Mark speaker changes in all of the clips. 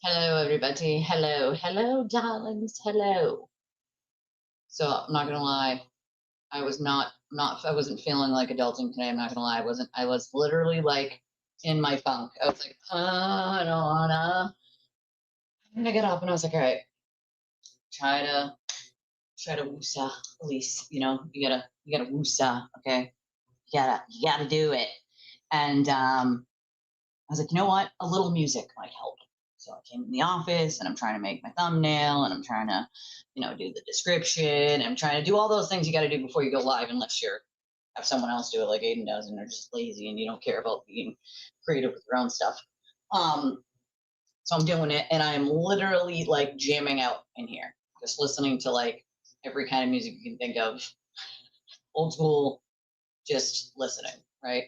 Speaker 1: Hello, everybody. Hello, darlings. Hello. So I'm not gonna lie, I was not I wasn't feeling like adulting today. I'm not gonna lie, I wasn't. I was literally like in my funk. I was like, I don't wanna. And I got up and I was like, all right, try to woosah, Elise. You gotta woosah. Okay, you gotta do it. And I was like, you know what? A little music might help. So I came in the office and I'm trying to make my thumbnail and I'm trying to, do the description. I'm trying to do all those things you got to do before you go live, unless you're have someone else do it like Aiden does and they're just lazy and you don't care about being creative with your own stuff. So I'm doing it and I'm literally like jamming out in here, just listening to like every kind of music you can think of, old school, just listening, right?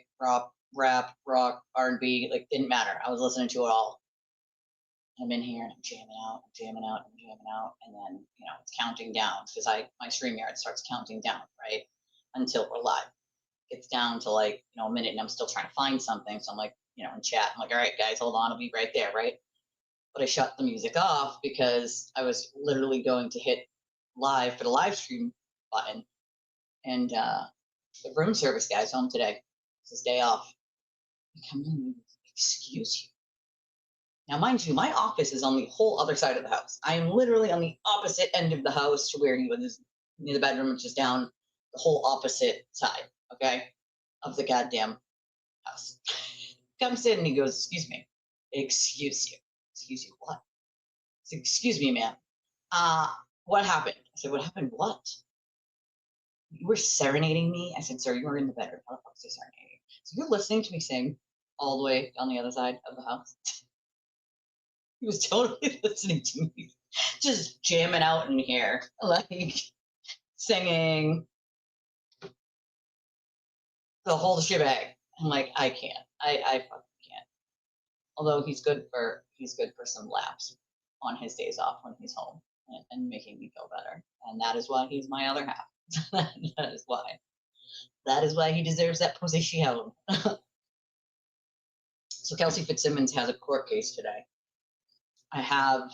Speaker 1: Rap, rock, R&B, like didn't matter. I was listening to it all. I'm in here and I'm jamming out, and then it's counting down because my StreamYard starts counting down, right, until we're live. It's down to like a minute, and I'm still trying to find something. So I'm like, in chat, I'm like, all right, guys, hold on, I'll be right there, right? But I shut the music off because I was literally going to hit live for the live stream button, and the room service guy's home today. It's his day off. I come in, excuse you. Now, mind you, my office is on the whole other side of the house. I am literally on the opposite end of the house to where he was near the bedroom, which is down the whole opposite side, okay, of the goddamn house. Comes in and he goes, excuse me. Excuse you. Excuse you, what? Said, excuse me, ma'am. What happened? I said, what happened? What? You were serenading me? I said, sir, you were in the bedroom. How the fuck is he serenading? So you're listening to me sing all the way on the other side of the house? He was totally listening to me, just jamming out in here, like singing the whole shebang. I'm like, I can't. I fucking can't. Although he's good for some laps on his days off when he's home and making me feel better. And that is why he's my other half. That is why. That is why he deserves that position. So Kelsey Fitzsimmons has a court case today. I have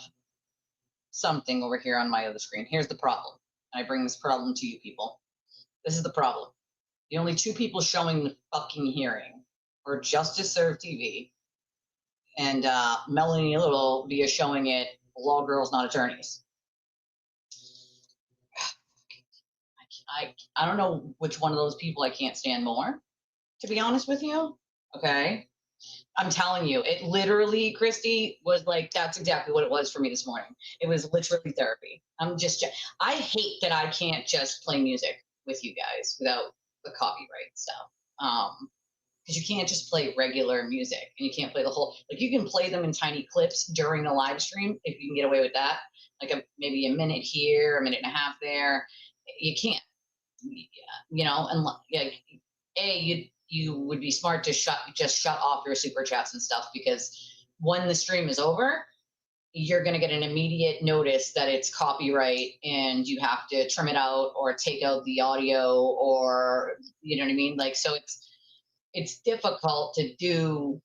Speaker 1: something over here on my other screen. Here's the problem. I bring this problem to you people. This is the problem. The only two people showing the fucking hearing are Justice Serve TV and Melanie Little via showing it Law Girls Not Attorneys. I don't know which one of those people I can't stand more, to be honest with you. Okay. I'm telling you, it literally, Christy, was like, that's exactly what it was for me this morning. It was literally therapy. I hate that I can't just play music with you guys without the copyright stuff. Because you can't just play regular music and you can't play the whole, like you can play them in tiny clips during a live stream if you can get away with that. Like maybe a minute here, a minute and a half there. You can't, and you would be smart to just shut off your super chats and stuff, because when the stream is over, you're going to get an immediate notice that it's copyright and you have to trim it out or take out the audio, or you know what I mean? Like, so it's difficult to do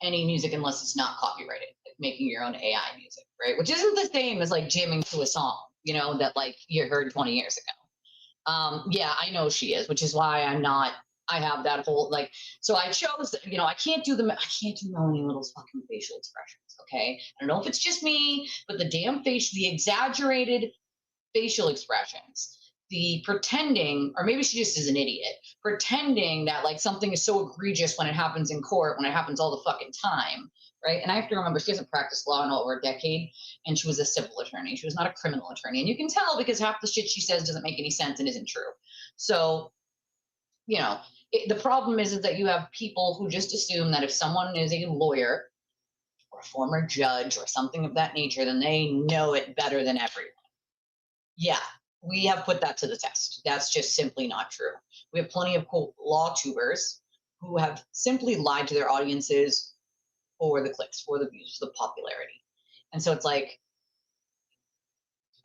Speaker 1: any music unless it's not copyrighted, like making your own AI music, right? Which isn't the same as like jamming to a song, that like you heard 20 years ago. Yeah, I know she is, which is why I have that whole like, so I chose, I can't do Melanie Little's fucking facial expressions. Okay. I don't know if it's just me, but the exaggerated facial expressions, the pretending, or maybe she just is an idiot, pretending that like something is so egregious when it happens in court, when it happens all the fucking time. Right. And I have to remember, she hasn't practiced law in over a decade, and she was a civil attorney. She was not a criminal attorney. And you can tell because half the shit she says doesn't make any sense and isn't true. So, the problem is that you have people who just assume that if someone is a lawyer or a former judge or something of that nature, then they know it better than everyone. Yeah, we have put that to the test. That's just simply not true. We have plenty of cool law tubers who have simply lied to their audiences for the clicks, for the views, for the popularity. And so it's like,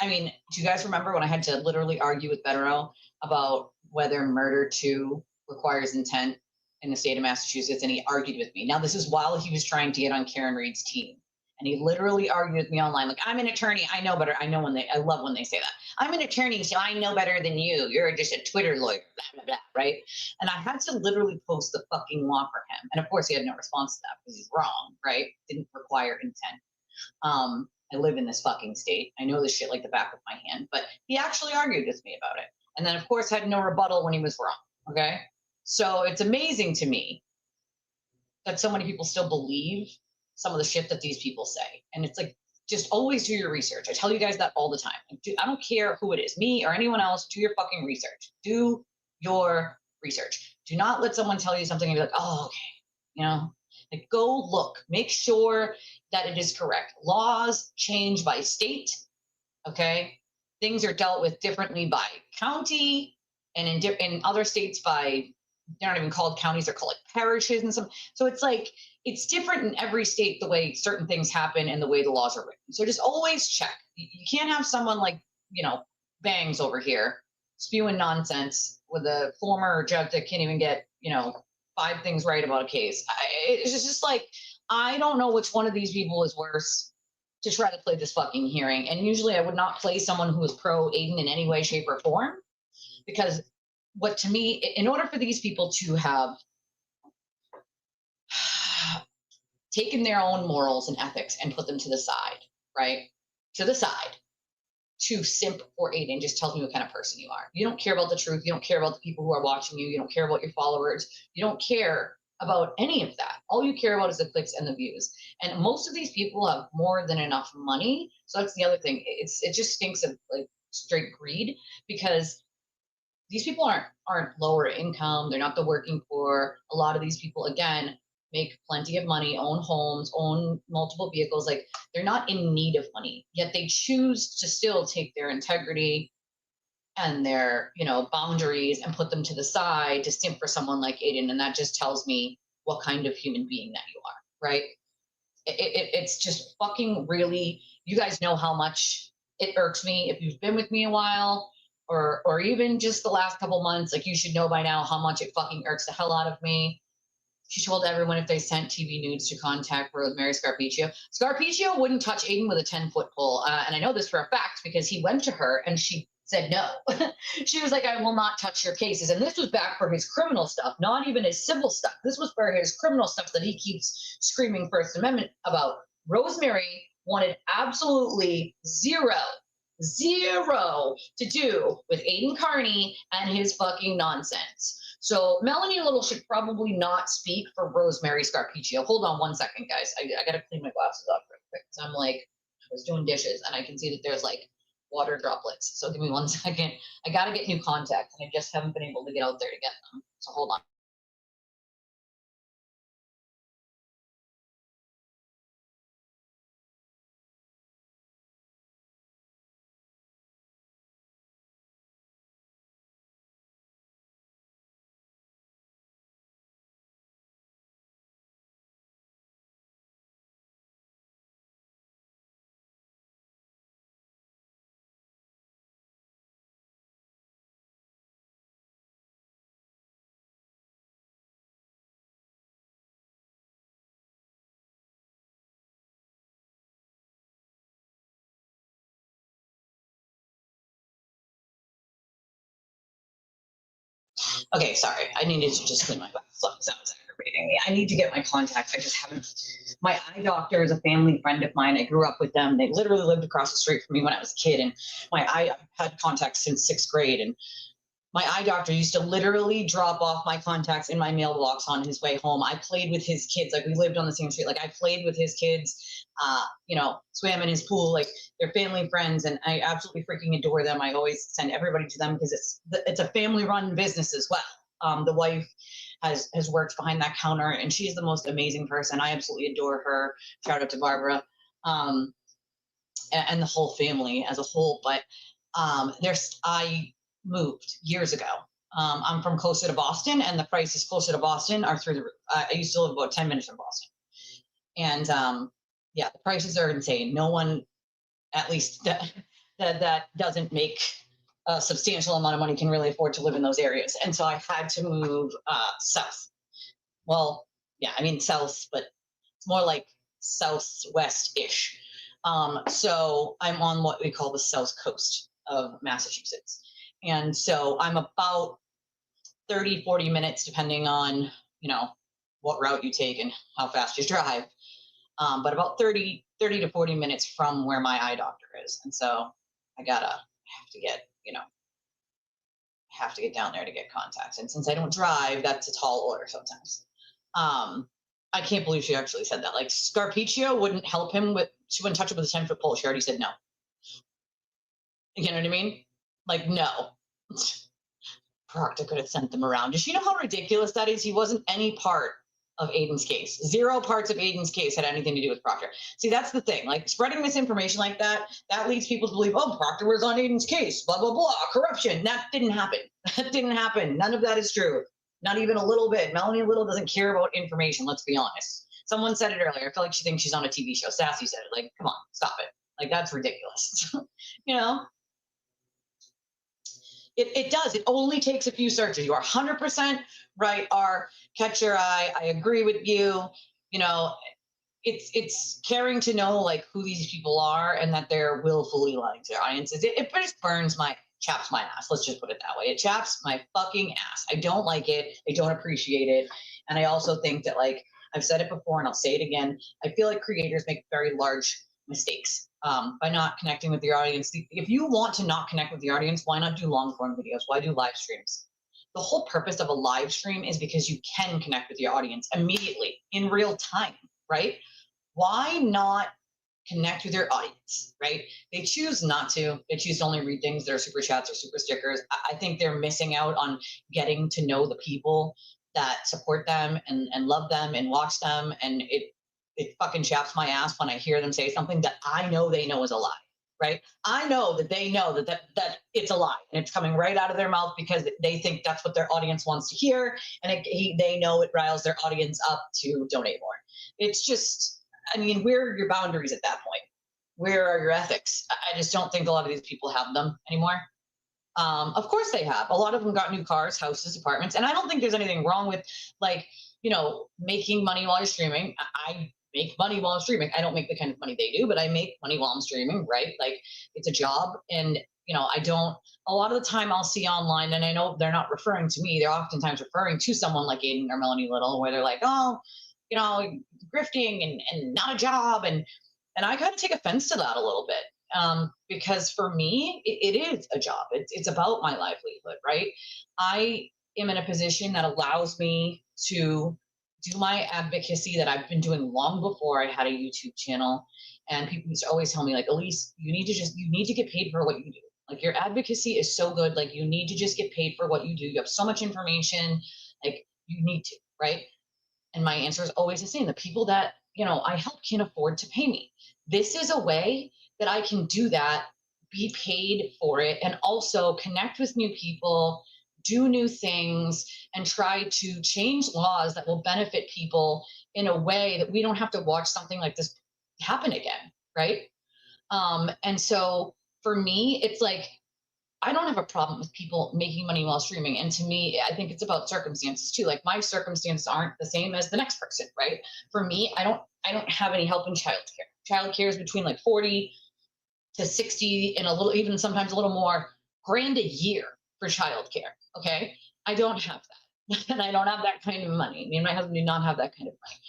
Speaker 1: I mean, do you guys remember when I had to literally argue with Betero about whether murder 2 requires intent in the state of Massachusetts? And he argued with me. Now, this is while he was trying to get on Karen Reed's team. And he literally argued with me online, like, I'm an attorney, I know better. I love when they say that. I'm an attorney, so I know better than you. You're just a Twitter lawyer, blah, blah, blah, right? And I had to literally post the fucking law for him. And of course, he had no response to that because he's wrong, right? Didn't require intent. I live in this fucking state. I know this shit like the back of my hand, but he actually argued with me about it. And then, of course, had no rebuttal when he was wrong, okay? So it's amazing to me that so many people still believe some of the shit that these people say. And it's like, just always do your research. I tell you guys that all the time. I don't care who it is, me or anyone else, do your fucking research. Do your research. Do not let someone tell you something and be like, oh, okay, you know, like go look, make sure that it is correct. Laws change by state, okay? Things are dealt with differently by county, and in other states by, they're not even called counties, they're called like parishes and some. So it's like, it's different in every state, the way certain things happen and the way the laws are written. So just always check. You can't have someone like, you know, Bangs over here spewing nonsense with a former judge that can't even get, you know, 5 things right about a case. It's just like, I don't know which one of these people is worse to try to play this fucking hearing. And usually I would not play someone who is pro Aiden in any way, shape, or form, because what to me, in order for these people to have taken their own morals and ethics and put them to the side, right? To the side, to simp for Aiden just tells me what kind of person you are. You don't care about the truth. You don't care about the people who are watching you. You don't care about your followers. You don't care about any of that. All you care about is the clicks and the views. And most of these people have more than enough money. So that's the other thing. It just stinks of like straight greed, because these people aren't lower income. They're not the working poor. A lot of these people, again, make plenty of money, own homes, own multiple vehicles. Like, they're not in need of money, yet they choose to still take their integrity and their, you know, boundaries and put them to the side to simp for someone like Aiden. And that just tells me what kind of human being that you are, right? It's just fucking really, you guys know how much it irks me. If you've been with me a while, or even just the last couple months, like, you should know by now how much it fucking irks the hell out of me. She told everyone if they sent TV nudes to contact Rosemary Scarpiccio. Scarpiccio wouldn't touch Aiden with a 10-foot pole. And I know this for a fact because he went to her and she said no. She was like, I will not touch your cases. And this was back for his criminal stuff, not even his civil stuff. This was for his criminal stuff that he keeps screaming First Amendment about. Rosemary wanted absolutely zero to do with Aiden Carney and his fucking nonsense. So Melanie Little should probably not speak for Rosemary Scarpiccio. Hold on one second, guys. I got to clean my glasses off real quick because I'm like, I was doing dishes and I can see that there's like water droplets. So give me 1 second. I got to get new contacts and I just haven't been able to get out there to get them. So hold on. Okay, sorry. I needed to just clean my glasses off because that was aggravating me. I need to get my contacts. I just haven't. My eye doctor is a family friend of mine. I grew up with them. They literally lived across the street from me when I was a kid, and I've had contacts since 6th grade. And my eye doctor used to literally drop off my contacts in my mailbox on his way home. I played with his kids. Like, we lived on the same street. Like, I played with his kids, you know, swam in his pool. Like, they're family friends, and I absolutely freaking adore them. I always send everybody to them because it's a family-run business as well. The wife has worked behind that counter, and she's the most amazing person. I absolutely adore her. Shout out to Barbara, and the whole family as a whole. But I moved years ago. I'm from closer to Boston, and the prices closer to Boston are through the roof. I used to live about 10 minutes from Boston. And yeah, the prices are insane. No one, at least that doesn't make a substantial amount of money, can really afford to live in those areas. And so I had to move south. Well, yeah, I mean south, but it's more like southwest-ish. So I'm on what we call the south coast of Massachusetts. And so I'm about 30, 40 minutes, depending on, what route you take and how fast you drive. But about 30 to 40 minutes from where my eye doctor is. And so I have to get down there to get contacts. And since I don't drive, that's a tall order sometimes. I can't believe she actually said that. Like, Scarpiccio wouldn't help him she wouldn't touch him with a 10-foot pole. She already said no. You know what I mean? Like, no. Proctor could have sent them around. Does she know how ridiculous that is? He wasn't any part of Aiden's case. 0 parts of Aiden's case had anything to do with Proctor. See, that's the thing. Like, spreading misinformation like that leads people to believe, oh, Proctor was on Aiden's case, blah, blah, blah, corruption. That didn't happen. That didn't happen. None of that is true. Not even a little bit. Melanie Little doesn't care about information, let's be honest. Someone said it earlier. I feel like she thinks she's on a TV show. Sassy said it. Like, come on, stop it. Like, that's ridiculous. It does. It only takes a few searches. You are 100% right, R. Catch your eye. I agree with you. It's caring to know, like, who these people are and that they're willfully lying to their audiences. It just chaps my ass. Let's just put it that way. It chaps my fucking ass. I don't like it. I don't appreciate it. And I also think that, like, I've said it before and I'll say it again, I feel like creators make very large mistakes by not connecting with your audience. If you want to not connect with the audience, why not do long form videos? Why do live streams? The whole purpose of a live stream is because you can connect with your audience immediately in real time, right? Why not connect with your audience, right? They choose not to. They choose to only read things that are super chats or super stickers. I think they're missing out on getting to know the people that support them and love them and watch them. And it fucking chaps my ass when I hear them say something that I know they know is a lie, right? I know that they know that it's a lie and it's coming right out of their mouth because they think that's what their audience wants to hear. And they know it riles their audience up to donate more. It's just, where are your boundaries at that point? Where are your ethics? I just don't think a lot of these people have them anymore. Of course they have. A lot of them got new cars, houses, apartments. And I don't think there's anything wrong with, like, making money while you're streaming. I make money while I'm streaming. I don't make the kind of money they do, but I make money while I'm streaming, right? Like, it's a job. And, a lot of the time I'll see online, and I know they're not referring to me. They're oftentimes referring to someone like Aiden or Melanie Little, where they're like, oh, grifting and not a job. And I kind of take offense to that a little bit. Because for me, it is a job. It's about my livelihood, right? I am in a position that allows me to do my advocacy that I've been doing long before I had a YouTube channel. And people used to always tell me, like, Elise, you need to get paid for what you do. Like, your advocacy is so good. Like, you need to just get paid for what you do. You have so much information. Like, you need to, right? And my answer is always the same. The people that, I help can't afford to pay me. This is a way that I can do that, be paid for it, and also connect with new people, do new things, and try to change laws that will benefit people in a way that we don't have to watch something like this happen again, right? And so for me, it's like, I don't have a problem with people making money while streaming. And to me, I think it's about circumstances too. Like, my circumstances aren't the same as the next person, right? For me, I don't have any help in childcare. Childcare is between like 40 to 60 and even sometimes a little more grand a year for childcare. Okay. I don't have that. And I don't have that kind of money. Me and my husband do not have that kind of money.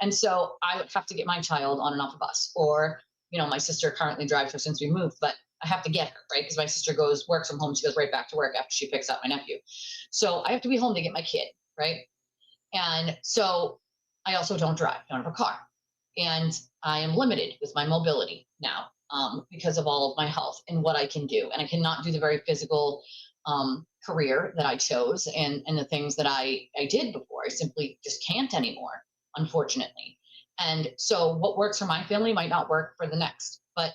Speaker 1: And so I would have to get my child on and off a bus, or, my sister currently drives her since we moved, but I have to get her, right? Because my sister works from home. She goes right back to work after she picks up my nephew. So I have to be home to get my kid, right? And so I also don't drive, don't have a car. And I am limited with my mobility now because of all of my health and what I can do. And I cannot do the very physical career that I chose and the things that I did before. I simply just can't anymore, unfortunately. And so what works for my family might not work for the next. But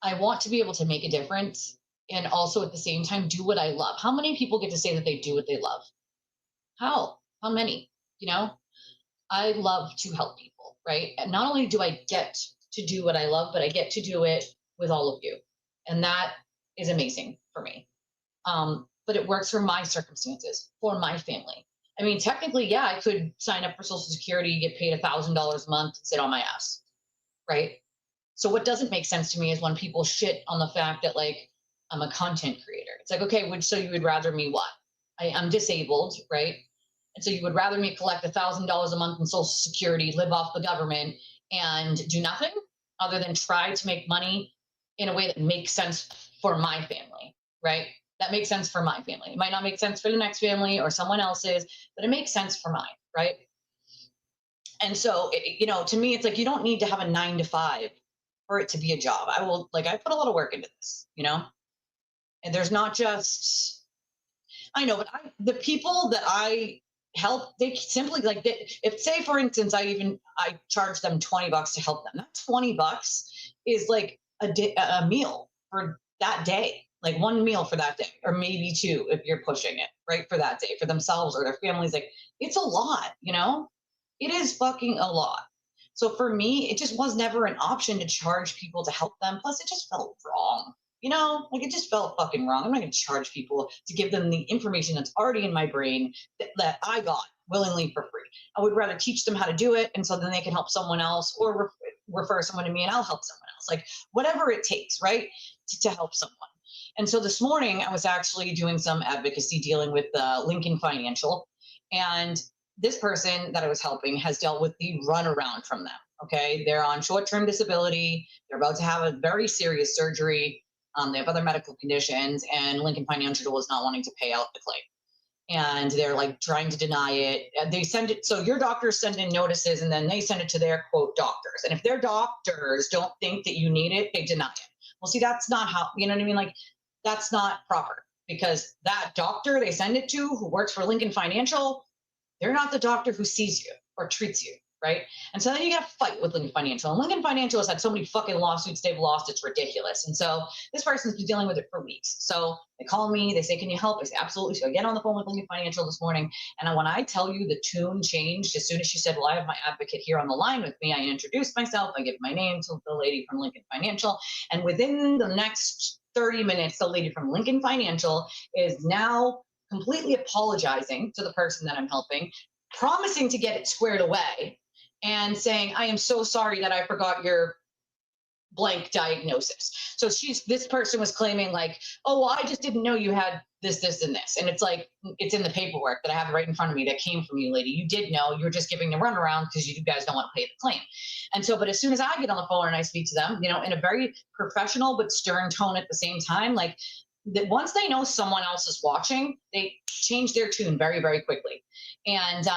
Speaker 1: I want to be able to make a difference and also at the same time do what I love. How many people get to say that they do what they love? How many? I love to help people, right? And not only do I get to do what I love, but I get to do it with all of you. And that is amazing for me. But it works for my circumstances, for my family. I mean, technically, yeah, I could sign up for Social Security, get paid $1,000 a month, and sit on my ass, right? So what doesn't make sense to me is when people shit on the fact that like I'm a content creator. It's like, okay, so you would rather me what? I'm disabled, right? And so you would rather me collect $1,000 a month in Social Security, live off the government, and do nothing other than try to make money in a way that makes sense for my family, right? That makes sense for my family. It might not make sense for the next family or someone else's, but it makes sense for mine, right? And so, to me, it's like you don't need to have a 9 to 5 for it to be a job. I put a lot of work into this, and there's not just, I know, but the people that I help, they simply if say for instance, I charge them $20 to help them. That $20 is like a meal for that day, like one meal for that day, or maybe two if you're pushing it, right, for that day, for themselves or their families. Like, it's a lot, it is fucking a lot. So for me, it just was never an option to charge people to help them. Plus, it just felt wrong. It just felt fucking wrong. I'm not going to charge people to give them the information that's already in my brain that I got willingly for free. I would rather teach them how to do it, and so then they can help someone else, or refer someone to me and I'll help someone else. Like, whatever it takes, right, to help someone. And so this morning I was actually doing some advocacy dealing with Lincoln Financial, and this person that I was helping has dealt with the runaround from them. Okay, they're on short-term disability. They're about to have a very serious surgery. They have other medical conditions, and Lincoln Financial is not wanting to pay out the claim. And they're like trying to deny it. They send it, so your doctors send in notices, and then they send it to their quote doctors. And if their doctors don't think that you need it, they deny it. Well, see, that's not how, you know what I mean? Like, that's not proper, because that doctor they send it to, who works for Lincoln Financial, they're not the doctor who sees you or treats you, right? And so then you got to fight with Lincoln Financial. And Lincoln Financial has had so many fucking lawsuits they've lost, it's ridiculous. And so this person's been dealing with it for weeks. So they call me, they say, can you help? I say, absolutely. So I get on the phone with Lincoln Financial this morning. And when I tell you the tune changed, as soon as she said, well, I have my advocate here on the line with me, I introduced myself, I give my name to the lady from Lincoln Financial. And within the next 30 minutes, the lady from Lincoln Financial is now completely apologizing to the person that I'm helping, promising to get it squared away, and saying, I am so sorry that I forgot your blank diagnosis. So this person was claiming like, oh, well, I just didn't know you had this, this, and this. And it's like, it's in the paperwork that I have right in front of me that came from you, lady. You did know. You're just giving the runaround because you guys don't want to pay the claim. And so, but as soon as I get on the phone and I speak to them, in a very professional but stern tone at the same time, like, that once they know someone else is watching, they change their tune very, very quickly. And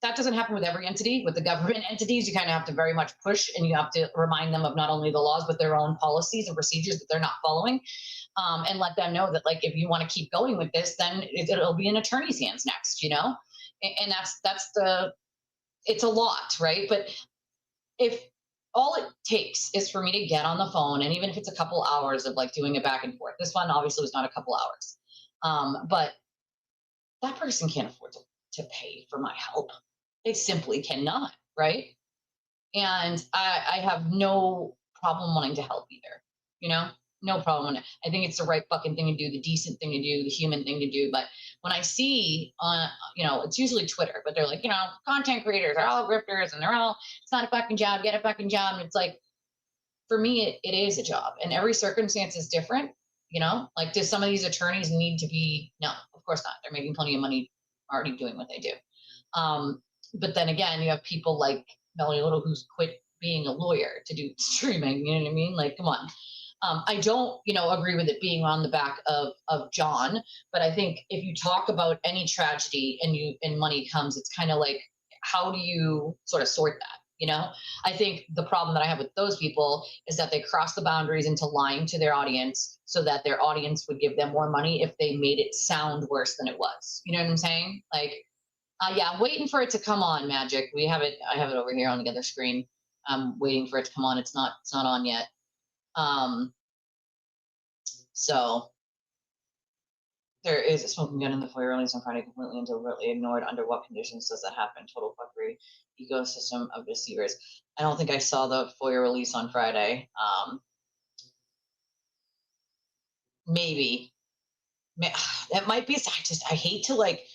Speaker 1: that doesn't happen with every entity. With the government entities, you kind of have to very much push, and you have to remind them of not only the laws, but their own policies and procedures that they're not following, and let them know that, like, if you want to keep going with this, then it'll be in attorney's hands next, and it's a lot, right? But if all it takes is for me to get on the phone, and even if it's a couple hours of like doing it back and forth, this one obviously was not a couple hours, but that person can't afford to pay for my help. They simply cannot, right? And I have no problem wanting to help either, no problem. I think it's the right fucking thing to do, the decent thing to do, the human thing to do. But when I see on, it's usually Twitter, but they're like, content creators are all grifters, and it's not a fucking job, get a fucking job. And it's like, for me, it is a job, and every circumstance is different. Like, do some of these attorneys need to be? No, of course not. They're making plenty of money already doing what they do. But then again, you have people like Melanie Little, who's quit being a lawyer to do streaming. You know what I mean? Like, come on. I don't, agree with it being on the back of John, but I think if you talk about any tragedy and money comes, it's kind of like, how do you sort of sort that? I think the problem that I have with those people is that they cross the boundaries into lying to their audience so that their audience would give them more money if they made it sound worse than it was. You know what I'm saying? Like, yeah, I'm waiting for it to come on, Magic. I have it over here on the other screen. I'm waiting for it to come on. It's not on yet. So there is a smoking gun in the FOIA release on Friday, completely and deliberately ignored. Under what conditions does that happen? Total fuckery, ecosystem of deceivers. I don't think I saw the FOIA release on Friday. Maybe. That might be, I hate to like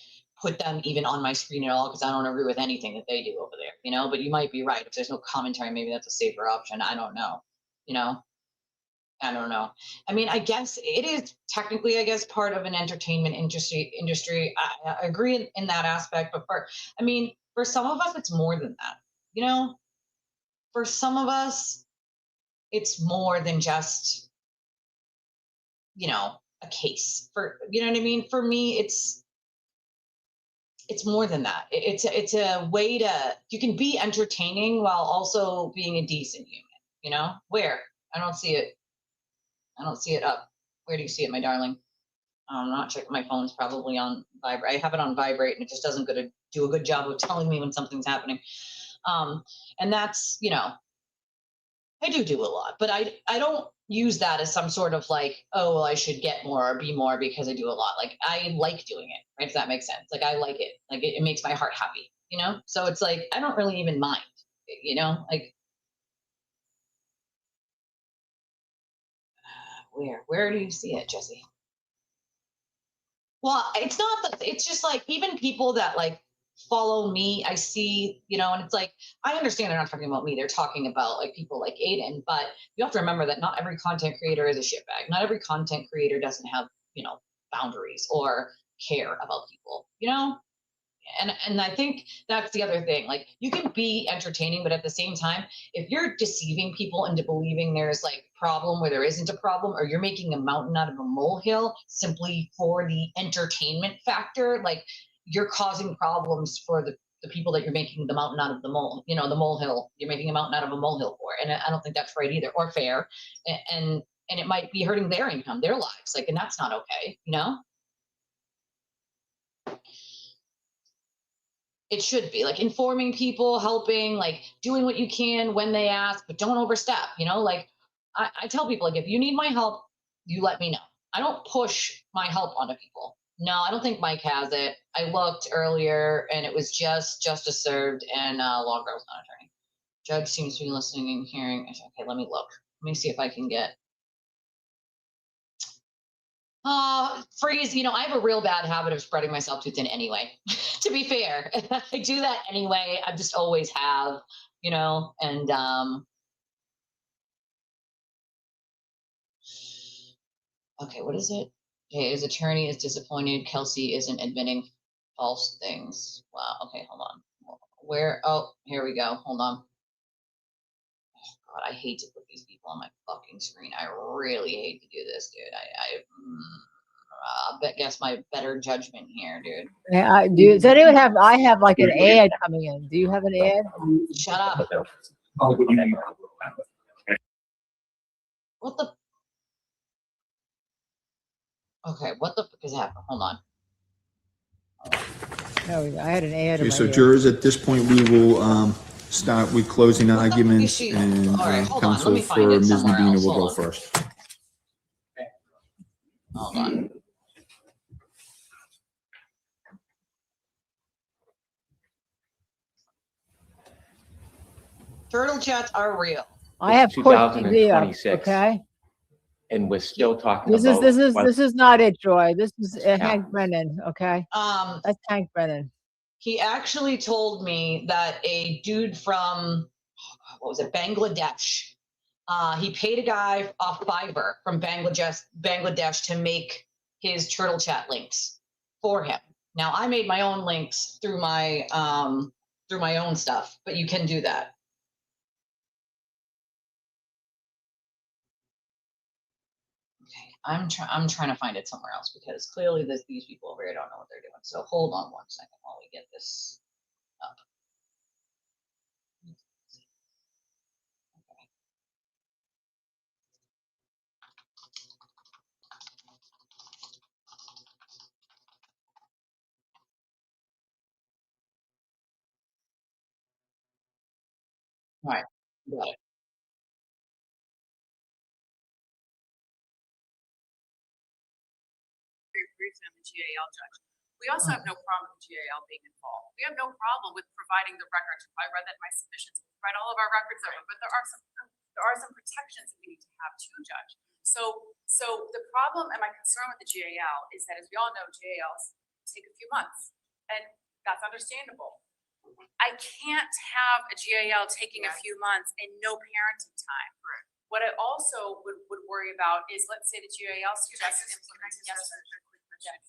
Speaker 1: put them even on my screen at all because I don't agree with anything that they do over there, you know, but you might be right. If there's no commentary, maybe that's a safer option. I don't know, you know. I don't know. I mean, I guess it is technically, I guess, part of an entertainment industry. I agree in that aspect, but I mean, for some of us, it's more than that. You know, for some of us, it's more than just, you know, a case. You know what I mean? For me, it's more than that. It's a way you can be entertaining while also being a decent human. You know, where I don't see it. I don't see it up. Where do you see it, my darling? I'm not checking. My phone's probably on vibrate. I have it on vibrate, and it just doesn't do a good job of telling me when something's happening. And that's, you know, I do a lot, but I don't use that as some sort of like, oh, well, I should get more or be more because I do a lot. Like I like doing it, right? If that makes sense. Like I like it. Like it makes my heart happy, you know? So it's like, I don't really even mind, you know, like where do you see it, Jesse? Well, it's not that, it's just like even people that like follow me, I see, you know, and it's like, I understand they're not talking about me. They're talking about like people like Aiden, but you have to remember that not every content creator is a shitbag. Not every content creator doesn't have, you know, boundaries or care about people, you know? And I think that's the other thing. Like you can be entertaining, but at the same time, if you're deceiving people into believing there's like problem where there isn't a problem, or you're making a mountain out of a molehill simply for the entertainment factor, like you're causing problems for the people that you're making the mountain out of the molehill. You're making a mountain out of a molehill for, and I don't think that's right either or fair. And it might be hurting their income, their lives, like, and that's not okay, you know. It should be like informing people, helping, like doing what you can when they ask, but don't overstep, you know, like I tell people, like, if you need my help, you let me know. I don't push my help onto people. No, I don't think Mike has it. I looked earlier and it was just justice served and law girl's not attorney. Judge seems to be listening and hearing. Okay, let me look. Let me see if I can get freeze, you know, I have a real bad habit of spreading myself too thin anyway, to be fair. I do that anyway. I just always have, you know, and okay, what is it? Okay, his attorney is disappointed Kelsey isn't admitting false things. Wow, okay, hold on. Where, oh, here we go. Hold on. Oh, God, I hate to put these people on my fucking screen. I really hate to do this, dude. Guess my better judgment here, dude.
Speaker 2: Yeah, does anyone have? I have like an ad coming in. Do you have an ad?
Speaker 1: Shut up. What the? Okay, what the fuck is happening? Hold on.
Speaker 2: No, I had an ad.
Speaker 3: Okay, so jurors, at this point, we will start with closing arguments, and counsel for Ms. Medina will go first.
Speaker 1: Hold on. Turtle chats are real.
Speaker 2: I have
Speaker 4: 2026,
Speaker 2: okay,
Speaker 4: and we're still talking
Speaker 2: this
Speaker 4: about
Speaker 2: this is not it, Joy. This is Hank Brennan. Okay, that's Hank Brennan.
Speaker 1: He actually told me that a dude from what was it, Bangladesh. He paid a guy off Fiverr from Bangladesh to make his turtle chat links for him. Now I made my own links through my own stuff, but you can do that. Okay, I'm trying to find it somewhere else because clearly these people over here don't know what they're doing. So hold on one second while we get this up. All right, got it.
Speaker 5: And the GAL judge. We also have no problem with GAL being involved. We have no problem with providing the records. I read that in my submissions. We provide all of our records over, but there are some protections that we need to have too, Judge. So the problem and my concern with the GAL is that, as we all know, GALs take a few months. And that's understandable. I can't have a GAL taking a few months and no parenting time.
Speaker 6: Correct.
Speaker 5: What I also would worry about is, let's say the GAL suggests implementing. Yes.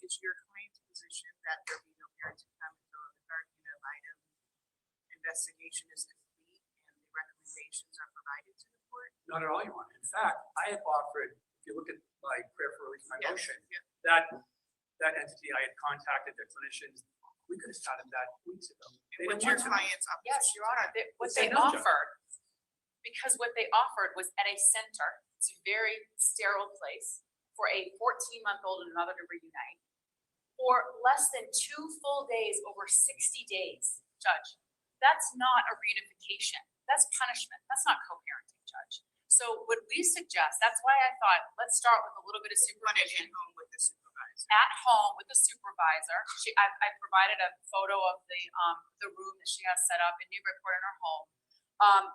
Speaker 6: Is your client's position that there be no parenting time until the guardian ad litem investigation is complete and the recommendations are provided to the court?
Speaker 7: Not at all, Your Honor. In fact, I have offered, if you look at my prayer for relief, my
Speaker 6: Yes,
Speaker 7: motion,
Speaker 6: yeah.
Speaker 7: that entity, I had contacted their clinicians. We could have started that weeks ago. They
Speaker 6: What's
Speaker 7: didn't
Speaker 6: your
Speaker 7: want to.
Speaker 6: client's opposition?
Speaker 5: Yes, Your Honor, what
Speaker 7: Say
Speaker 5: they
Speaker 7: no, Judge.
Speaker 5: offered, because what they offered was at a center, it's a very sterile place, for a 14-month-old and another to reunite, for less than 2 full days over 60 days, Judge. That's not a reunification. That's punishment. That's not co-parenting, Judge. So what we suggest, that's why I thought, let's start with a little bit of supervision.
Speaker 6: At home with the supervisor.
Speaker 5: At home with the supervisor. I provided a photo of the room that she has set up in Newburyport in her home,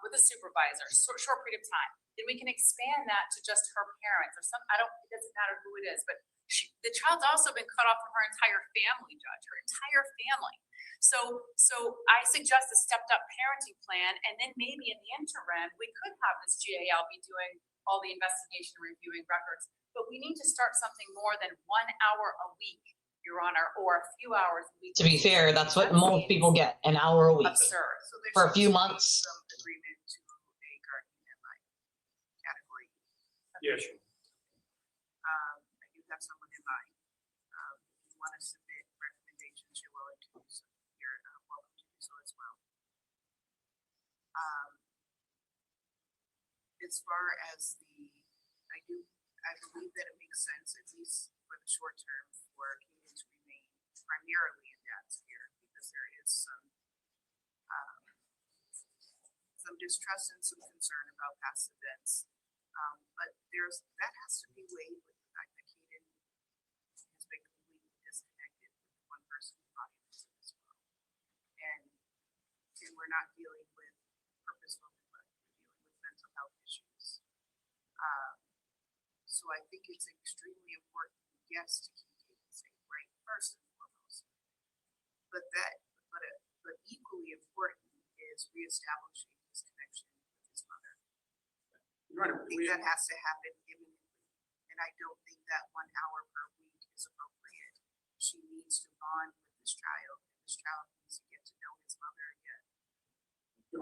Speaker 5: with a supervisor, short period of time. Then we can expand that to just her parents or it doesn't matter who it is, but the child's also been cut off from her entire family, Judge, her entire family. So I suggest a stepped up parenting plan, and then maybe in the interim, we could have this GAL be doing all the investigation, reviewing records, but we need to start something more than 1 hour a week, Your Honor, or a few hours a week.
Speaker 1: To be fair, that's what most people get, an hour a week.
Speaker 5: Absurd.
Speaker 6: So there
Speaker 1: For a few
Speaker 6: seems to be
Speaker 1: months.
Speaker 6: Some agreement to a guardian ad litem category.
Speaker 7: Yeah, sure.
Speaker 6: I do have someone in mind. If you want to submit recommendations, you're willing to do so. You're welcome to do so as well. As far as I believe that it makes sense, at least for the short term, for Katie to remain primarily in that sphere, because there is some distrust and some concern about past events. But that has to be weighed with the fact that Kaden has been completely disconnected with one person who body as well. And we're not dealing with purposeful neglect, we're dealing with mental health issues. So I think it's extremely important, yes, to keep Kaden safe, right, first and foremost. But equally important is reestablishing his connection with his mother. I think that has to happen imminently, and I don't think that 1 hour per week is appropriate. She needs to bond with this child, and this child needs to get to know his mother again.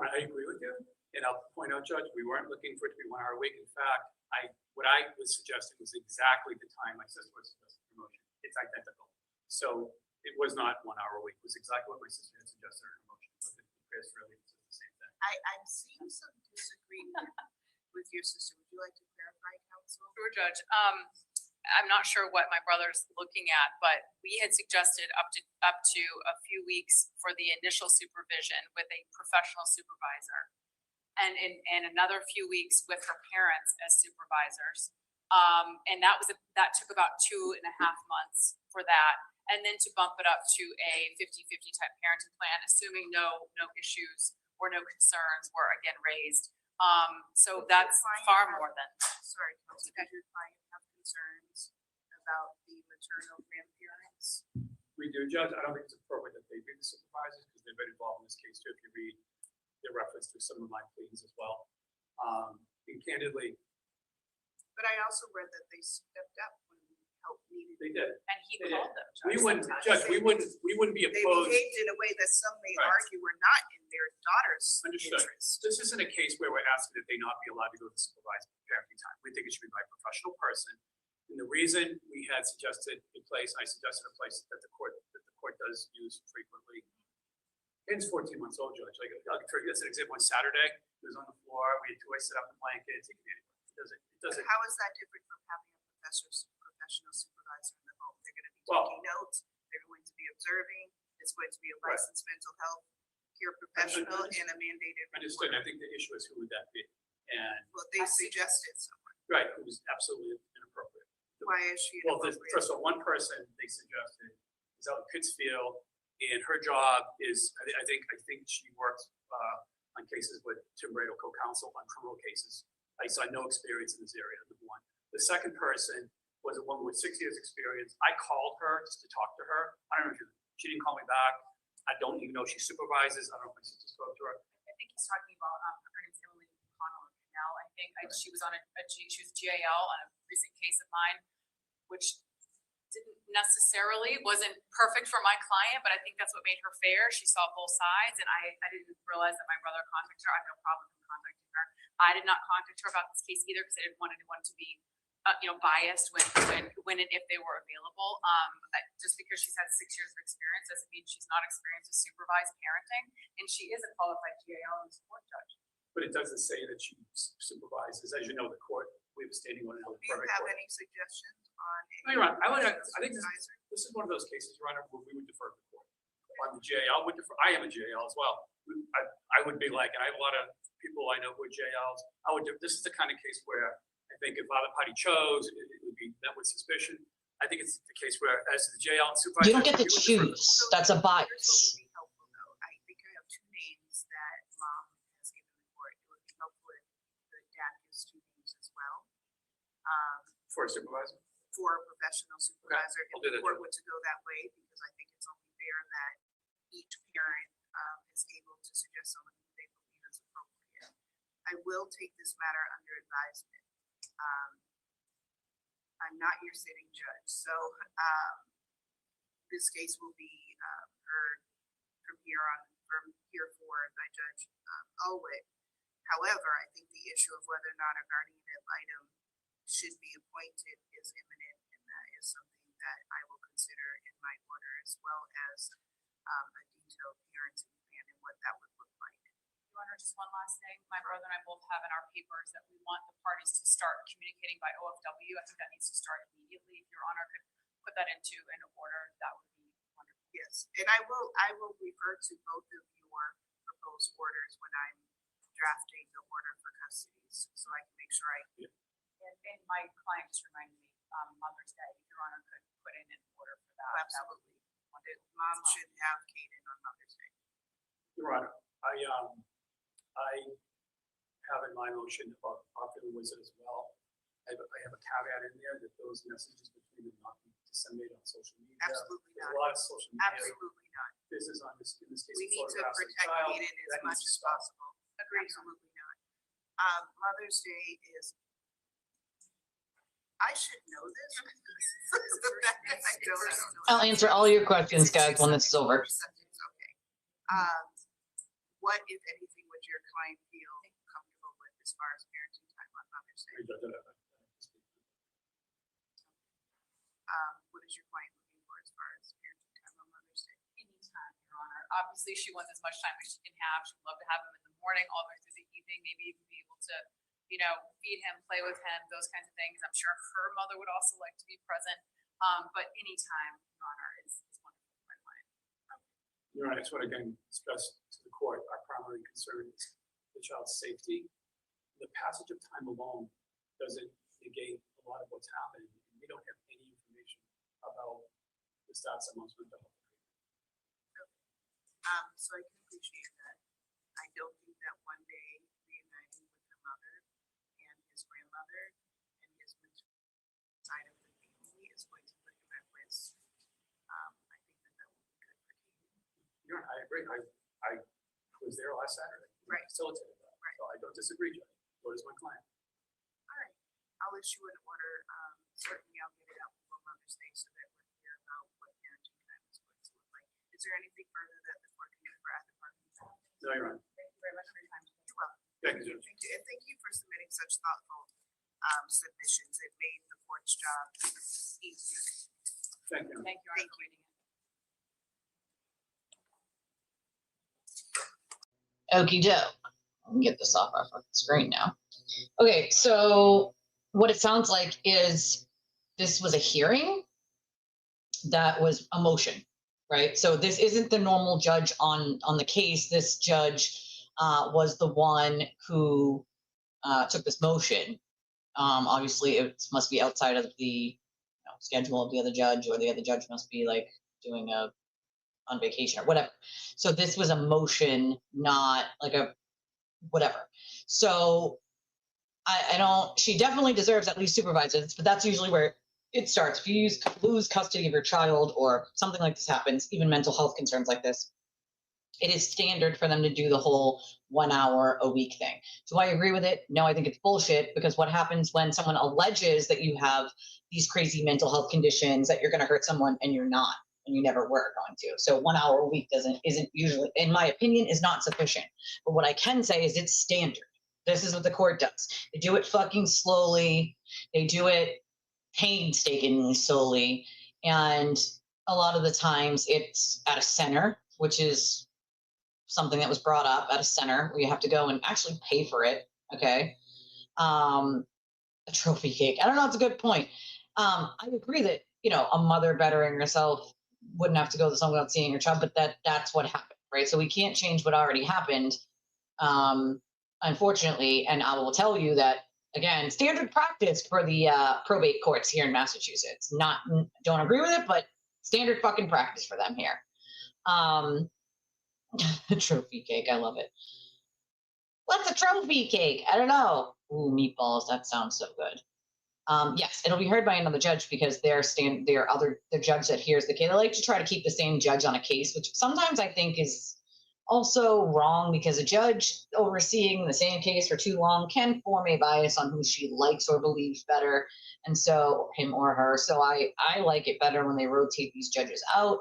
Speaker 7: I agree with you. And I'll point out, Judge, we weren't looking for it to be 1 hour a week. In fact, what I was suggesting was exactly the time my sister was suggesting promotion. It's identical. So it was not 1 hour a week. It was exactly what my sister had suggested in her motion. It's really the same thing.
Speaker 6: I'm seeing some disagreement with your sister. Would you like to clarify, counsel?
Speaker 5: Sure, Judge. I'm not sure what my brother's looking at, but we had suggested up to a few weeks for the initial supervision with a professional supervisor, and another few weeks with her parents as supervisors. And that took about 2.5 months for that, and then to bump it up to a 50-50 type parenting plan, assuming no issues or no concerns were again raised. So that's far more than.
Speaker 6: Sorry, Kelsey, does your client have concerns about the maternal grandparents?
Speaker 7: We do, Judge. I don't think it's appropriate that they be the supervisors because they've been involved in this case too. If you read their reference to some of my pleas as well. And candidly,
Speaker 6: but I also read that they stepped up when help needed.
Speaker 7: they did.
Speaker 5: And he
Speaker 7: They
Speaker 5: called
Speaker 7: did.
Speaker 5: them.
Speaker 7: We wouldn't,
Speaker 5: sometimes.
Speaker 7: Judge, we wouldn't be
Speaker 6: They
Speaker 7: opposed.
Speaker 6: behaved in a way that some may
Speaker 7: Right.
Speaker 6: argue were not in their daughter's
Speaker 7: Understood.
Speaker 6: interest.
Speaker 7: This isn't a case where we're asking that they not be allowed to go to supervised parenting time. We think it should be by a professional person. And the reason we had suggested a place, I suggested a place that the court does use frequently. Ken's 14 months old, Judge. Like, I'll give you an example. On Saturday, he was on the floor. We had toys set up in blankets. He could be anywhere. It doesn't.
Speaker 6: How is that different from having a professional supervisor in the home? They're going to be
Speaker 7: Well-
Speaker 6: taking notes. They're going to be observing. It's going to be a
Speaker 7: Right.
Speaker 6: licensed mental health care professional and a mandated.
Speaker 7: Understood. I think the issue is who would that be? And,
Speaker 6: Well, they suggested someone.
Speaker 7: right, it was absolutely inappropriate.
Speaker 6: Why is she
Speaker 7: Well,
Speaker 6: inappropriate?
Speaker 7: first of all, one person they suggested is out in Pittsfield, and her job is, I think she works on cases with Tim Brado co-counsel on criminal cases. I saw no experience in this area, number one. The second person was a woman with 6 years experience. I called her just to talk to her. I don't know if She didn't call me back. I don't even know if she supervises. I don't know if my sister spoke to her.
Speaker 5: I think he's talking about her name's Emily Connell now. I think she was on she was GAL on a recent case of mine, which wasn't perfect for my client, but I think that's what made her fair. She saw both sides, and I didn't realize that my brother contacted her. I have no problem with contacting her. I did not contact her about this case either because I didn't want anyone to be biased when and if they were available. Just because she's had 6 years of experience doesn't mean she's not experienced with supervised parenting, and she is a qualified GAL and support judge.
Speaker 7: But it doesn't say that she supervises. As you know, the court, we have a standing order.
Speaker 6: Do you have any suggestions on?
Speaker 7: No, Your Honor, I think this is one of those cases, Your Honor, where we would defer to the court. On the GAL, I am a GAL as well. I would be like, and I have a lot of people I know who are GALs. This is the kind of case where I think if either party chose, it would be met with suspicion. I think it's the case where, as the JL supervisor,
Speaker 1: you don't get to choose. That's a bias.
Speaker 6: Would be helpful, though. I think I have 2 names that Mom has given the court. It would be helpful if the dad gives 2 names as well.
Speaker 7: For a supervisor?
Speaker 6: For a professional supervisor,
Speaker 7: I'll
Speaker 6: if
Speaker 7: do
Speaker 6: the
Speaker 7: that
Speaker 6: court
Speaker 7: too.
Speaker 6: were to go that way, because I think it's only fair that each parent is able to suggest someone who they believe is appropriate. I will take this matter under advisement. I'm not your sitting judge, so this case will be heard from here forward by Judge Ulwick. However, I think the issue of whether or not a guardian ad litem should be appointed is imminent, and that is something that I will consider in my order, as well as a detailed parenting plan and what that would look like.
Speaker 5: Your Honor, just one last thing. My brother and I both have in our papers that we want the parties to start communicating by OFW. I think that needs to start immediately. If Your Honor could put that into an order, that would be wonderful.
Speaker 6: Yes, and I will refer to both of your proposed orders when I'm drafting the order for custody, so I can make sure I.
Speaker 5: And my client just reminded me, Mother's Day, if Your Honor could put in an order for that.
Speaker 6: Absolutely. Mom should have Kaden on Mother's Day.
Speaker 7: Your Honor, I have in my motion about popular wizard as well. I have a caveat in there that those messages between them not be disseminated on social media.
Speaker 6: Absolutely
Speaker 7: There's
Speaker 6: not.
Speaker 7: a lot of social media.
Speaker 6: Absolutely not.
Speaker 7: This is in this case.
Speaker 6: We need to
Speaker 7: photographs of the
Speaker 6: protect
Speaker 7: child.
Speaker 6: Kaden as
Speaker 7: That
Speaker 6: much
Speaker 7: needs to
Speaker 6: as
Speaker 7: stop.
Speaker 6: possible. Absolutely not. Mother's Day is. I should know this. The fact that I don't know.
Speaker 1: I'll answer all your questions, guys, when this is over.
Speaker 6: Okay. What, if anything, would your client feel comfortable with as far as parenting time on Mother's Day? What is your client looking for as far as parenting time on Mother's Day?
Speaker 5: Anytime, Your Honor. Obviously, she wants as much time as she can have. She'd love to have him in the morning, all the way through the evening, maybe even be able to, feed him, play with him, those kinds of things. I'm sure her mother would also like to be present. But anytime, Your Honor, is wonderful for my client.
Speaker 7: Your Honor, I just want to again stress to the court, our primary concern is the child's safety. The passage of time alone doesn't negate a lot of what's happening. We don't have any information about the stats of most mental health.
Speaker 6: So I can appreciate that. I don't think that one day reuniting with the mother and his grandmother and his side of the family is going to put him at risk. I think that will be good for Kaden.
Speaker 7: Yeah, I agree. I was there last Saturday.
Speaker 6: Right.
Speaker 7: Facilitated that.
Speaker 6: Right.
Speaker 7: So I don't disagree, Judge. What is my client?
Speaker 6: All right. I'll issue an order. Certainly I'll get it out before Mother's Day so that we're clear about what parenting time is going to look like. Is there anything further that the court can do for either party?
Speaker 7: No, Your Honor.
Speaker 5: Thank you very much for your time.
Speaker 6: You're welcome.
Speaker 7: Thank you, Judge.
Speaker 6: Thank you. And thank you for submitting such thoughtful submissions. It made the court's job easier.
Speaker 7: Thank you.
Speaker 5: Thank you, Your Honor, for reading it.
Speaker 1: Okie doke. Let me get this off our fucking screen now. Okay, so what it sounds like is this was a hearing that was a motion, right? So this isn't the normal judge on the case. This judge was the one who took this motion. Obviously, it must be outside of the schedule of the other judge, or the other judge must be like doing on vacation or whatever. So this was a motion, not like a whatever. So I don't, she definitely deserves at least supervisors, but that's usually where it starts. If you lose custody of your child or something like this happens, even mental health concerns like this, it is standard for them to do the whole 1 hour a week thing. Do I agree with it? No, I think it's bullshit, because what happens when someone alleges that you have these crazy mental health conditions, that you're going to hurt someone and you're not, and you never were going to. So 1 hour a week isn't usually, in my opinion, is not sufficient. But what I can say is it's standard. This is what the court does. They do it fucking slowly. They do it painstakingly slowly. And a lot of the times it's at a center, which is something that was brought up, at a center where you have to go and actually pay for it. Okay. A trophy cake. I don't know. It's a good point. I agree that, a mother bettering herself wouldn't have to go to someone without seeing her child, but that's what happened, right? So we can't change what already happened, unfortunately. And I will tell you that, again, standard practice for the probate courts here in Massachusetts. Don't agree with it, but standard fucking practice for them here. Trophy cake, I love it. What's a trophy cake? I don't know. Ooh, meatballs, that sounds so good. Yes, it'll be heard by another judge, because the judge that hears the case. They like to try to keep the same judge on a case, which sometimes I think is also wrong, because a judge overseeing the same case for too long can form a bias on who she likes or believes better, and so him or her. So I like it better when they rotate these judges out.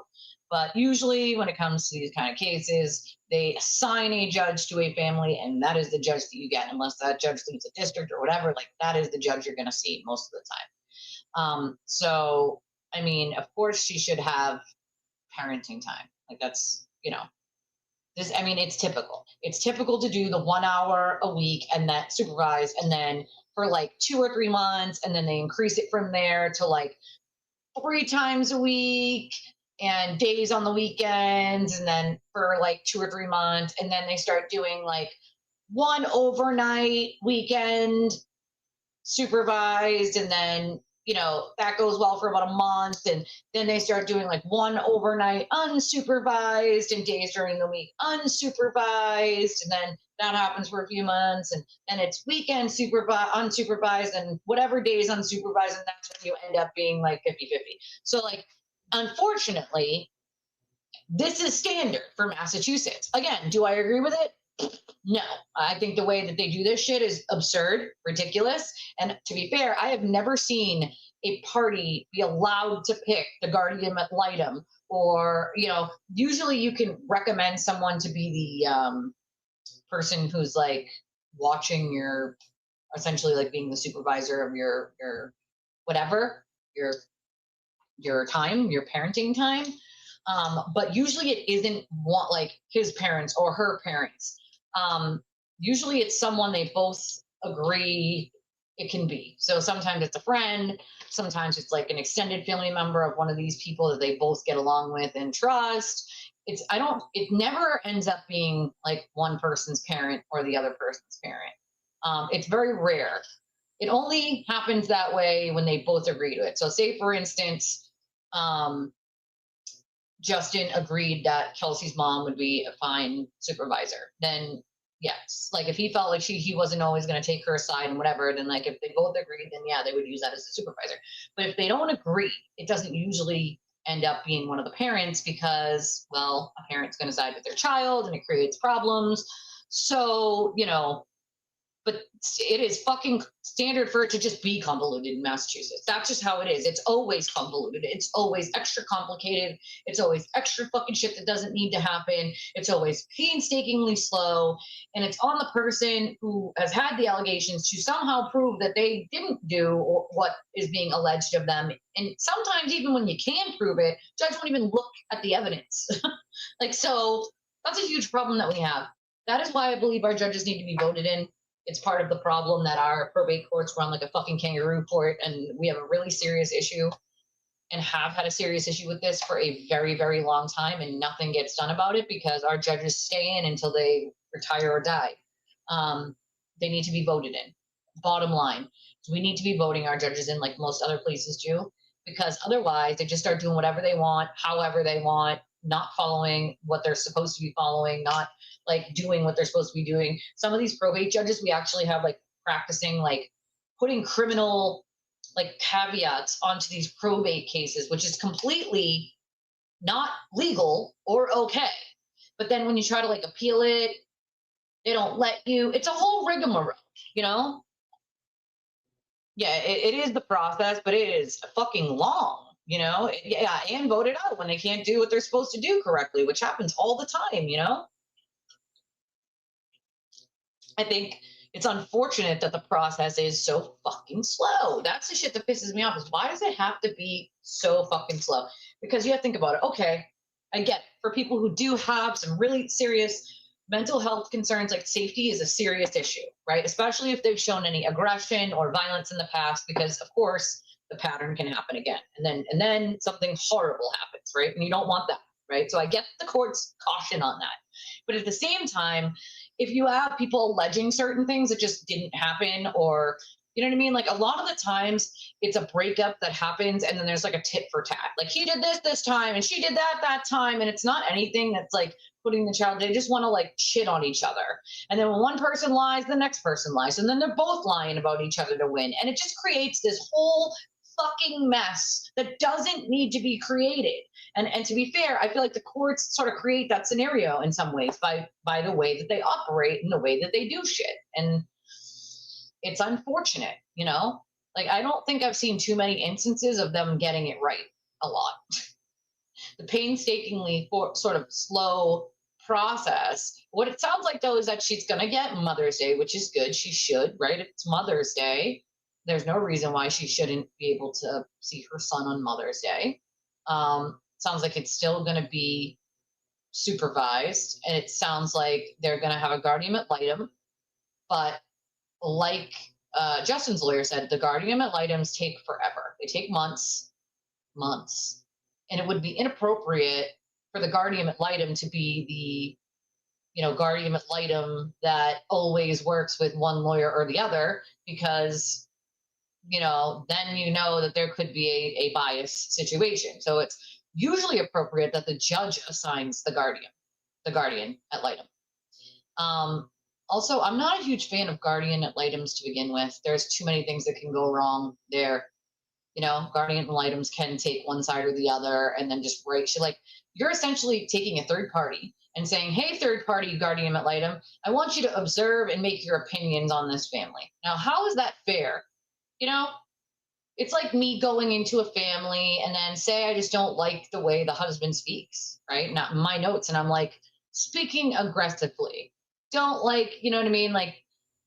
Speaker 1: But usually when it comes to these kind of cases, they assign a judge to a family, and that is the judge that you get, unless that judge leaves a district or whatever. Like, that is the judge you're going to see most of the time. So, I mean, of course she should have parenting time. Like, that's, it's typical. It's typical to do the 1 hour a week and that supervised, and then for like 2 or 3 months, and then they increase it from there to like 3 times a week and days on the weekends, and then for like 2 or 3 months, and then they start doing like 1 overnight weekend supervised, and then that goes well for about a month, and then they start doing like 1 overnight unsupervised and days during the week unsupervised, and then that happens for a few months, and then it's weekend unsupervised, and whatever days unsupervised, and that's when you end up being like 50-50. So like, unfortunately, this is standard for Massachusetts. Again, do I agree with it? No. I think the way that they do this shit is absurd, ridiculous. And to be fair, I have never seen a party be allowed to pick the guardian ad litem, or, usually you can recommend someone to be the person who's like watching your, essentially like being the supervisor of your whatever, your time, your parenting time. But usually it isn't like his parents or her parents. Usually it's someone they both agree it can be. So sometimes it's a friend, sometimes it's like an extended family member of one of these people that they both get along with and trust. It never ends up being like one person's parent or the other person's parent. It's very rare. It only happens that way when they both agree to it. So say, for instance, Justin agreed that Kelsey's mom would be a fine supervisor. Then yes, like if he felt like he wasn't always going to take her aside and whatever, then like if they both agreed, then yeah, they would use that as a supervisor. But if they don't agree, it doesn't usually end up being one of the parents, because, well, a parent's going to side with their child and it creates problems. So, but it is fucking standard for it to just be convoluted in Massachusetts. That's just how it is. It's always convoluted. It's always extra complicated. It's always extra fucking shit that doesn't need to happen. It's always painstakingly slow. And it's on the person who has had the allegations to somehow prove that they didn't do what is being alleged of them. And sometimes even when you can prove it, judge won't even look at the evidence. So that's a huge problem that we have. That is why I believe our judges need to be voted in. It's part of the problem that our probate courts run like a fucking kangaroo court, and we have a really serious issue and have had a serious issue with this for a very, very long time, and nothing gets done about it because our judges stay in until they retire or die. They need to be voted in. Bottom line, we need to be voting our judges in like most other places do, because otherwise they just start doing whatever they want, however they want, not following what they're supposed to be following, not like doing what they're supposed to be doing. Some of these probate judges, we actually have like practicing like putting criminal like caveats onto these probate cases, which is completely not legal or okay. But then when you try to like appeal it, they don't let you. It's a whole rigmarole, you know? Yeah, it is the process, but it is fucking long, you know? Yeah, and voted out when they can't do what they're supposed to do correctly, which happens all the time, you know? I think it's unfortunate that the process is so fucking slow. That's the shit that pisses me off, is why does it have to be so fucking slow? Because you have to think about it. Okay, I get it. For people who do have some really serious mental health concerns, like safety is a serious issue, right? Especially if they've shown any aggression or violence in the past, because of course the pattern can happen again. And then something horrible happens, right? And you don't want that, right? So I get the court's caution on that. But at the same time, if you have people alleging certain things that just didn't happen, or you know what I mean? Like a lot of the times it's a breakup that happens and then there's like a tit for tat. Like he did this time and she did that time. And it's not anything that's like putting the child, they just want to like shit on each other. And then when one person lies, the next person lies. And then they're both lying about each other to win. And it just creates this whole fucking mess that doesn't need to be created. And to be fair, I feel like the courts sort of create that scenario in some ways by the way that they operate and the way that they do shit. And it's unfortunate, you know? Like, I don't think I've seen too many instances of them getting it right a lot. The painstakingly sort of slow process. What it sounds like, though, is that she's going to get Mother's Day, which is good. She should, right? It's Mother's Day. There's no reason why she shouldn't be able to see her son on Mother's Day. Sounds like it's still going to be supervised, and it sounds like they're going to have a guardian ad litem. But like Justin's lawyer said, the guardian ad litems take forever. They take months. And it would be inappropriate for the guardian ad litem to be the guardian ad litem that always works with one lawyer or the other, because then that there could be a biased situation. So it's usually appropriate that the judge assigns the guardian ad litem. Also, I'm not a huge fan of guardian ad litems to begin with. There's too many things that can go wrong there. Guardian ad litems can take one side or the other and then just break shit. Like, you're essentially taking a third party and saying, hey, third party guardian ad litem, I want you to observe and make your opinions on this family. Now, how is that fair? It's like me going into a family and then say I just don't like the way the husband speaks, right? Not in my notes. And I'm like, speaking aggressively. Don't like, you know what I mean? Like,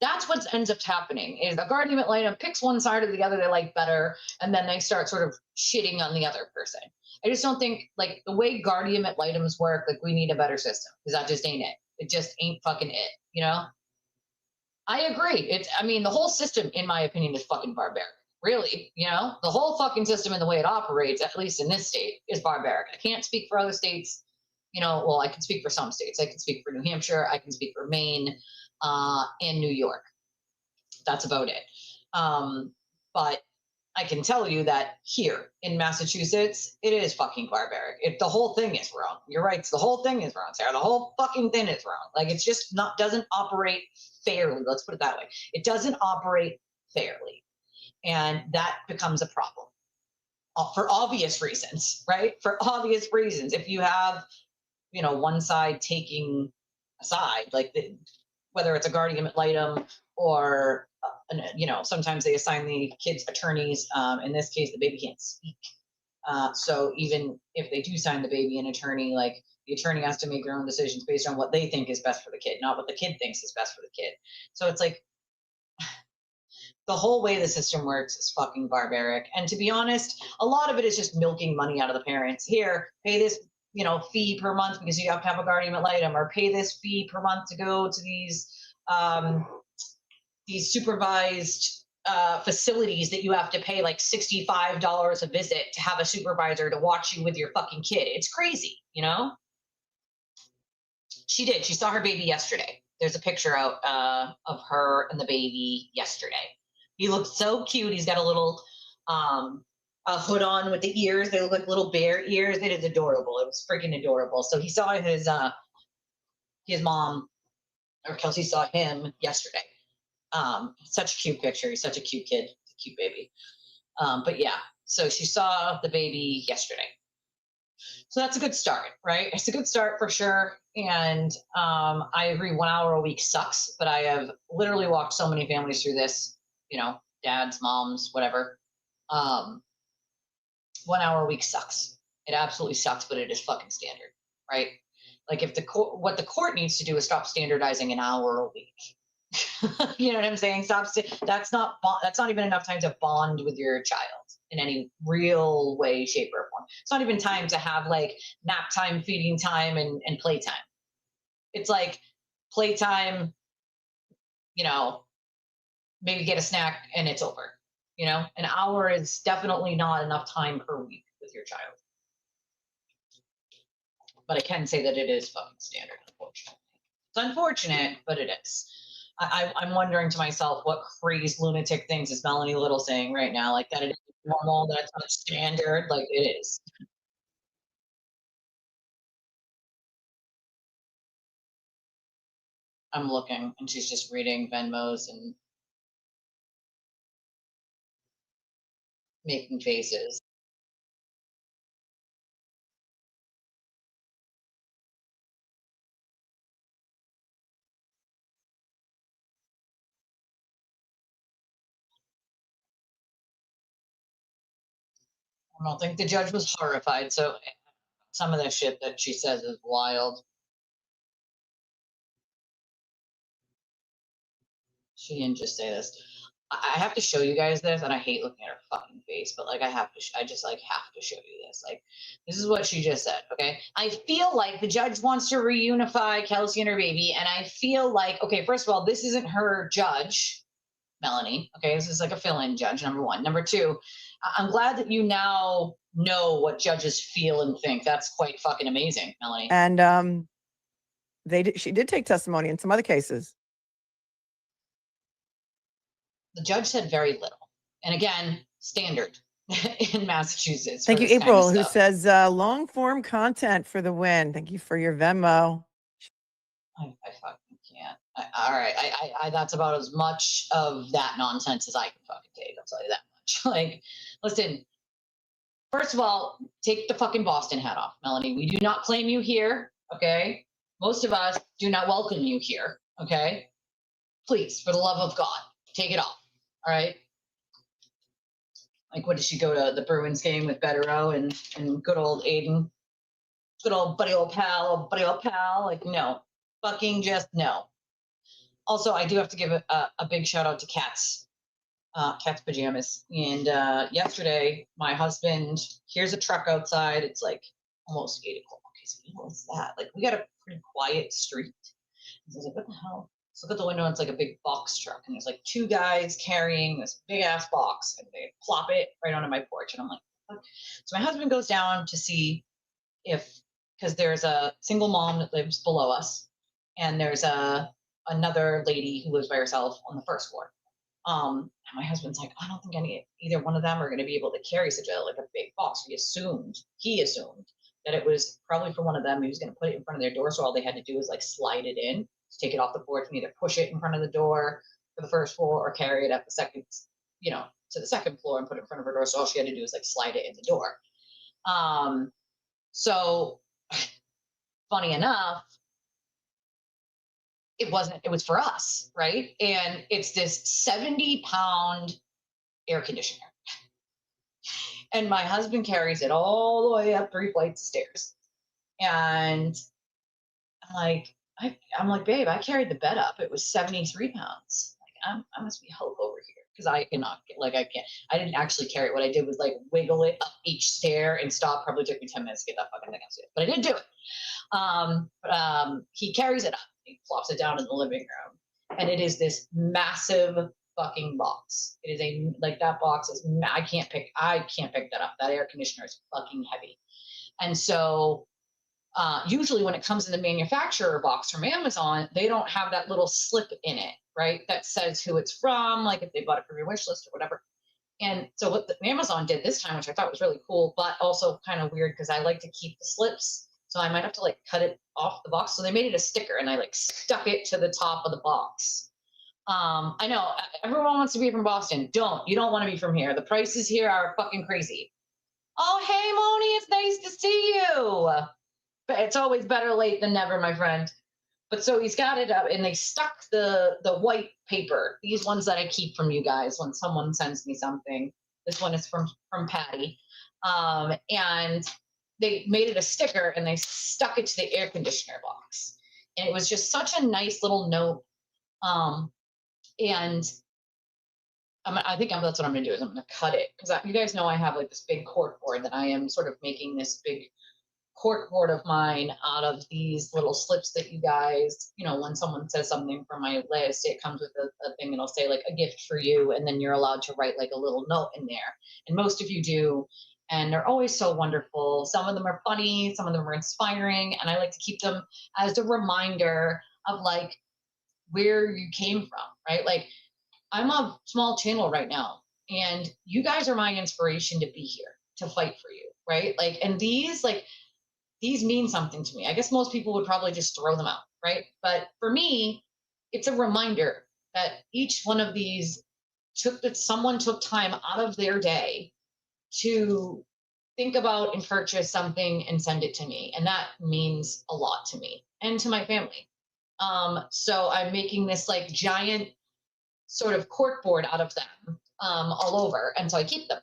Speaker 1: that's what ends up happening is the guardian ad litem picks one side or the other they like better, and then they start sort of shitting on the other person. I just don't think, like, the way guardian ad litems work, like, we need a better system, because that just ain't it. It just ain't fucking it, I agree. The whole system, in my opinion, is fucking barbaric. Really, the whole fucking system and the way it operates, at least in this state, is barbaric. I can't speak for other states. Well, I can speak for some states. I can speak for New Hampshire. I can speak for Maine and New York. That's about it. But I can tell you that here in Massachusetts, it is fucking barbaric. The whole thing is wrong. You're right. The whole thing is wrong, Sarah. The whole fucking thing is wrong. Like, it's just doesn't operate fairly. Let's put it that way. It doesn't operate fairly. And that becomes a problem for obvious reasons, right? For obvious reasons. If you have, one side taking a side, like whether it's a guardian ad litem or, sometimes they assign the kids attorneys. In this case, the baby can't speak. So even if they do sign the baby an attorney, like, the attorney has to make their own decisions based on what they think is best for the kid, not what the kid thinks is best for the kid. So it's like, the whole way the system works is fucking barbaric. And to be honest, a lot of it is just milking money out of the parents. Here, pay this, fee per month because you have to have a guardian ad litem, or pay this fee per month to go to these supervised facilities that you have to pay like $65 a visit to have a supervisor to watch you with your fucking kid. It's crazy, She did. She saw her baby yesterday. There's a picture out of her and the baby yesterday. He looks so cute. He's got a little a hood on with the ears. They look like little bear ears. It is adorable. It was freaking adorable. So he saw his mom, or Kelsey saw him yesterday. Such a cute picture. He's such a cute kid, a cute baby. But yeah, so she saw the baby yesterday. So that's a good start, right? It's a good start for sure. And I agree, 1 hour a week sucks, but I have literally walked so many families through this, you know, dads, moms, whatever. 1 hour a week sucks. It absolutely sucks, but it is fucking standard, right? Like if the court, what the court needs to do is stop standardizing an hour a week. You know what I'm saying? That's not even enough time to bond with your child in any real way, shape, or form. It's not even time to have like nap time, feeding time, and playtime. It's like playtime, you know, maybe get a snack and it's over. You know, an hour is definitely not enough time per week with your child. But I can say that it is fucking standard, unfortunately. It's unfortunate, but it is. I'm wondering to myself, what crazed lunatic things is Melanie Little saying right now? Like that it is normal, that it's not standard, like it is. I'm looking, and she's just reading Venmos and making faces. I don't think the judge was horrified, so some of the shit that she says is wild. She didn't just say this. I have to show you guys this, and I hate looking at her fucking face, but like I just like have to show you this. Like, this is what she just said, okay? I feel like the judge wants to reunify Kelsey and her baby, and I feel like, okay, first of all, this isn't her judge, Melanie, okay? This is like a fill-in judge, number one. Number two, I'm glad that you now know what judges feel and think. That's quite fucking amazing, Melanie.
Speaker 8: And she did take testimony in some other cases.
Speaker 1: The judge said very little. And again, standard in Massachusetts.
Speaker 8: Thank you, April, who says long form content for the win. Thank you for your Venmo.
Speaker 1: I fucking can't. All right. I that's about as much of that nonsense as I can fucking take. I'll tell you that much. Like, listen, first of all, take the fucking Boston hat off, Melanie. We do not claim you here. Okay. Most of us do not welcome you here. Okay. Please, for the love of God, take it off. All right. Like, what did she go to the Bruins game with Betterow and good old Aiden? Good old buddy old pal. Like, no. Fucking just no. Also, I do have to give a big shout out to Cat's pajamas. And yesterday, my husband hears a truck outside. It's like almost 8 o'clock. He's like, what's that? Like, we got a pretty quiet street. And I was like, what the hell? So look at the window, and it's like a big box truck, and there's like 2 guys carrying this big ass box, and they plop it right onto my porch. And I'm like, what? So my husband goes down to see because there's a single mom that lives below us, and there's another lady who lives by herself on the first floor. And my husband's like, I don't think either one of them are going to be able to carry such a big box. He assumed that it was probably for one of them. He was going to put it in front of their door, so all they had to do was like slide it in, take it off the porch, and either push it in front of the door for the first floor or carry it up the second, to the second floor and put it in front of her door. So all she had to do was like slide it in the door. So funny enough, it was for us, right? And it's this 70-pound air conditioner. And my husband carries it all the way up 3 flights of stairs. And I'm like, babe, I carried the bed up. It was 73 pounds. Like, I must be Hulk over here, because I cannot I didn't actually carry it. What I did was like wiggle it up each stair and stop. Probably took me 10 minutes to get that fucking thing upstairs, but I did do it. He carries it up. He flops it down in the living room, and it is this massive fucking box. It is that box is, I can't pick that up. That air conditioner is fucking heavy. And so usually when it comes in the manufacturer box from Amazon, they don't have that little slip in it, right? That says who it's from, like if they bought it from your wish list or whatever. And so what Amazon did this time, which I thought was really cool, but also kind of weird, because I like to keep the slips. So I might have to like cut it off the box. So they made it a sticker, and I like stuck it to the top of the box. I know everyone wants to be from Boston. You don't want to be from here. The prices here are fucking crazy. Oh, hey, Moni, it's nice to see you. But it's always better late than never, my friend. But so he's got it up, and they stuck the white paper. These ones that I keep from you guys when someone sends me something. This one is from Patty, and they made it a sticker, and they stuck it to the air conditioner box. And it was just such a nice little note. And I think that's what I'm going to do is I'm going to cut it because you guys know I have like this big cork board that I am sort of making this big cork board of mine out of these little slips that you guys, when someone says something from my list, it comes with a thing and I'll say like a gift for you. And then you're allowed to write like a little note in there. And most of you do. And they're always so wonderful. Some of them are funny. Some of them are inspiring. And I like to keep them as a reminder of like where you came from, right? Like I'm a small channel right now and you guys are my inspiration to be here, to fight for you, right? Like, and these mean something to me. I guess most people would probably just throw them out, right? But for me, it's a reminder that each one of these someone took time out of their day to think about and purchase something and send it to me. And that means a lot to me and to my family. So I'm making this like giant sort of cork board out of them all over. And so I keep them.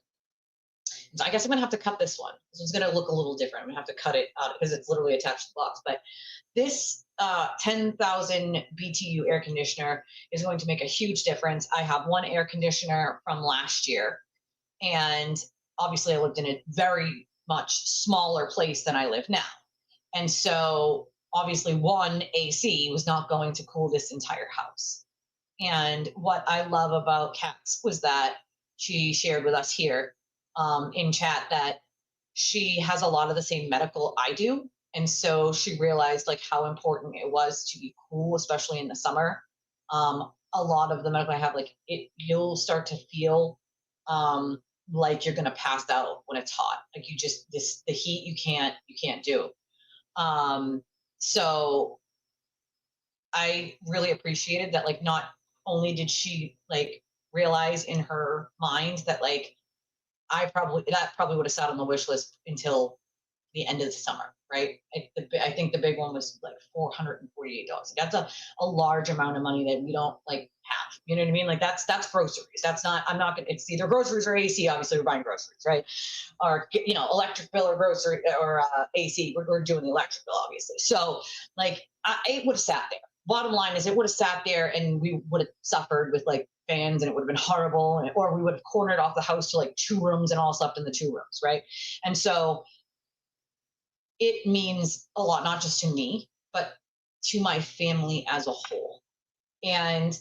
Speaker 1: So I guess I'm gonna have to cut this one. This one's gonna look a little different. I'm gonna have to cut it out because it's literally attached to the box. But this 10,000 BTU air conditioner is going to make a huge difference. I have one air conditioner from last year. And obviously I lived in a very much smaller place than I live now. And so obviously one AC was not going to cool this entire house. And what I love about Katz was that she shared with us here in chat that she has a lot of the same medical I do. And so she realized like how important it was to be cool, especially in the summer. A lot of the medical I have, like you'll start to feel like you're gonna pass out when it's hot. Like the heat you can't do. So I really appreciated that, like, not only did she like realize in her mind that like that probably would have sat on the wish list until the end of the summer, right? I think the big one was like $448. That's a large amount of money that we don't like have. You know what I mean? Like that's groceries. That's not. I'm not gonna. It's either groceries or AC. Obviously, we're buying groceries, right? Or electric bill or grocery or AC. We're doing the electric bill, obviously. So like it would have sat there. Bottom line is it would have sat there and we would have suffered with like fans and it would have been horrible, or we would have cornered off the house to like 2 rooms and all slept in the 2 rooms, right? And so it means a lot, not just to me, but to my family as a whole. And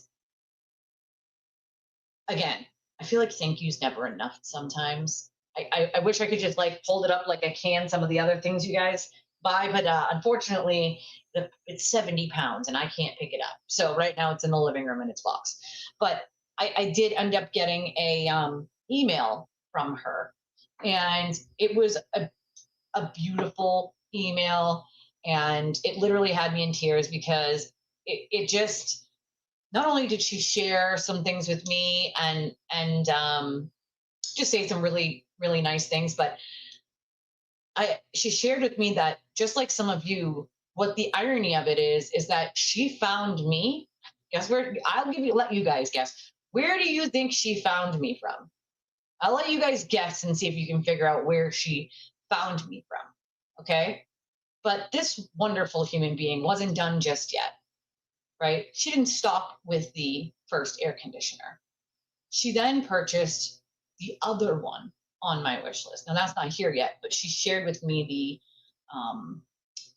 Speaker 1: again, I feel like thank you's never enough sometimes. I wish I could just like hold it up like I can some of the other things you guys buy, but unfortunately it's 70 pounds and I can't pick it up. So right now it's in the living room in its box. But I did end up getting a email from her, and it was a beautiful email, and it literally had me in tears because it just, not only did she share some things with me and just say some really, really nice things, but she shared with me that just like some of you, what the irony of it is that she found me. Guess where? Let you guys guess. Where do you think she found me from? I'll let you guys guess and see if you can figure out where she found me from. Okay. But this wonderful human being wasn't done just yet, right? She didn't stop with the first air conditioner. She then purchased the other one on my wish list. Now that's not here yet, but she shared with me the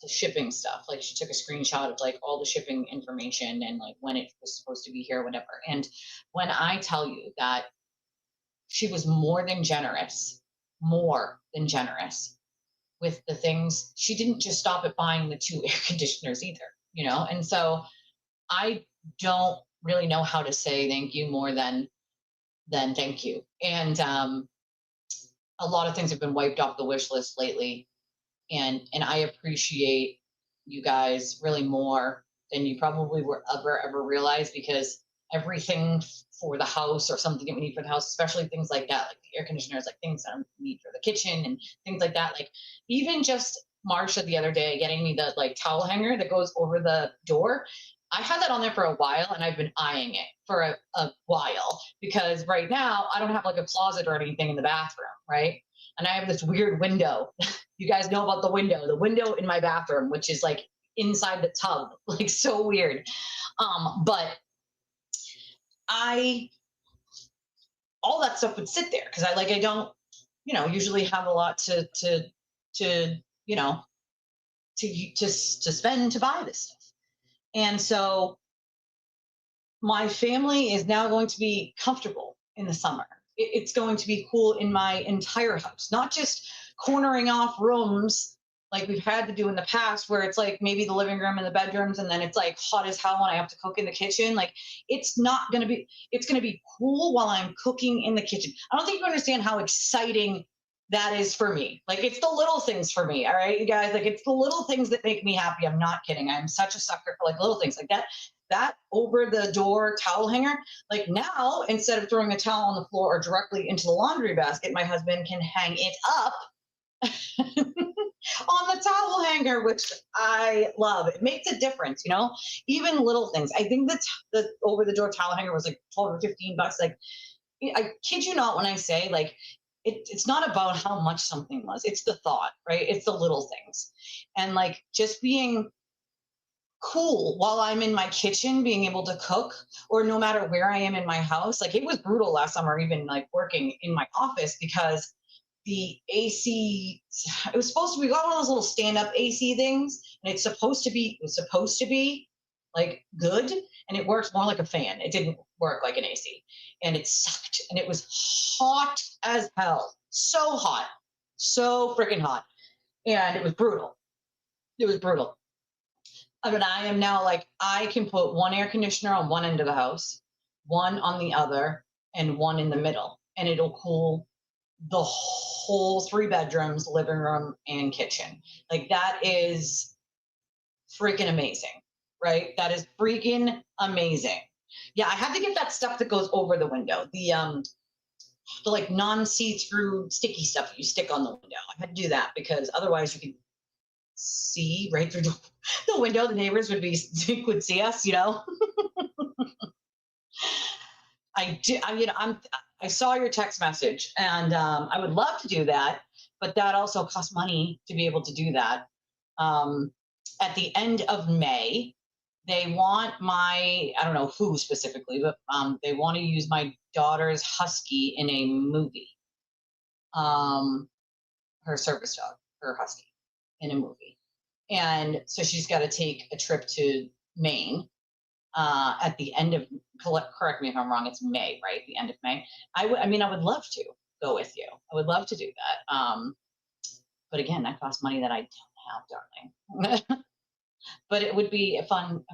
Speaker 1: shipping stuff. Like she took a screenshot of like all the shipping information and like when it was supposed to be here, whatever. And when I tell you that she was more than generous with the things, she didn't just stop at buying the 2 air conditioners either, And so I don't really know how to say thank you more than thank you. And a lot of things have been wiped off the wish list lately. And I appreciate you guys really more than you probably were ever realize, because everything for the house or something that we need for the house, especially things like that, like the air conditioners, like things that we need for the kitchen and things like that. Like even just Marsha the other day getting me the like towel hanger that goes over the door. I had that on there for a while and I've been eyeing it for a while because right now I don't have like a closet or anything in the bathroom, right? And I have this weird window. You guys know about the window in my bathroom, which is like inside the tub, like so weird. But all that stuff would sit there because I don't, usually have a lot to spend to buy this stuff. And so my family is now going to be comfortable in the summer. It's going to be cool in my entire house, not just cornering off rooms like we've had to do in the past where it's like maybe the living room and the bedrooms and then it's like hot as hell when I have to cook in the kitchen. Like it's going to be cool while I'm cooking in the kitchen. I don't think you understand how exciting that is for me. Like it's the little things for me. All right, you guys, like it's the little things that make me happy. I'm not kidding. I'm such a sucker for like little things like that over the door towel hanger. Like now, instead of throwing a towel on the floor or directly into the laundry basket, my husband can hang it up on the towel hanger, which I love. It makes a difference, even little things. I think the over the door towel hanger was like $12 or $15. Like I kid you not when I say like, it's not about how much something was. It's the thought, right? It's the little things. And like just being cool while I'm in my kitchen, being able to cook, or no matter where I am in my house. Like it was brutal last summer, even like working in my office because the AC, it was supposed to be, we got one of those little stand-up AC things, and it was supposed to be like good, and it works more like a fan. It didn't work like an AC, and it sucked, and it was hot as hell. So hot, so freaking hot, and it was brutal. But I am now like, I can put one air conditioner on one end of the house, one on the other, and one in the middle, and it'll cool the whole 3 bedrooms, living room, and kitchen. Like that is freaking amazing, right? That is freaking amazing. Yeah, I had to get that stuff that goes over the window. The like non-see-through sticky stuff that you stick on the window. I had to do that because otherwise you could see right through the window. The neighbors would see us, I saw your text message, and I would love to do that, but that also costs money to be able to do that. At the end of May, they want I don't know who specifically, but they want to use my daughter's husky in a movie. Her service dog, her husky, in a movie. And so she's got to take a trip to Maine at the end of, correct me if I'm wrong, it's May, right? The end of May. I would love to go with you. I would love to do that. But again, that costs money that I don't have, darling. But it would be fun.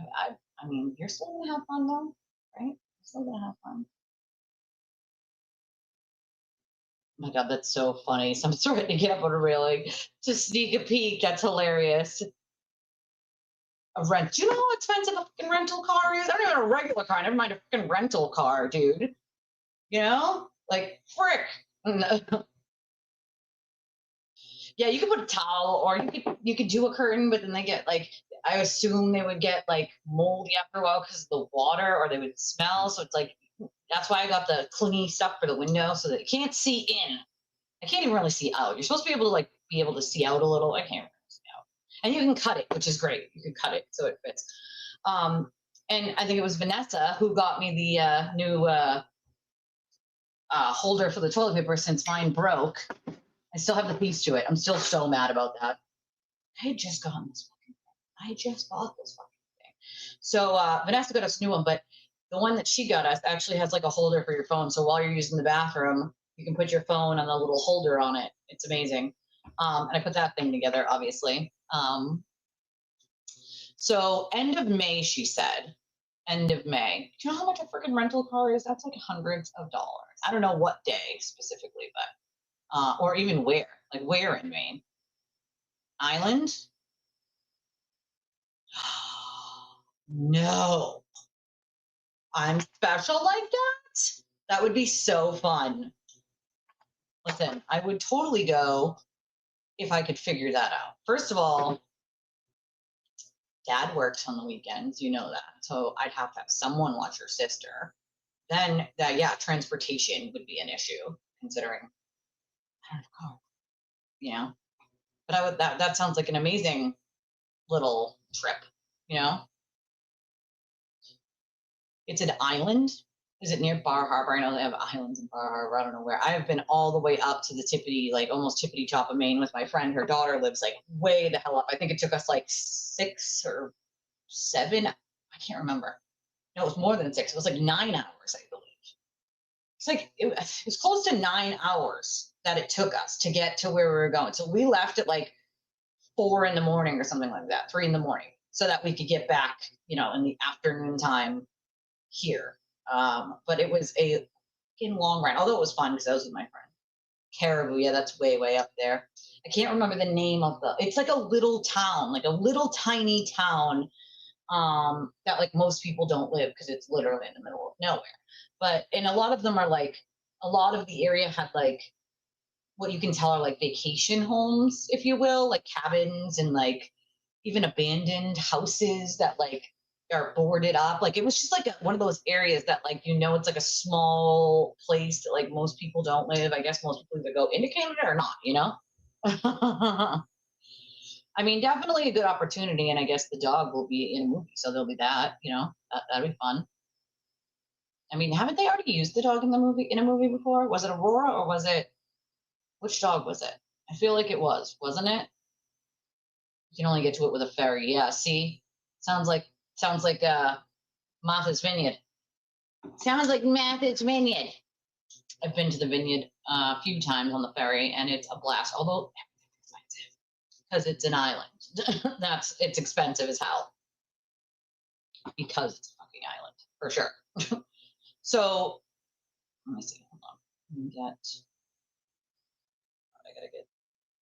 Speaker 1: You're still going to have fun though, right? You're still going to have fun. Oh my God, that's so funny. Someone's trying to get up on a railing to sneak a peek. That's hilarious. A rent. Do you know how expensive a fucking rental car is? I don't even have a regular car. Never mind a fucking rental car, dude. Like frick. Yeah, you could put a towel, or you could do a curtain, but then they get like, I assume they would get like moldy after a while because of the water, or they would smell. So it's like, that's why I got the clingy stuff for the window so that it can't see in. I can't even really see out. You're supposed to be able to see out a little. I can't really see out. And you can cut it, which is great. You can cut it so it fits. And I think it was Vanessa who got me the new holder for the toilet paper since mine broke. I still have the piece to it. I'm still so mad about that. I had just gotten this fucking thing. I just bought this fucking thing. So Vanessa got us a new one, but the one that she got us actually has like a holder for your phone. So while you're using the bathroom, you can put your phone on the little holder on it. It's amazing. And I put that thing together, obviously. So end of May, she said. End of May. Do you know how much a freaking rental car is? That's like hundreds of dollars. I don't know what day specifically, but or even where. Like where in Maine? Island? No. I'm special like that? That would be so fun. Listen, I would totally go if I could figure that out. First of all, Dad works on the weekends, you know that. So I'd have to have someone watch your sister. Then transportation would be an issue, considering I don't have a car, you know. But that sounds like an amazing little trip, you know. It's an island. Is it near Bar Harbor? I know they have islands in Bar Harbor. I don't know where. I have been all the way up to the tippity, like almost tippity top of Maine with my friend. Her daughter lives like way the hell up. I think it took us like 6 or 7. I can't remember. No, it was more than 6. It was like 9 hours, I believe. It's like it was close to 9 hours that it took us to get to where we were going. So we left at like 4 in the morning or something like that, 3 in the morning, so that we could get back, you know, in the afternoon time here. But it was a long ride, although it was fun because I was with my friend. Caribou, yeah, that's way, way up there. I can't remember the name of it's like a little town, like a little tiny town that like most people don't live because it's literally in the middle of nowhere. And a lot of them are like, a lot of the area had like what you can tell are like vacation homes, if you will, like cabins and like even abandoned houses that like are boarded up. Like it was just like one of those areas that like, you know, it's like a small place that like most people don't live. I guess most people either go into Canada or not, you know? I mean, definitely a good opportunity. And I guess the dog will be in a movie. So there'll be that, you know, that'd be fun. I mean, haven't they already used the dog in a movie before? Was it Aurora or was it, which dog was it? I feel like it was, wasn't it? You can only get to it with a ferry. Yeah, see? Sounds like Martha's Vineyard. Sounds like Martha's Vineyard. I've been to the vineyard a few times on the ferry, and it's a blast. Although it's expensive because it's an island. It's expensive as hell because it's a fucking island for sure. So let me see. Hold on. I gotta get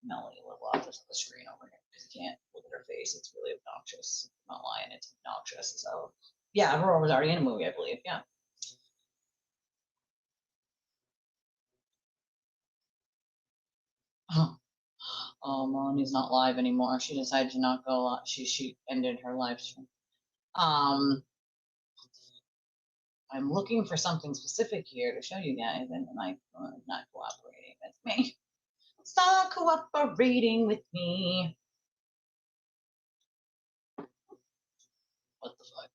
Speaker 1: Melanie a little off the screen over here because you can't look at her face. It's really obnoxious. I'm not lying. It's obnoxious. So yeah, Aurora was already in a movie, I believe. Yeah. Oh, Melanie's not live anymore. She decided to not go live. She ended her live stream. I'm looking for something specific here to show you guys, and my phone is not cooperating with me. Stop cooperating with me. What the fuck?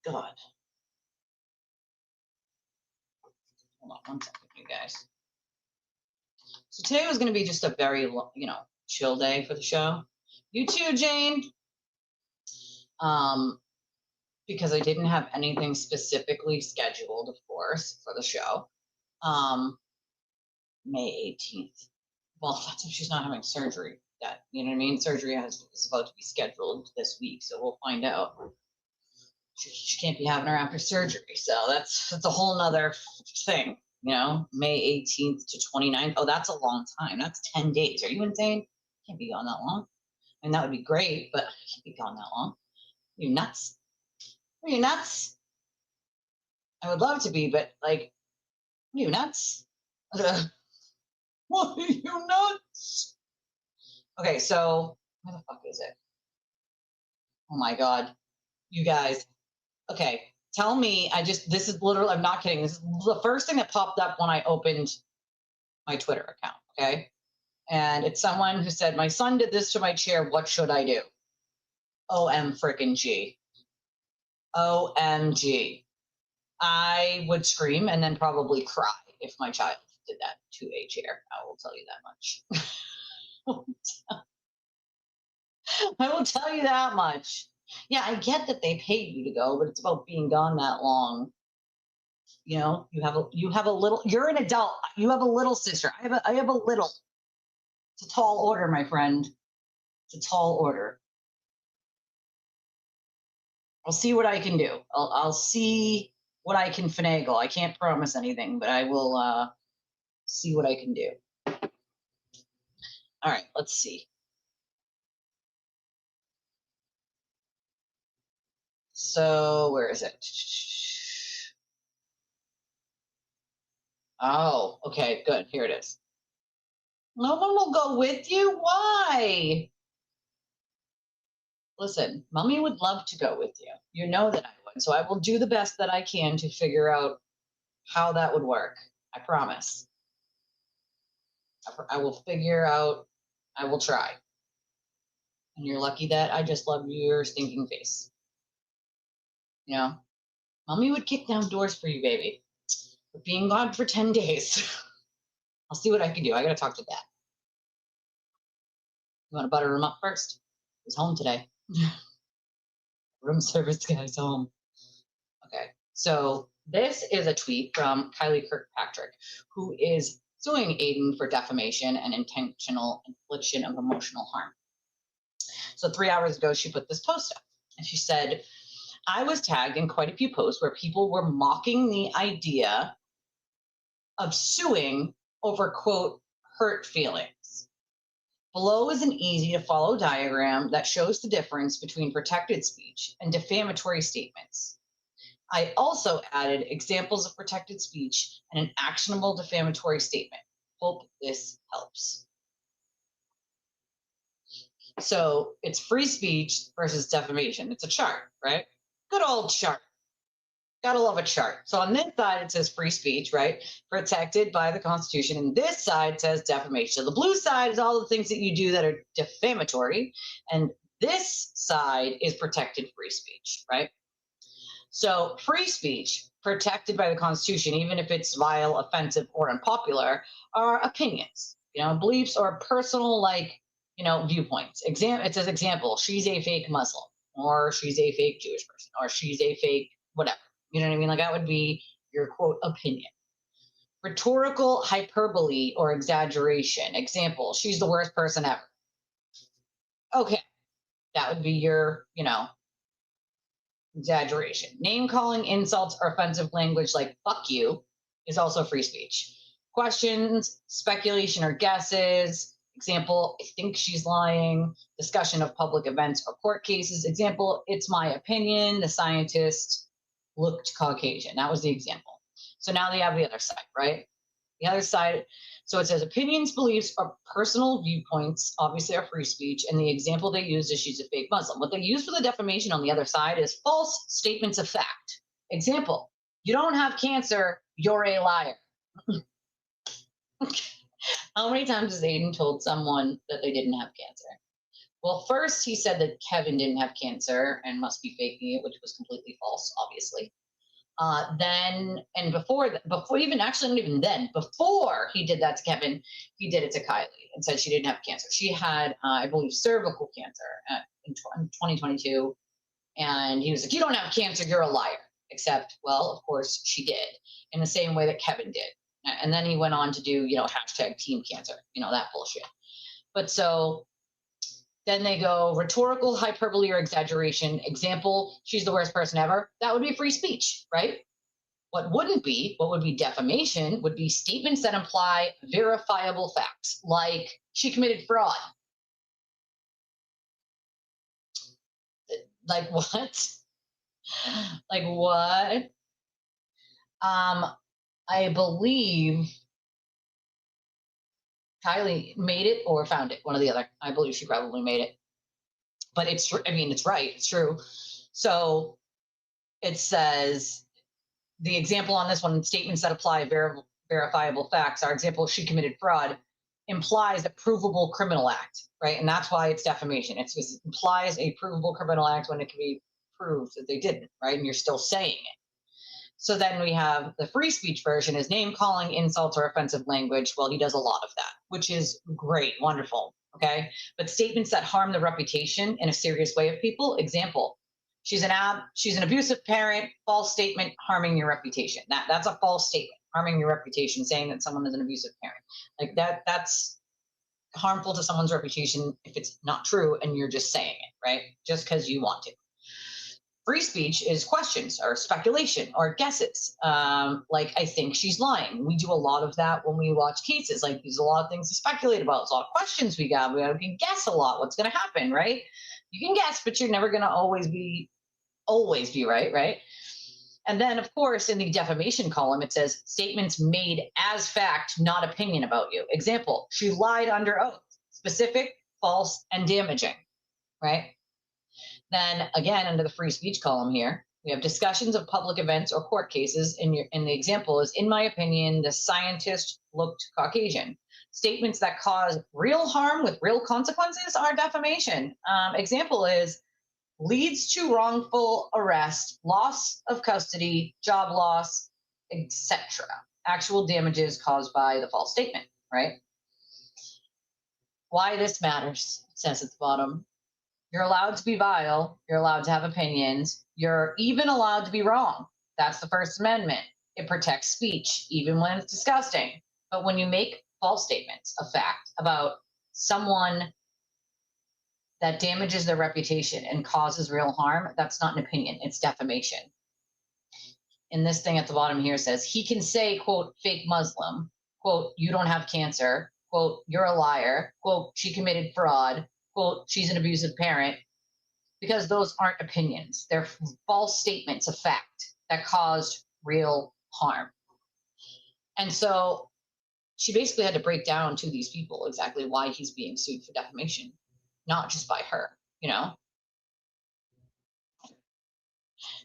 Speaker 1: God. Hold on one second, you guys. So today was going to be just a very, you know, chill day for the show. You too, Jane. Because I didn't have anything specifically scheduled, of course, for the show. May 18th. Well, that's if she's not having surgery. That, you know what I mean? Surgery is supposed to be scheduled this week, so we'll find out. She can't be having her after surgery, so that's a whole nother thing. You know, May 18th to 29th. Oh, that's a long time. That's 10 days. Are you insane? Can't be gone that long. I mean, that would be great, but I can't be gone that long. Are you nuts? Are you nuts? I would love to be, but like, are you nuts? What are you nuts? Okay, so where the fuck is it? Oh my God, you guys. Okay, tell me. This is literally, I'm not kidding. This is the first thing that popped up when I opened my Twitter account. Okay. And it's someone who said, my son did this to my chair. What should I do? OM frickin' G. OMG. I would scream and then probably cry if my child did that to a chair. I will tell you that much. I will tell you that much. Yeah, I get that they paid you to go, but it's about being gone that long. You know, you have a little, you're an adult. You have a little sister. I have a little. It's a tall order, my friend. It's a tall order. I'll see what I can do. I'll see what I can finagle. I can't promise anything, but I will see what I can do. All right, let's see. So where is it? Oh, okay, good. Here it is. No one will go with you? Why? Listen, mommy would love to go with you. You know that I would. So I will do the best that I can to figure out how that would work. I promise. I will figure out, I will try. And you're lucky that I just love your stinking face. You know, mommy would kick down doors for you, baby. But being gone for 10 days, I'll see what I can do. I got to talk to Dad. You want to butter him up first? He's home today. Room service guy's home. Okay, so this is a tweet from Kylie Kirkpatrick, who is suing Aiden for defamation and intentional infliction of emotional harm. So 3 hours ago, she put this post up, and she said, I was tagged in quite a few posts where people were mocking the idea of suing over, quote, hurt feelings. Below is an easy to follow diagram that shows the difference between protected speech and defamatory statements. I also added examples of protected speech and an actionable defamatory statement. Hope this helps. So it's free speech versus defamation. It's a chart, right? Good old chart. Gotta love a chart. So on this side, it says free speech, right? Protected by the Constitution. And this side says defamation. So the blue side is all the things that you do that are defamatory. And this side is protected free speech, right? So free speech, protected by the Constitution, even if it's vile, offensive, or unpopular, are opinions, beliefs or personal, viewpoints. It says example, she's a fake Muslim, or she's a fake Jewish person, or she's a fake whatever. You know what I mean? Like that would be your quote opinion. Rhetorical hyperbole or exaggeration. Example, she's the worst person ever. Okay, that would be your, exaggeration. Name calling, insults, or offensive language like fuck you is also free speech. Questions, speculation, or guesses. Example, I think she's lying. Discussion of public events or court cases. Example, it's my opinion. The scientist looked Caucasian. That was the example. So now they have the other side, right? The other side. So it says opinions, beliefs, or personal viewpoints obviously are free speech. And the example they used is she's a fake Muslim. What they use for the defamation on the other side is false statements of fact. Example, you don't have cancer, you're a liar. How many times has Aiden told someone that they didn't have cancer? Well, first he said that Kevin didn't have cancer and must be faking it, which was completely false, obviously. Before he did that to Kevin, he did it to Kylie and said she didn't have cancer. She had, I believe, cervical cancer in 2022. And he was like, you don't have cancer, you're a liar. Except, well, of course she did, in the same way that Kevin did. And then he went on to do, hashtag team cancer, that bullshit. But so then they go rhetorical hyperbole or exaggeration. Example, she's the worst person ever. That would be free speech, right? What would be defamation, would be statements that imply verifiable facts, like she committed fraud. Like what? Like what? I believe Kylie made it or found it, one or the other. I believe she probably made it. But it's right, it's true. So it says, the example on this one, statements that apply verifiable facts. Our example, she committed fraud, implies a provable criminal act, right? And that's why it's defamation. It implies a provable criminal act when it can be proved that they didn't, right? And you're still saying it. So then we have the free speech version is name calling, insults, or offensive language. Well, he does a lot of that, which is great, wonderful, okay? But statements that harm the reputation in a serious way of people, example, she's an abusive parent, false statement, harming your reputation. That's a false statement, harming your reputation, saying that someone is an abusive parent. Like that's harmful to someone's reputation if it's not true and you're just saying it, right? Just because you want to. Free speech is questions or speculation or guesses. Like, I think she's lying. We do a lot of that when we watch cases. Like, there's a lot of things to speculate about. There's a lot of questions we got. We can guess a lot what's going to happen, right? You can guess, but you're never going to always be always be right, right? And then, of course, in the defamation column, it says statements made as fact, not opinion about you. Example, she lied under oath, specific, false, and damaging, right? Then again, under the free speech column here, we have discussions of public events or court cases. And the example is, in my opinion, the scientist looked Caucasian. Statements that cause real harm with real consequences are defamation. Example is, leads to wrongful arrest, loss of custody, job loss, etc. Actual damages caused by the false statement, right? Why this matters, it says at the bottom. You're allowed to be vile. You're allowed to have opinions. You're even allowed to be wrong. That's the First Amendment. It protects speech, even when it's disgusting. But when you make false statements of fact about someone that damages their reputation and causes real harm, that's not an opinion, it's defamation. And this thing at the bottom here says, he can say, quote, fake Muslim, quote, you don't have cancer, quote, you're a liar, quote, she committed fraud, quote, she's an abusive parent, because those aren't opinions. They're false statements of fact that caused real harm. And so she basically had to break down to these people exactly why he's being sued for defamation. Not just by her, you know?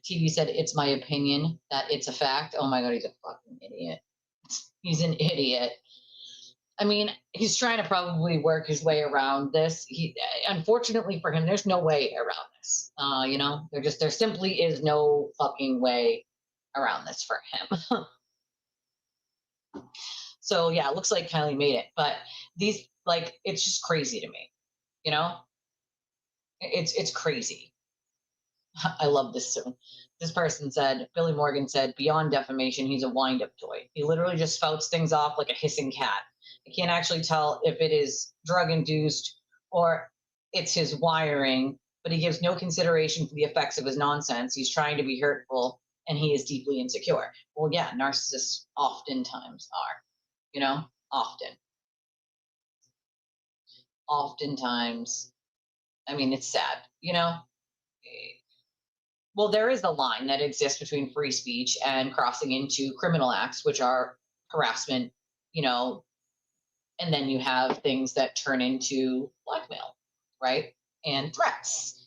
Speaker 1: TV said, it's my opinion that it's a fact. Oh my God, he's a fucking idiot. He's an idiot. I mean, he's trying to probably work his way around this. Unfortunately for him, there's no way around this. You know, there simply is no fucking way around this for him. So yeah, it looks like Kylie made it, but it's just crazy to me. You know, it's crazy. I love this. This person said, Billy Morgan said, beyond defamation, he's a wind-up toy. He literally just spouts things off like a hissing cat. I can't actually tell if it is drug-induced or it's his wiring, but he gives no consideration for the effects of his nonsense. He's trying to be hurtful, and he is deeply insecure. Well, yeah, narcissists oftentimes are, you know, oftentimes. I mean, it's sad, you know? Well, there is a line that exists between free speech and crossing into criminal acts, which are harassment, you know, and then you have things that turn into blackmail, right? And threats.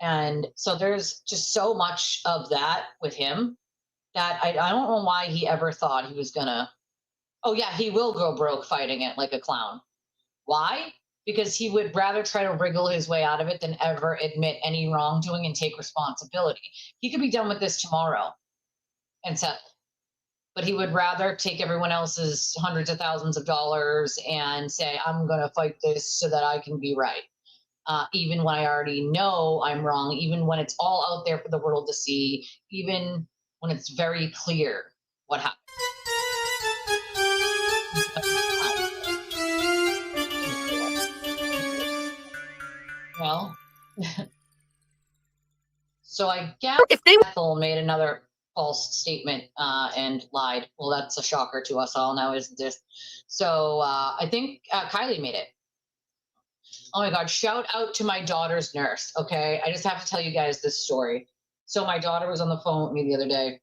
Speaker 1: And so there's just so much of that with him that I don't know why he ever thought he was gonna, oh yeah, he will go broke fighting it like a clown. Why? Because he would rather try to wriggle his way out of it than ever admit any wrongdoing and take responsibility. He could be done with this tomorrow and settle, but he would rather take everyone else's hundreds of thousands of dollars and say, I'm going to fight this so that I can be right. Even when I already know I'm wrong, even when it's all out there for the world to see, even when it's very clear what happened. Well, so I guess Ethel made another false statement and lied. Well, that's a shocker to us all now, isn't it? So I think Kylie made it. Oh my God, shout out to my daughter's nurse, okay? I just have to tell you guys this story. So my daughter was on the phone with me the other day,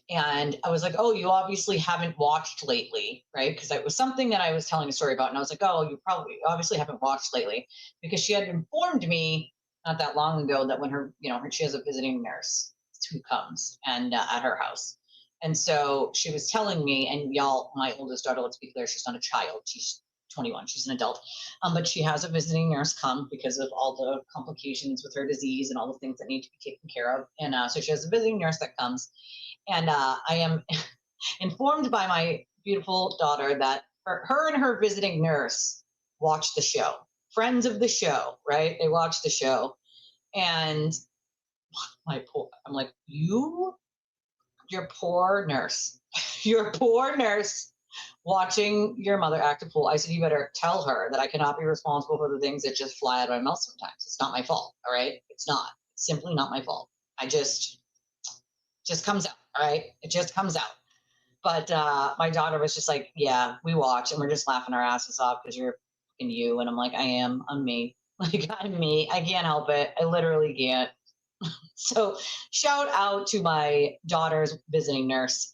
Speaker 1: and I was like, oh, you obviously haven't watched lately, right? Because it was something that I was telling a story about. And I was like, oh, you obviously haven't watched lately, because she had informed me not that long ago that when her, you know, she has a visiting nurse who comes and at her house. And so she was telling me, and y'all, my oldest daughter, let's be clear, she's not a child. She's 21, she's an adult. But she has a visiting nurse come because of all the complications with her disease and all the things that need to be taken care of. And so she has a visiting nurse that comes. And I am informed by my beautiful daughter that her and her visiting nurse watch the show. Friends of the show, right? They watch the show. And I'm like, your poor nurse, your poor nurse watching your mother act a fool. I said, you better tell her that I cannot be responsible for the things that just fly out of my mouth sometimes. It's not my fault, all right? It's not. It's simply not my fault. I just comes out. All right, it just comes out. But my daughter was just like, yeah, we watch and we're just laughing our asses off because you're fucking you. And I'm like, I'm me. Like, I'm me. I can't help it. I literally can't. So shout out to my daughter's visiting nurse.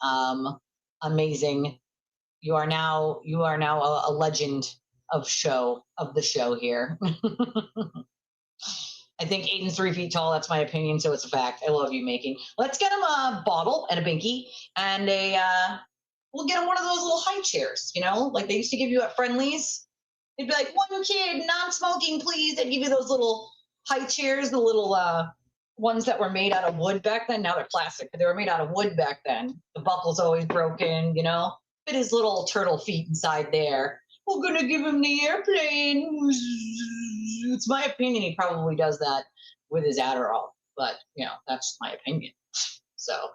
Speaker 1: Amazing. You are now a legend of the show here. I think Aiden's 3 feet tall. That's my opinion, so it's a fact. I love you, making. Let's get him a bottle and a binky and we'll get him one of those little high chairs, like they used to give you at Friendly's. They'd be like, 1 kid, non-smoking, please. They'd give you those little high chairs, the little ones that were made out of wood back then. Now they're plastic, but they were made out of wood back then. The buckle's always broken, Fit his little turtle feet inside there. We're going to give him the airplane. It's my opinion he probably does that with his Adderall. But, that's my opinion. So,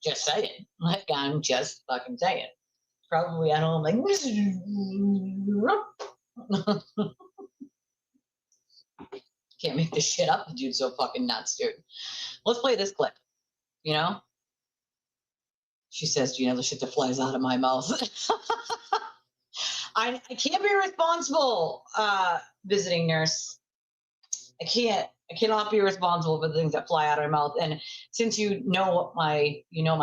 Speaker 1: just saying. Like, I'm just fucking saying. Probably at home, like, can't make this shit up. The dude's so fucking nuts, dude. Let's play this clip. She says, do you know the shit that flies out of my mouth? I can't be responsible, visiting nurse. I cannot be responsible for the things that fly out of her mouth. And since you know my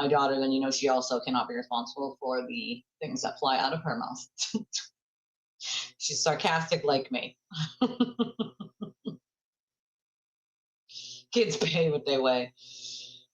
Speaker 1: daughter, then she also cannot be responsible for the things that fly out of her mouth. She's sarcastic like me. Kids pay what they weigh.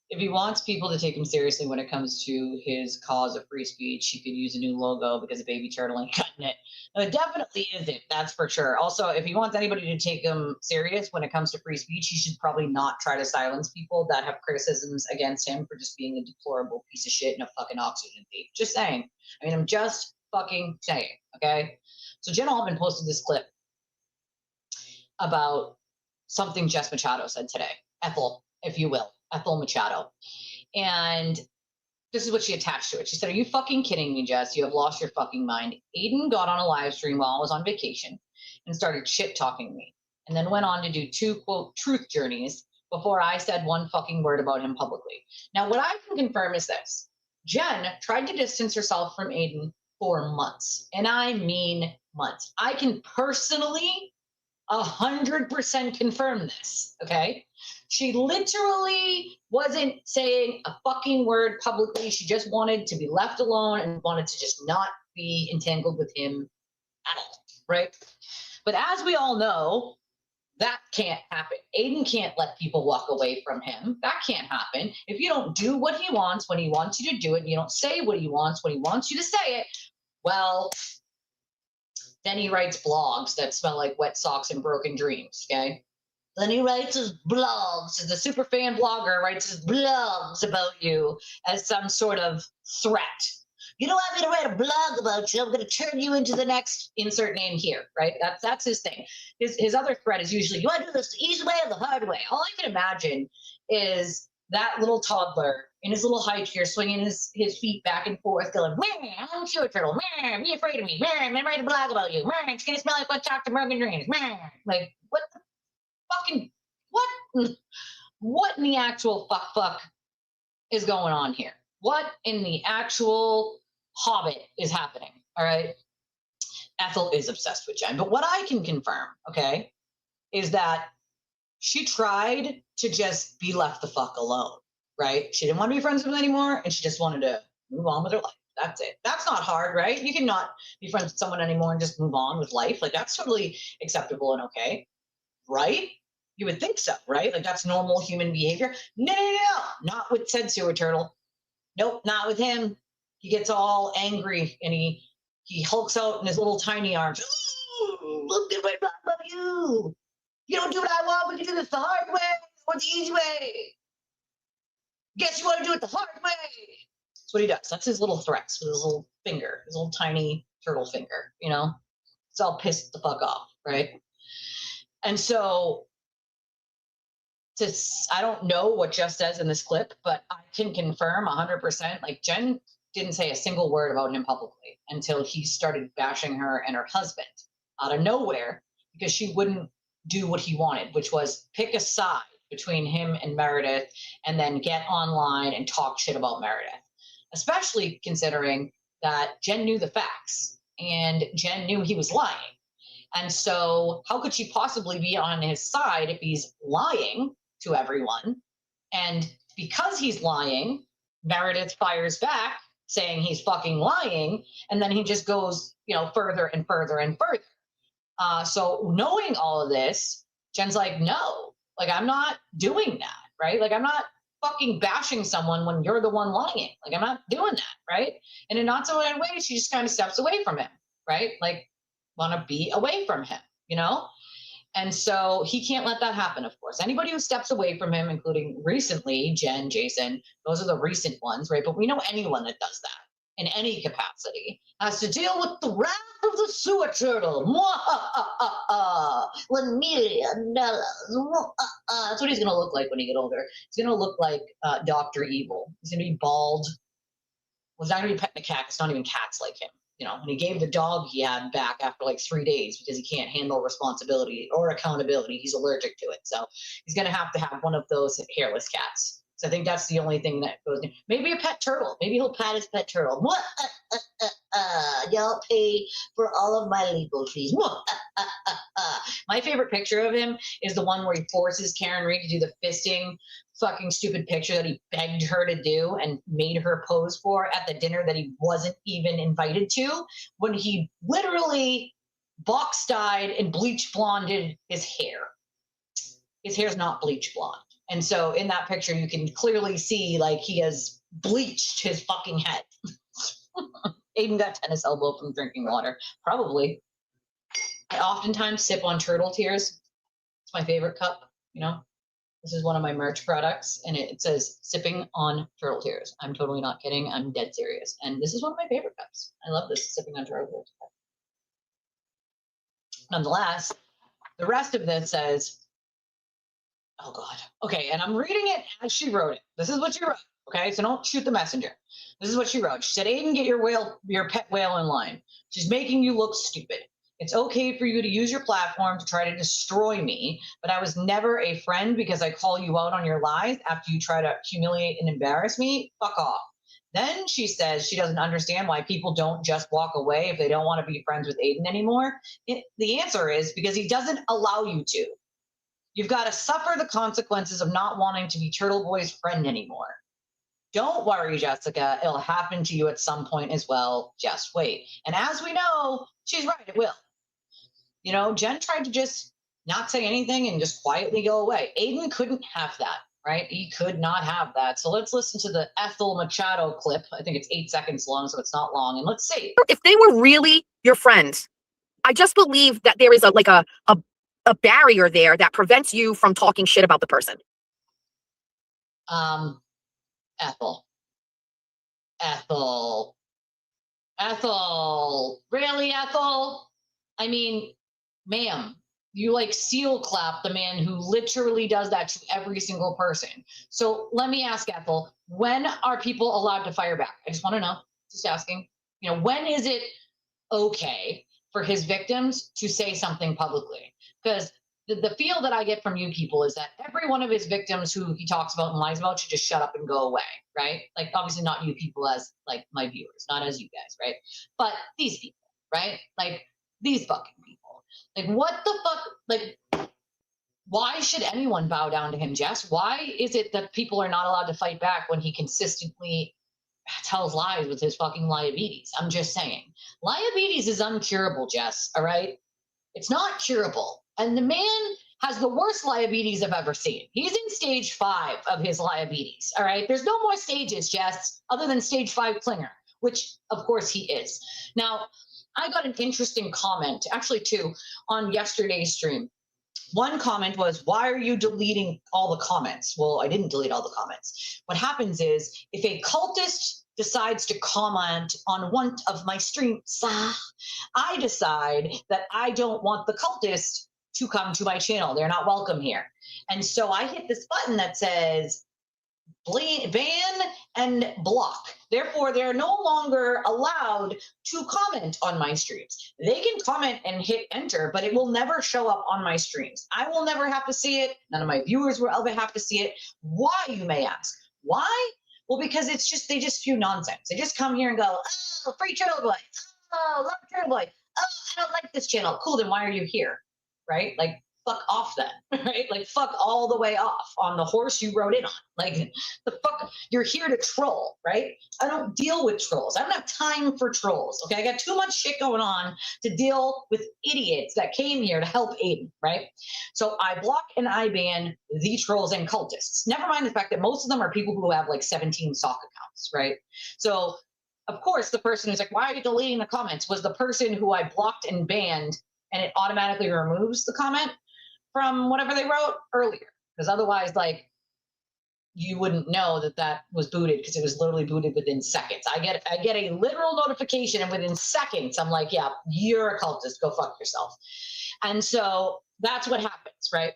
Speaker 1: If he wants people to take him seriously when it comes to his cause of free speech, he could use a new logo because a baby turtle ain't cutting it. It definitely isn't, that's for sure. Also, if he wants anybody to take him serious when it comes to free speech, he should probably not try to silence people that have criticisms against him for just being a deplorable piece of shit and a fucking oxygen thief. Just saying. I'm just fucking saying, okay? So Jen Altman posted this clip about something Jess Machado said today. Ethel, if you will. Ethel Machado. And this is what she attached to it. She said, are you fucking kidding me, Jess? You have lost your fucking mind. Aiden got on a live stream while I was on vacation and started shit talking me and then went on to do 2, quote, truth journeys before I said 1 fucking word about him publicly. Now, what I can confirm is this. Jen tried to distance herself from Aiden for months. And I mean months. I can personally 100% confirm this, okay? She literally wasn't saying a fucking word publicly. She just wanted to be left alone and wanted to just not be entangled with him at all, right? But as we all know, that can't happen. Aiden can't let people walk away from him. That can't happen. If you don't do what he wants when he wants you to do it, and you don't say what he wants when he wants you to say it, well, then he writes blogs that smell like wet socks and broken dreams, okay? Then he writes his blogs, the super fan blogger writes his blogs about you as some sort of threat. You don't want me to write a blog about you, I'm going to turn you into the next insert name here, right? That's his thing. His other threat is usually, you want to do this the easy way or the hard way? All I can imagine is that little toddler in his little high chair swinging his feet back and forth going, I'm sure turtle, be afraid of me, I'm going to write a blog about you, it's going to smell like wet socks and broken dreams, like, what the fucking, what in the actual fuck is going on here? What in the actual hobbit is happening? All right. Ethel is obsessed with Jen, but what I can confirm, okay, is that she tried to just be left the fuck alone, right? She didn't want to be friends with him anymore, and she just wanted to move on with her life. That's it. That's not hard, right? You can not be friends with someone anymore and just move on with life. Like, that's totally acceptable and okay, right? You would think so, right? Like, that's normal human behavior. No, not with said sewer turtle. Nope, not with him. He gets all angry and he hulks out in his little tiny arms. Ooh, look at my block of you. You don't do what I want, but you do this the hard way or the easy way. Guess you want to do it the hard way. That's what he does. That's his little threats with his little finger, his little tiny turtle finger, It's all pissed the fuck off, right? And so, I don't know what Jeff says in this clip, but I can confirm 100%, like, Jen didn't say a single word about him publicly until he started bashing her and her husband out of nowhere because she wouldn't do what he wanted, which was pick a side between him and Meredith and then get online and talk shit about Meredith, especially considering that Jen knew the facts and Jen knew he was lying. And so how could she possibly be on his side if he's lying to everyone. And because he's lying, Meredith fires back saying he's fucking lying. And then he just goes, further and further and further. So knowing all of this, Jen's like, no, like, I'm not doing that, right? Like, I'm not fucking bashing someone when you're the one lying. Like, I'm not doing that, right? And in not so many ways, she just kind of steps away from him, right? Like, want to be away from him, And so he can't let that happen, of course. Anybody who steps away from him, including recently, Jen, Jason, those are the recent ones, right? But we know anyone that does that in any capacity has to deal with the wrath of the sewer turtle. $1 million. That's what he's going to look like when he gets older. He's going to look like Dr. Evil. He's going to be bald. Well, he's not going to be petting a cat. It's not even cats like him. And he gave the dog he had back after like 3 days because he can't handle responsibility or accountability. He's allergic to it. So he's going to have one of those hairless cats. So I think that's the only thing that goes in. Maybe a pet turtle. Maybe he'll pat his pet turtle. Y'all pay for all of my legal fees. My favorite picture of him is the one where he forces Karen Reed to do the fisting fucking stupid picture that he begged her to do and made her pose for at the dinner that he wasn't even invited to, when he literally box dyed and bleach blonded his hair. His hair's not bleach blonde. And so in that picture, you can clearly see like he has bleached his fucking head. Aiden got tennis elbow from drinking water. Probably. I oftentimes sip on turtle tears. It's my favorite cup, This is one of my merch products, and it says sipping on turtle tears. I'm totally not kidding. I'm dead serious. And this is one of my favorite cups. I love this sipping on turtle tears. Nonetheless, the rest of this says, oh God. Okay, and I'm reading it as she wrote it. This is what she wrote. Okay, so don't shoot the messenger. This is what she wrote. She said, Aiden, get your pet whale in line. She's making you look stupid. It's okay for you to use your platform to try to destroy me, but I was never a friend because I call you out on your lies after you try to humiliate and embarrass me. Fuck off. Then she says she doesn't understand why people don't just walk away if they don't want to be friends with Aiden anymore. The answer is because he doesn't allow you to. You've got to suffer the consequences of not wanting to be Turtleboy's friend anymore. Don't worry, Jessica. It'll happen to you at some point as well. Just wait. And as we know, she's right. It will. Jen tried to just not say anything and just quietly go away. Aiden couldn't have that, right? He could not have that. So let's listen to the Ethel Machado clip. I think it's 8 seconds long, so it's not long. And let's see.
Speaker 9: If they were really your friends, I just believe that there is a barrier there that prevents you from talking shit about the person.
Speaker 1: Ethel. Really, Ethel? I mean, ma'am, you seal clap the man who literally does that to every single person. So let me ask Ethel, when are people allowed to fire back? I just want to know, just asking, when is it okay for his victims to say something publicly? Because the feel that I get from you people is that every one of his victims who he talks about and lies about should just shut up and go away, right? Like, obviously not you people as my viewers, not as you guys, right? But these people, right? Like, these fucking people. Like, what the fuck? Why should anyone bow down to him, Jess? Why is it that people are not allowed to fight back when he consistently tells lies with his fucking liabilities? I'm just saying. Liabilities is uncurable, Jess, all right? It's not curable. And the man has the worst liabilities I've ever seen. He's in stage 5 of his liabilities, all right? There's no more stages, Jess, other than stage 5 clinger, which, of course, he is. Now, I got an interesting comment, actually 2, on yesterday's stream. One comment was, why are you deleting all the comments? Well, I didn't delete all the comments. What happens is, if a cultist decides to comment on one of my streams, I decide that I don't want the cultist to come to my channel. They're not welcome here. And so I hit this button that says ban and block. Therefore, they're no longer allowed to comment on my streams. They can comment and hit enter, but it will never show up on my streams. I will never have to see it. None of my viewers will ever have to see it. Why, you may ask? Why? Well, because they just spew nonsense. They just come here and go, oh, free Turtleboy. Oh, love Turtleboy. Oh, I don't like this channel. Cool, then why are you here? Right? Like, fuck off then, right? Like, fuck all the way off on the horse you rode in on. Like, the fuck, you're here to troll, right? I don't deal with trolls. I don't have time for trolls, okay? I got too much shit going on to deal with idiots that came here to help Aiden, right? So I block and I ban the trolls and cultists. Never mind the fact that most of them are people who have like 17 sock accounts, right? So, of course, the person who's like, why are you deleting the comments? Was the person who I blocked and banned, and it automatically removes the comment from whatever they wrote earlier. Because otherwise, like, you wouldn't know that that was booted because it was literally booted within seconds. I get a literal notification, and within seconds, I'm like, yeah, you're a cultist. Go fuck yourself. And so that's what happens, right?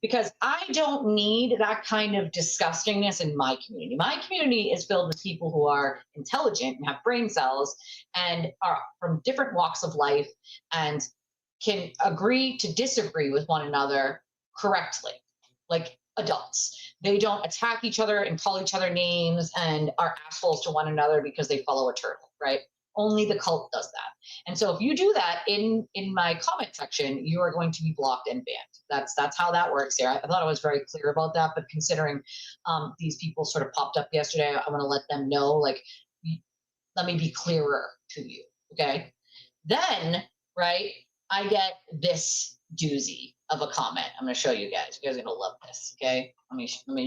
Speaker 1: Because I don't need that kind of disgustingness in my community. My community is filled with people who are intelligent and have brain cells and are from different walks of life and can agree to disagree with one another correctly, like adults. They don't attack each other and call each other names and are assholes to one another because they follow a turtle, right? Only the cult does that. And so if you do that in my comment section, you are going to be blocked and banned. That's how that works here. I thought I was very clear about that, but considering these people sort of popped up yesterday, I want to let them know, like, let me be clearer to you, okay? Then, right, I get this doozy of a comment. I'm going to show you guys. You guys are going to love this, okay? Let me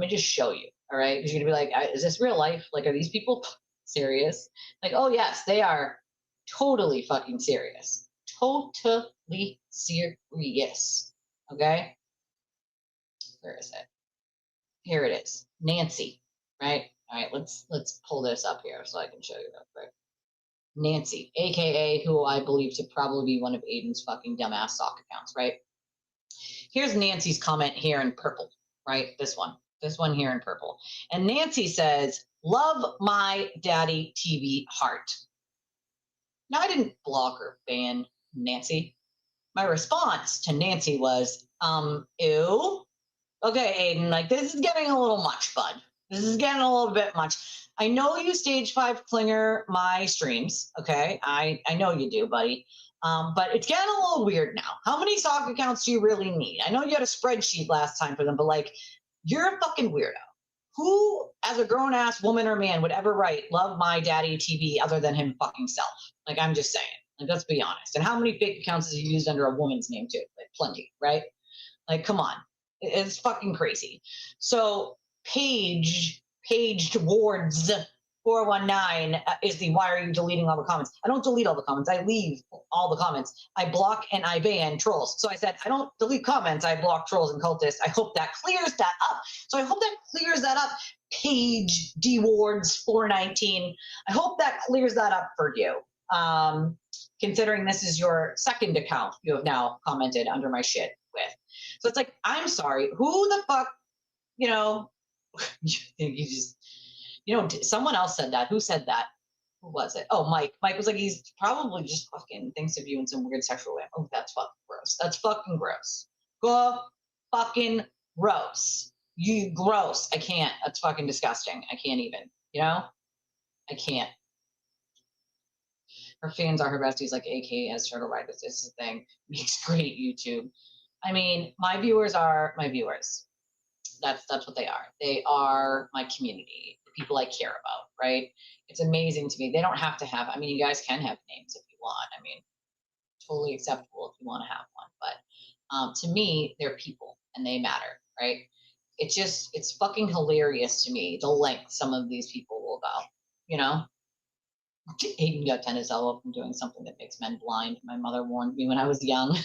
Speaker 1: just show you, all right? Because you're going to be like, is this real life? Like, are these people serious? Like, oh yes, they are totally fucking serious. Totally serious, okay? Where is it? Here it is. Nancy, right? All right, let's pull this up here so I can show you real quick. Nancy, aka who I believe to probably be one of Aiden's fucking dumbass sock accounts, right? Here's Nancy's comment here in purple, right? This one here in purple. And Nancy says, love my daddy TV heart. Now, I didn't block or ban Nancy. My response to Nancy was, ew. Okay, Aiden, like, this is getting a little much, bud. This is getting a little bit much. I know you stage 5 clinger my streams, okay? I know you do, buddy. But it's getting a little weird now. How many sock accounts do you really need? I know you had a spreadsheet last time for them, but like, you're a fucking weirdo. Who, as a grown-ass woman or man, would ever write, love my daddy TV other than him fucking self? Like, I'm just saying. Like, let's be honest. And how many fake accounts has he used under a woman's name, too? Like, plenty, right? Like, come on. It's fucking crazy. So, Page towards 419 is the why are you deleting all the comments? I don't delete all the comments. I leave all the comments. I block and I ban trolls. So I said, I don't delete comments. I block trolls and cultists. I hope that clears that up. So I hope that clears that up. Page Dwards 419. I hope that clears that up for you. Considering this is your second account you have now commented under my shit with. So it's like, I'm sorry. Who the fuck, you know, someone else said that. Who said that? Who was it? Oh, Mike. Mike was like, he's probably just fucking thinks of you in some weird sexual way. Oh, that's fucking gross. That's fucking gross. Go fucking gross. You gross. I can't. That's fucking disgusting. I can't even, you know? I can't. Her fans are her besties, like AK has Turtleboy. This is the thing. Makes great YouTube. I mean, my viewers are my viewers. That's what they are. They are my community, the people I care about, right? It's amazing to me. They don't have to have, I mean, you guys can have names if you want. I mean, totally acceptable if you want to have one. But to me, they're people and they matter, right? It's fucking hilarious to me, the length some of these people will go, you know? Aiden got tennis elbow from doing something that makes men blind. My mother warned me when I was young.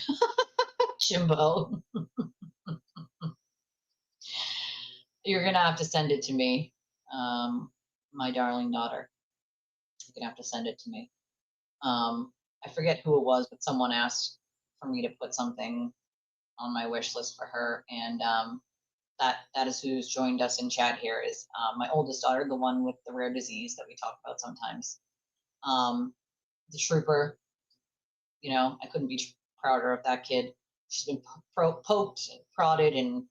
Speaker 1: Jimbo. You're going to have to send it to me, my darling daughter. You're going to have to send it to me. I forget who it was, but someone asked for me to put something on my wish list for her. And that is who's joined us in chat here is my oldest daughter, the one with the rare disease that we talk about sometimes. The trooper, you know, I couldn't be prouder of that kid. She's been poked and prodded and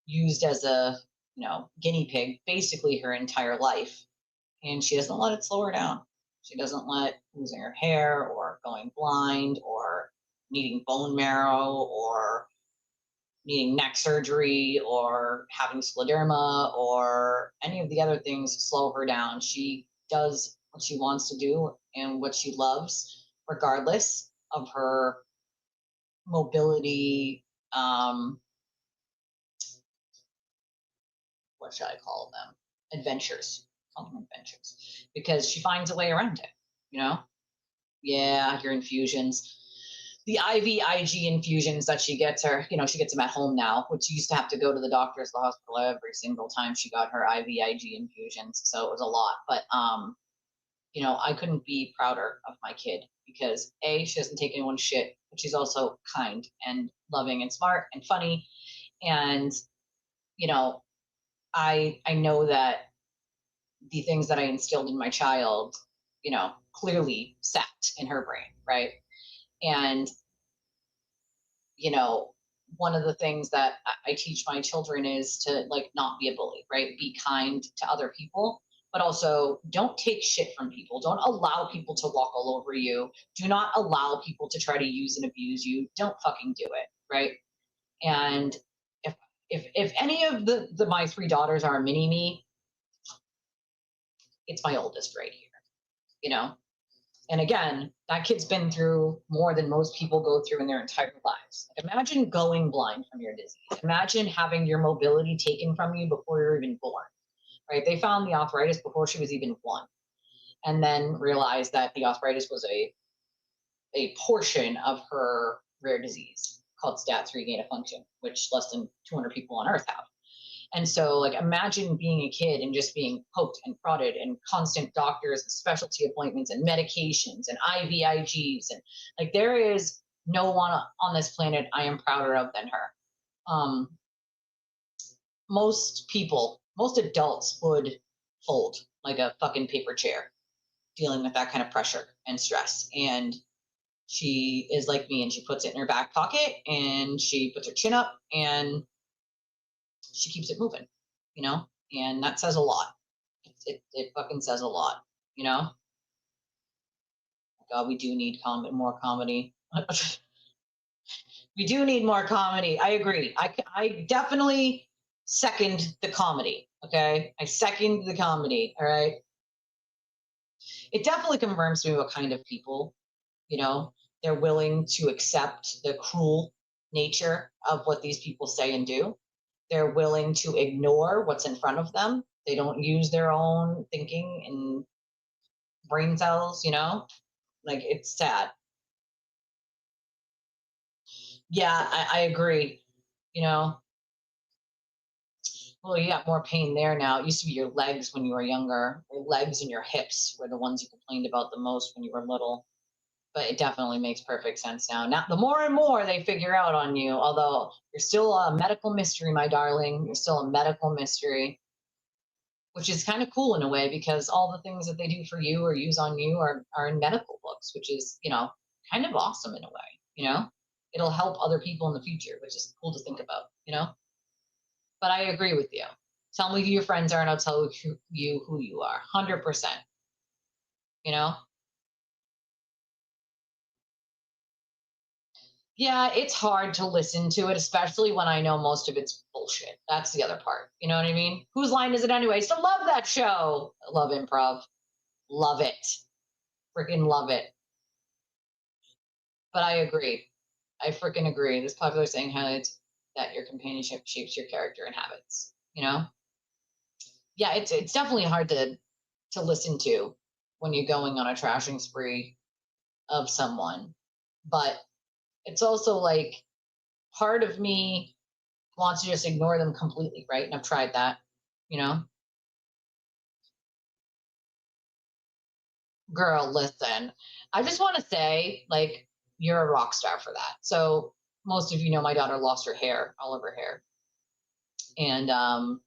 Speaker 1: used as a, you know, guinea pig basically her entire life. And she doesn't let it slow her down. She doesn't let losing her hair or going blind or needing bone marrow or needing neck surgery or having scleroderma or any of the other things slow her down. She does what she wants to do and what she loves, regardless of her mobility, what should I call them? Adventures. Call them adventures. Because she finds a way around it, you know? Yeah, your infusions. The IVIG infusions that she gets her, you know, she gets them at home now, which she used to have to go to the doctor's, the hospital every single time she got her IVIG infusions. So it was a lot. But, you know, I couldn't be prouder of my kid because A, she doesn't take anyone's shit, but she's also kind and loving and smart and funny. And, you know, I know that the things that I instilled in my child, you know, clearly sat in her brain, right? And, you know, one of the things that I teach my children is to like not be a bully, right? Be kind to other people, but also don't take shit from people. Don't allow people to walk all over you. Do not allow people to try to use and abuse you. Don't fucking do it, right? And if any of my 3 daughters are a mini me, it's my oldest right here, you know? And again, that kid's been through more than most people go through in their entire lives. Imagine going blind from your disease. Imagine having your mobility taken from you before you're even born, right? They found the arthritis before she was even 1, and then realized that the arthritis was a portion of her rare disease called STAT3 gain of function, which less than 200 people on earth have. And so, like, imagine being a kid and just being poked and prodded and constant doctors and specialty appointments and medications and IVIGs. And like, there is no one on this planet I am prouder of than her. Most adults would fold like a fucking paper chair dealing with that kind of pressure and stress. And she is like me, and she puts it in her back pocket and she puts her chin up and she keeps it moving, you know, and that says a lot. It fucking says a lot, you know. God, we do need more comedy. We do need more comedy. I agree. I definitely second the comedy. Okay, I second the comedy. All right. It definitely confirms to me what kind of people, you know, they're willing to accept the cruel nature of what these people say and do. They're willing to ignore what's in front of them. They don't use their own thinking and brain cells, you know? Like, it's sad. Yeah, I agree. You know? Well, you got more pain there now. It used to be your legs when you were younger. Your legs and your hips were the ones you complained about the most when you were little. But it definitely makes perfect sense now. Now, the more and more they figure out on you, although you're still a medical mystery, my darling. You're still a medical mystery, which is kind of cool in a way because all the things that they do for you or use on you are in medical books, which is, you know, kind of awesome in a way, you know? It'll help other people in the future, which is cool to think about, you know? But I agree with you. Tell me who your friends are and I'll tell you who you are. 100%. You know? Yeah, it's hard to listen to it, especially when I know most of it's bullshit. That's the other part. You know what I mean? Whose line is it anyway? So love that show. I love improv. Love it. Freaking love it. But I agree. I freaking agree. This popular saying highlights that your companionship shapes your character and habits. You know? Yeah, it's definitely hard to listen to when you're going on a trashing spree of someone. But it's also like part of me wants to just ignore them completely, right? And I've tried that, you know? Girl, listen, I just want to say, like, you're a rock star for that. So most of you know my daughter lost her hair, all of her hair. And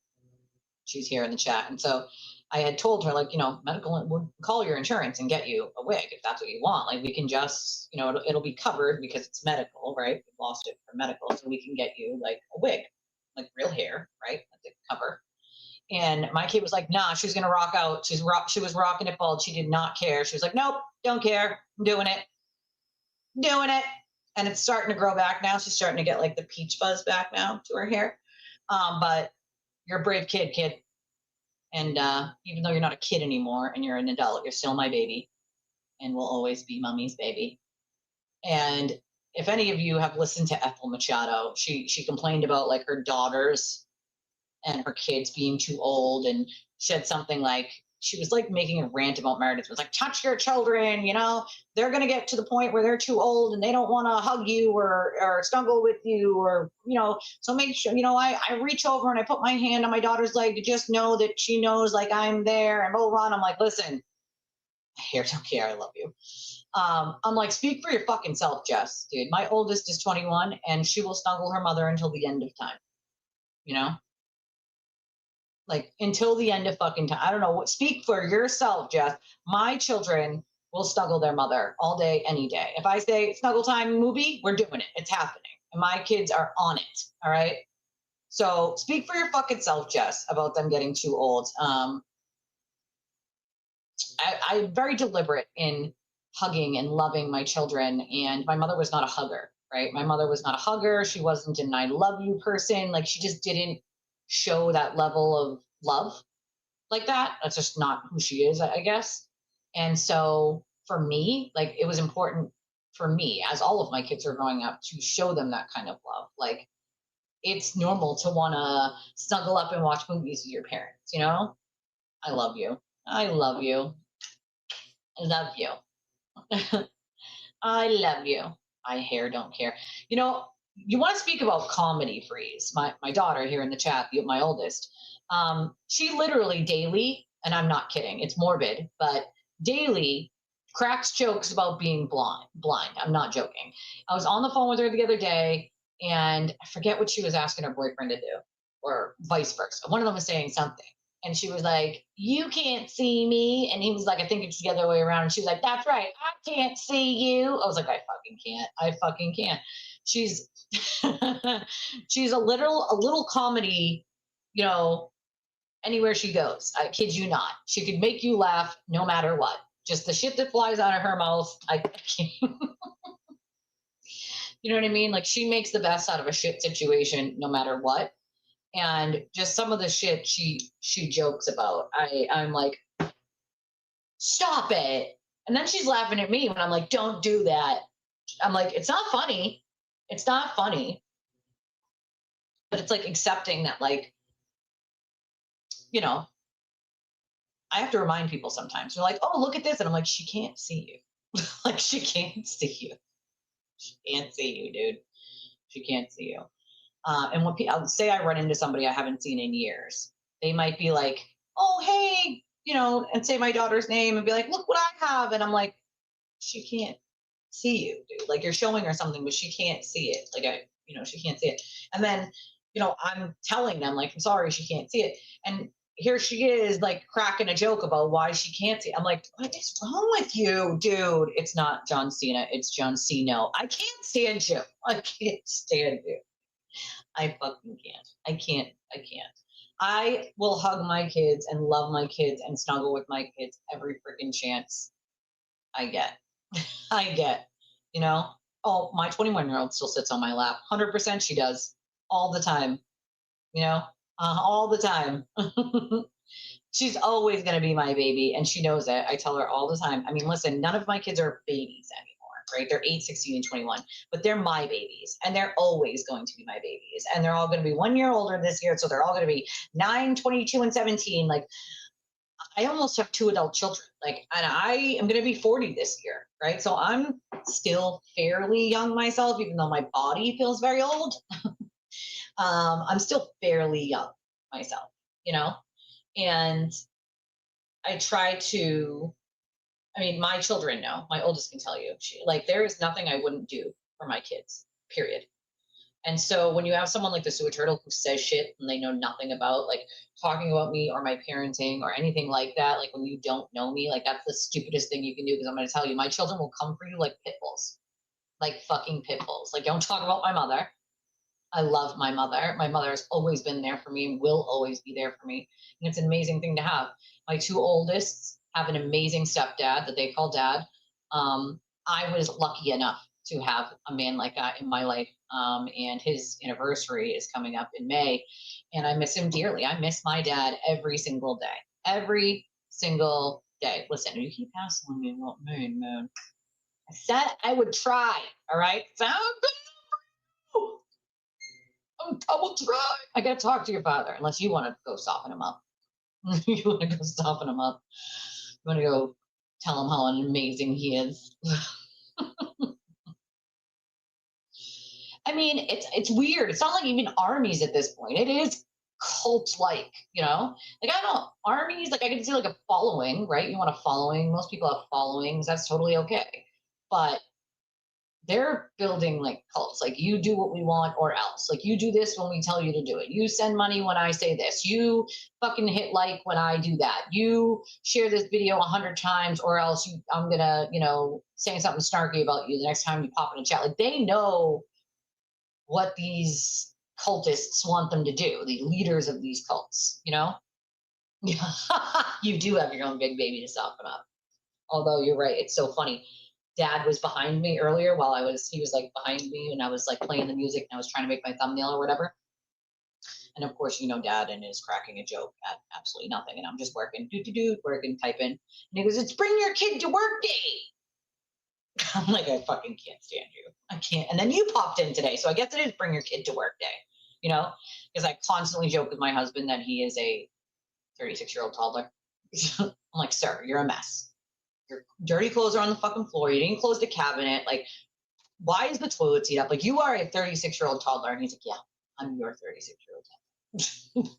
Speaker 1: she's here in the chat. And so I had told her, like, you know, medical would call your insurance and get you a wig if that's what you want. Like, we can just, you know, it'll be covered because it's medical, right? We lost it for medical, so we can get you like a wig, like real hair, right? Like the cover. And my kid was like, nah, she's gonna rock out. She was rocking it bald. She did not care. She was like, nope, don't care. I'm doing it. and it's starting to grow back now. She's starting to get like the peach fuzz back now to her hair. But you're a brave kid. And even though you're not a kid anymore and you're an adult, you're still my baby and will always be mommy's baby. And if any of you have listened to Ethel Machado, she complained about like her daughters and her kids being too old, and said something like, she was like making a rant about Meredith. It was like, touch your children, you know, they're going to get to the point where they're too old and they don't want to hug you or snuggle with you, or, you know, so make sure, you know, I reach over and I put my hand on my daughter's leg to just know that she knows like I'm there, and blah, blah, blah. And I'm like, listen, I don't care. I love you. I'm like, speak for your fucking self, Jess, dude. My oldest is 21 and she will snuggle her mother until the end of time, you know? Like until the end of fucking time. I don't know what, speak for yourself, Jess. My children will snuggle their mother all day, any day. If I say snuggle time movie, we're doing it. It's happening. And my kids are on it. All right. So speak for your fucking self, Jess, about them getting too old. I'm very deliberate in hugging and loving my children. And my mother was not a hugger, right? My mother was not a hugger. She wasn't an I love you person. Like she just didn't show that level of love like that. That's just not who she is, I guess. And so for me, like it was important for me, as all of my kids are growing up, to show them that kind of love. Like it's normal to want to snuggle up and watch movies with your parents, you know? I love you. I love you. I love you. I love you. My hair don't care. You know, you want to speak about comedy freeze. My daughter here in the chat, my oldest, she literally daily, and I'm not kidding, it's morbid, but daily cracks jokes about being blind. I'm not joking. I was on the phone with her the other day, and I forget what she was asking her boyfriend to do, or vice versa. One of them was saying something, and she was like, you can't see me. And he was like, I think it's the other way around. And she was like, that's right, I can't see you. I was like, I fucking can't. She's she's a little comedy, you know, anywhere she goes. I kid you not. She could make you laugh no matter what. Just the shit that flies out of her mouth, I can't. You know what I mean? Like she makes the best out of a shit situation no matter what. And just some of the shit she jokes about, I'm like, stop it. And then she's laughing at me when I'm like, don't do that. I'm like, it's not funny. It's not funny. But it's like accepting that, like, you know, I have to remind people sometimes. They're like, oh, look at this. And I'm like, she can't see you. Like, she can't see you. She can't see you, dude. She can't see you. And when I'll say I run into somebody I haven't seen in years, they might be like, oh, hey, you know, and say my daughter's name and be like, look what I have. And I'm like, she can't see you, dude. Like you're showing her something, but she can't see it. Like she can't see it. And then, you know, I'm telling them like, I'm sorry, she can't see it. And here she is like cracking a joke about why she can't see it. I'm like, what is wrong with you, dude? It's not John Cena. It's John Cena. I can't stand you. I can't stand you. I fucking can't. I can't. I will hug my kids and love my kids and snuggle with my kids every freaking chance I get. You know? Oh, my 21-year-old still sits on my lap. 100% she does. All the time. You know? All the time. She's always going to be my baby, and she knows it. I tell her all the time. I mean, listen, none of my kids are babies anymore, right? They're 8, 16, and 21, but they're my babies, and they're always going to be my babies, and they're all going to be 1 year older this year, so they're all going to be 9, 22, and 17. Like, I almost have 2 adult children, like, and I am going to be 40 this year, right? So I'm still fairly young myself, even though my body feels very old. I'm still fairly young myself, you know? And I try to, I mean, my children know, my oldest can tell you, there is nothing I wouldn't do for my kids, period. And so when you have someone like the Sewer Turtle who says shit and they know nothing about, like, talking about me or my parenting or anything like that, like, when you don't know me, like, that's the stupidest thing you can do, because I'm going to tell you, my children will come for you like pit bulls, like fucking pit bulls. Like, don't talk about my mother. I love my mother. My mother has always been there for me and will always be there for me. And it's an amazing thing to have. My 2 oldest have an amazing stepdad that they call dad. I was lucky enough to have a man like that in my life. And his anniversary is coming up in May, and I miss him dearly. I miss my dad every single day. Every single day. Listen, you keep hassling me about moon. I said I would try. All right? Sound good? I will try. I gotta talk to your father, unless you want to go soften him up. You want to go soften him up. You want to go tell him how amazing he is. I mean, it's weird. It's not like even armies at this point. It is cult-like, you know? Like, I don't know, armies, like, I can see, like, a following, right? You want a following. Most people have followings. That's totally okay. But they're building, like, cults. Like, you do what we want or else. Like, you do this when we tell you to do it. You send money when I say this. You fucking hit like when I do that. You share this video 100 times or else I'm going to, you know, say something snarky about you the next time you pop in a chat. Like, they know what these cultists want them to do, the leaders of these cults, you know? You do have your own big baby to soften up. Although you're right, it's so funny. Dad was behind me earlier while he was like behind me and I was like playing the music and I was trying to make my thumbnail or whatever. And of course, you know, Dad and is cracking a joke at absolutely nothing. And I'm just working, working, typing. And he goes, "It's bring your kid to work day." I'm like, I fucking can't stand you. I can't. And then you popped in today. So I guess it is bring your kid to work day, you know, because I constantly joke with my husband that he is a 36-year-old toddler. I'm like, sir, you're a mess. Your dirty clothes are on the fucking floor. You didn't close the cabinet. Like, why is the toilet seat up? Like, you are a 36-year-old toddler. And he's like, yeah, I'm your 36-year-old toddler.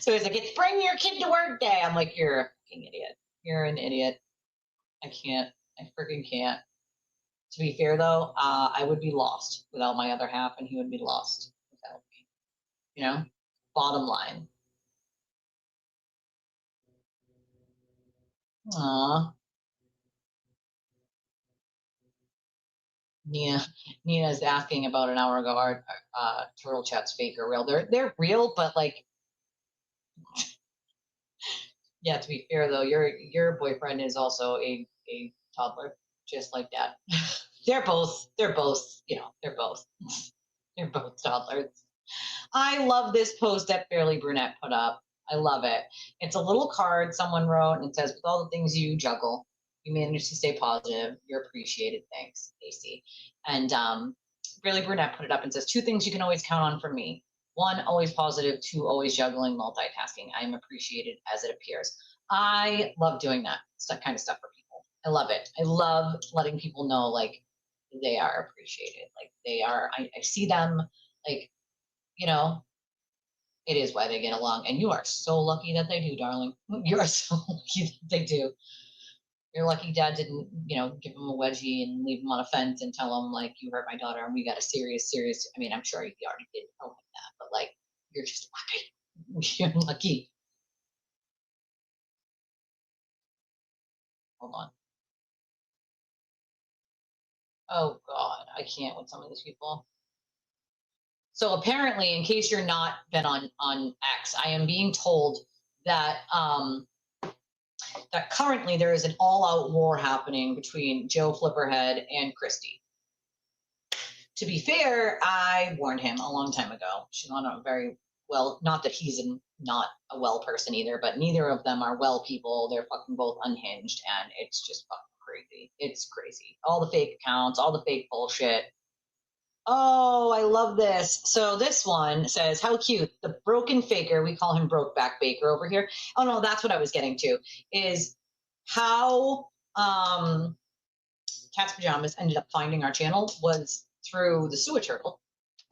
Speaker 1: So he's like, it's bring your kid to work day. I'm like, you're a fucking idiot. You're an idiot. I can't. I freaking can't. To be fair, though, I would be lost without my other half, and he would be lost without me. You know? Bottom line. Aww. Nina's asking about an hour ago, our turtle chat's fake or real. They're real, but like, yeah, to be fair though, your boyfriend is also a toddler, just like Dad. They're both, you know, they're both toddlers. I love this post that Fairly Brunette put up. I love it. It's a little card someone wrote and it says, with all the things you juggle, you manage to stay positive. You're appreciated. Thanks, Casey. And Fairly Brunette put it up and says, 2 things you can always count on from me. 1, always positive. 2, always juggling, multitasking. I am appreciated as it appears. I love doing that kind of stuff for people. I love it. I love letting people know, like, they are appreciated. Like, they are, I see them, like, you know, it is why they get along. And you are so lucky that they do, darling. You are so lucky that they do. You're lucky Dad didn't, you know, give him a wedgie and leave him on a fence and tell him, like, you hurt my daughter and we got a serious, I mean, I'm sure he already did tell him that, but like, you're just lucky. You're lucky. Hold on. Oh God, I can't with some of these people. So apparently, in case you're not been on X, I am being told that that currently there is an all-out war happening between Joe Flipperhead and Christy. To be fair, I warned him a long time ago. She's not a very well, not that he's not a well person either, but neither of them are well people. They're fucking both unhinged, and it's just fucking crazy. It's crazy. All the fake accounts, all the fake bullshit. Oh, I love this. So this one says, how cute. The broken faker, we call him Brokeback Baker over here. Oh no, that's what I was getting to, is how Cat's Pajamas ended up finding our channel was through the Sewer Turtle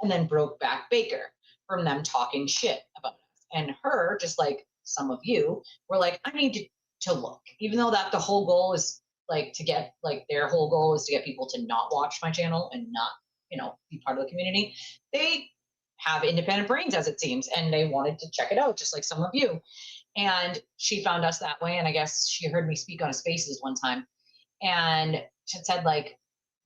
Speaker 1: and then Brokeback Baker, from them talking shit about us. And her, just like some of you, were like, I need to look. Even though that the whole goal is like to get, like, their whole goal is to get people to not watch my channel and not, you know, be part of the community. They have independent brains, as it seems, and they wanted to check it out, just like some of you. And she found us that way. And I guess she heard me speak on a Spaces one time. And she said, like,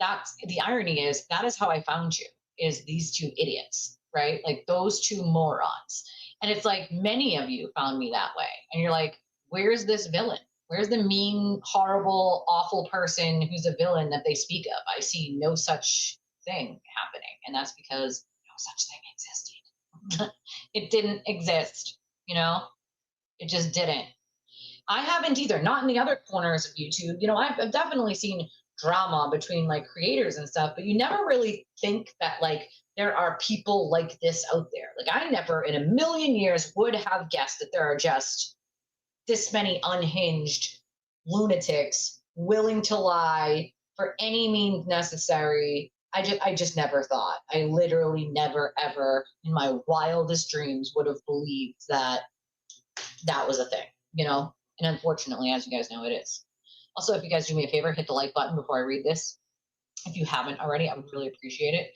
Speaker 1: that's the irony is that is how I found you, is these 2 idiots, right? Like those 2 morons. And it's like many of you found me that way. And you're like, where's this villain? Where's the mean, horrible, awful person who's a villain that they speak of? I see no such thing happening. And that's because no such thing existed. It didn't exist, you know? It just didn't. I haven't either, not in the other corners of YouTube. You know, I've definitely seen drama between like creators and stuff, but you never really think that like there are people like this out there. Like I never in a million years would have guessed that there are just this many unhinged lunatics willing to lie for any means necessary. I just never thought. I literally never ever in my wildest dreams would have believed that that was a thing, you know? And unfortunately, as you guys know, it is. Also, if you guys do me a favor, hit the like button before I read this. If you haven't already, I would really appreciate it.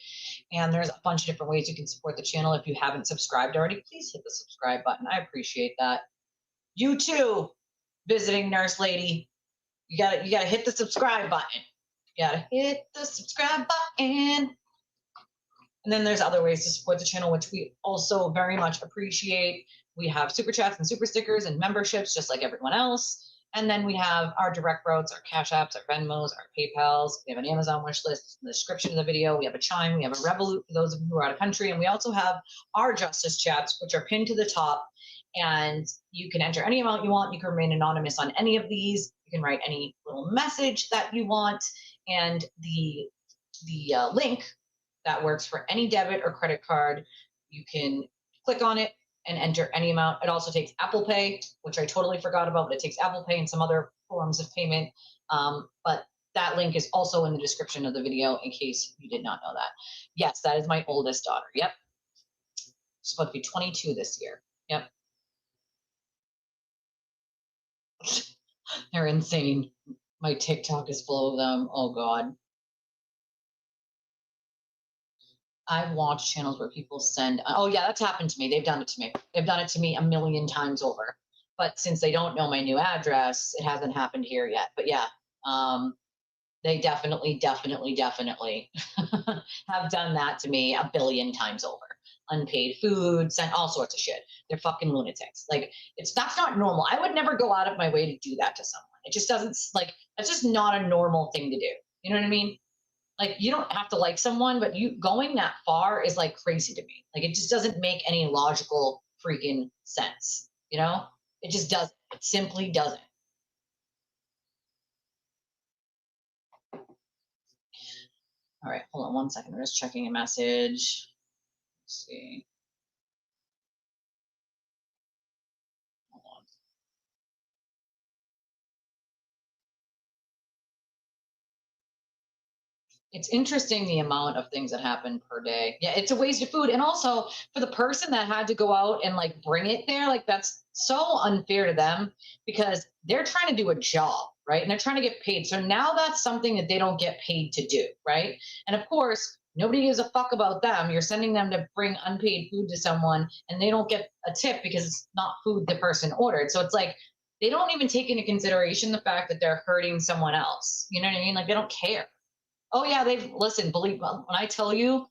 Speaker 1: And there's a bunch of different ways you can support the channel. If you haven't subscribed already, please hit the subscribe button. I appreciate that. You too, visiting nurse lady. You gotta hit the subscribe button. You gotta hit the subscribe button. And then there's other ways to support the channel, which we also very much appreciate. We have super chats and super stickers and memberships, just like everyone else. And then we have our direct routes, our Cash Apps, our Venmos, our PayPals. We have an Amazon wish list in the description of the video. We have a Chime. We have a Revolut for those of you who are out of country. And we also have our Justice Chats, which are pinned to the top. And you can enter any amount you want. You can remain anonymous on any of these. You can write any little message that you want. And the link that works for any debit or credit card, you can click on it and enter any amount. It also takes Apple Pay, which I totally forgot about, but it takes Apple Pay and some other forms of payment. But that link is also in the description of the video in case you did not know that. Yes, that is my oldest daughter. Yep. She's supposed to be 22 this year. Yep. They're insane. My TikTok is full of them. Oh God. I've watched channels where people send, oh yeah, that's happened to me. They've done it to me. They've done it to me a million times over. But since they don't know my new address, it hasn't happened here yet. But yeah, they definitely have done that to me a billion times over. Unpaid food, sent all sorts of shit. They're fucking lunatics. Like that's not normal. I would never go out of my way to do that to someone. It just doesn't that's just not a normal thing to do. You know what I mean? Like you don't have to like someone, but you going that far is like crazy to me. Like it just doesn't make any logical freaking sense. You know, it just doesn't. It simply doesn't. All right, hold on 1 second. I'm just checking a message. Let's see. Hold on. It's interesting the amount of things that happen per day. Yeah, it's a waste of food. And also for the person that had to go out and like bring it there, like that's so unfair to them because they're trying to do a job, right? And they're trying to get paid. So now that's something that they don't get paid to do, right? And of course, nobody gives a fuck about them. You're sending them to bring unpaid food to someone and they don't get a tip because it's not food the person ordered. So it's like, they don't even take into consideration the fact that they're hurting someone else. You know what I mean? Like they don't care. Oh yeah, believe when I tell you,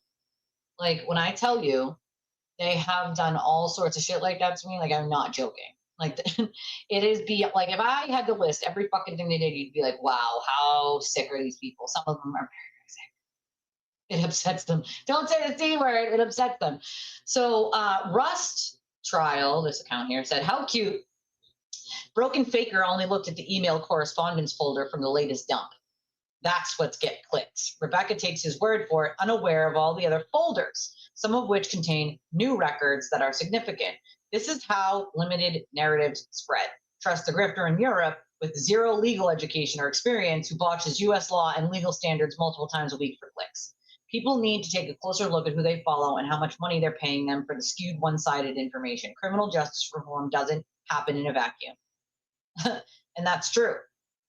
Speaker 1: they have done all sorts of shit like that to me. Like I'm not joking. Like it is like if I had to list every fucking thing they did, you'd be like, wow, how sick are these people? Some of them are very, very sick. It upsets them. Don't say the C word. It upsets them. So Rust Trial, this account here said, how cute. Broken Faker only looked at the email correspondence folder from the latest dump. That's what's get clicks. Rebecca takes his word for it, unaware of all the other folders, some of which contain new records that are significant. This is how limited narratives spread. Trust the grifter in Europe with zero legal education or experience who botches U.S. law and legal standards multiple times a week for clicks. People need to take a closer look at who they follow and how much money they're paying them for the skewed one-sided information. Criminal justice reform doesn't happen in a vacuum. And that's true.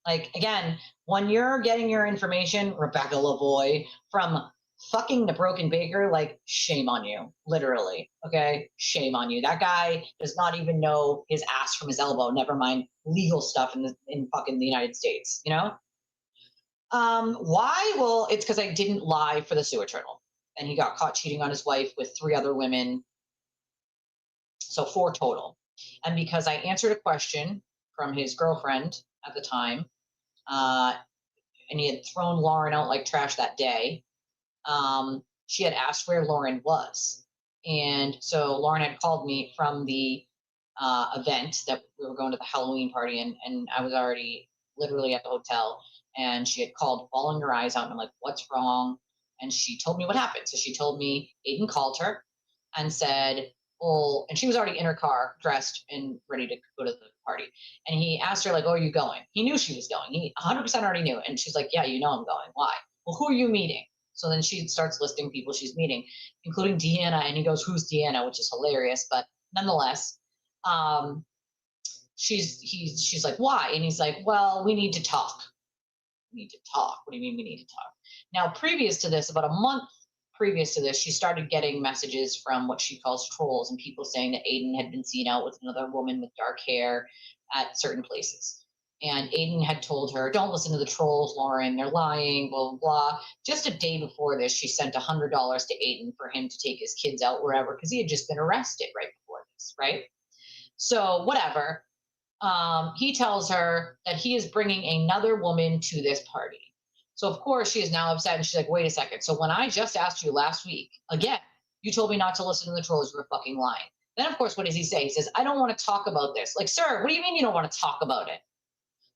Speaker 1: Like, again, when you're getting your information, Rebecca Lavoie, from fucking the Broken Baker, like, shame on you, literally, okay? Shame on you. That guy does not even know his ass from his elbow, never mind legal stuff in fucking the United States, you know? Why? Well, it's because I didn't lie for the sewer turtle. And he got caught cheating on his wife with 3 other women, so 4 total. And because I answered a question from his girlfriend at the time. And he had thrown Lauren out like trash that day. She had asked where Lauren was. And so Lauren had called me from the event that we were going to the Halloween party, and I was already literally at the hotel, and she had called bawling her eyes out, and I'm like, what's wrong? And she told me what happened. So she told me Aiden called her and said, oh, and she was already in her car, dressed and ready to go to the party. And he asked her, like, oh, are you going? He knew she was going. He 100% already knew. And she's like, yeah, you know I'm going. Why? Well, who are you meeting? So then she starts listing people she's meeting, including Deanna. And he goes, who's Deanna? Which is hilarious. But nonetheless, she's like, why? And he's like, well, we need to talk. We need to talk. What do you mean we need to talk? Now, previous to this, about a month previous to this, she started getting messages from what she calls trolls and people saying that Aiden had been seen out with another woman with dark hair at certain places. And Aiden had told her, don't listen to the trolls, Lauren, they're lying, blah, blah, blah. Just a day before this, she sent $100 to Aiden for him to take his kids out wherever, because he had just been arrested right before this, right? So whatever. He tells her that he is bringing another woman to this party. So of course she is now upset, and she's like, wait a second. So when I just asked you last week, again, you told me not to listen to the trolls, you were fucking lying. Then of course, what does he say? He says, I don't want to talk about this. Like, sir, what do you mean you don't want to talk about it?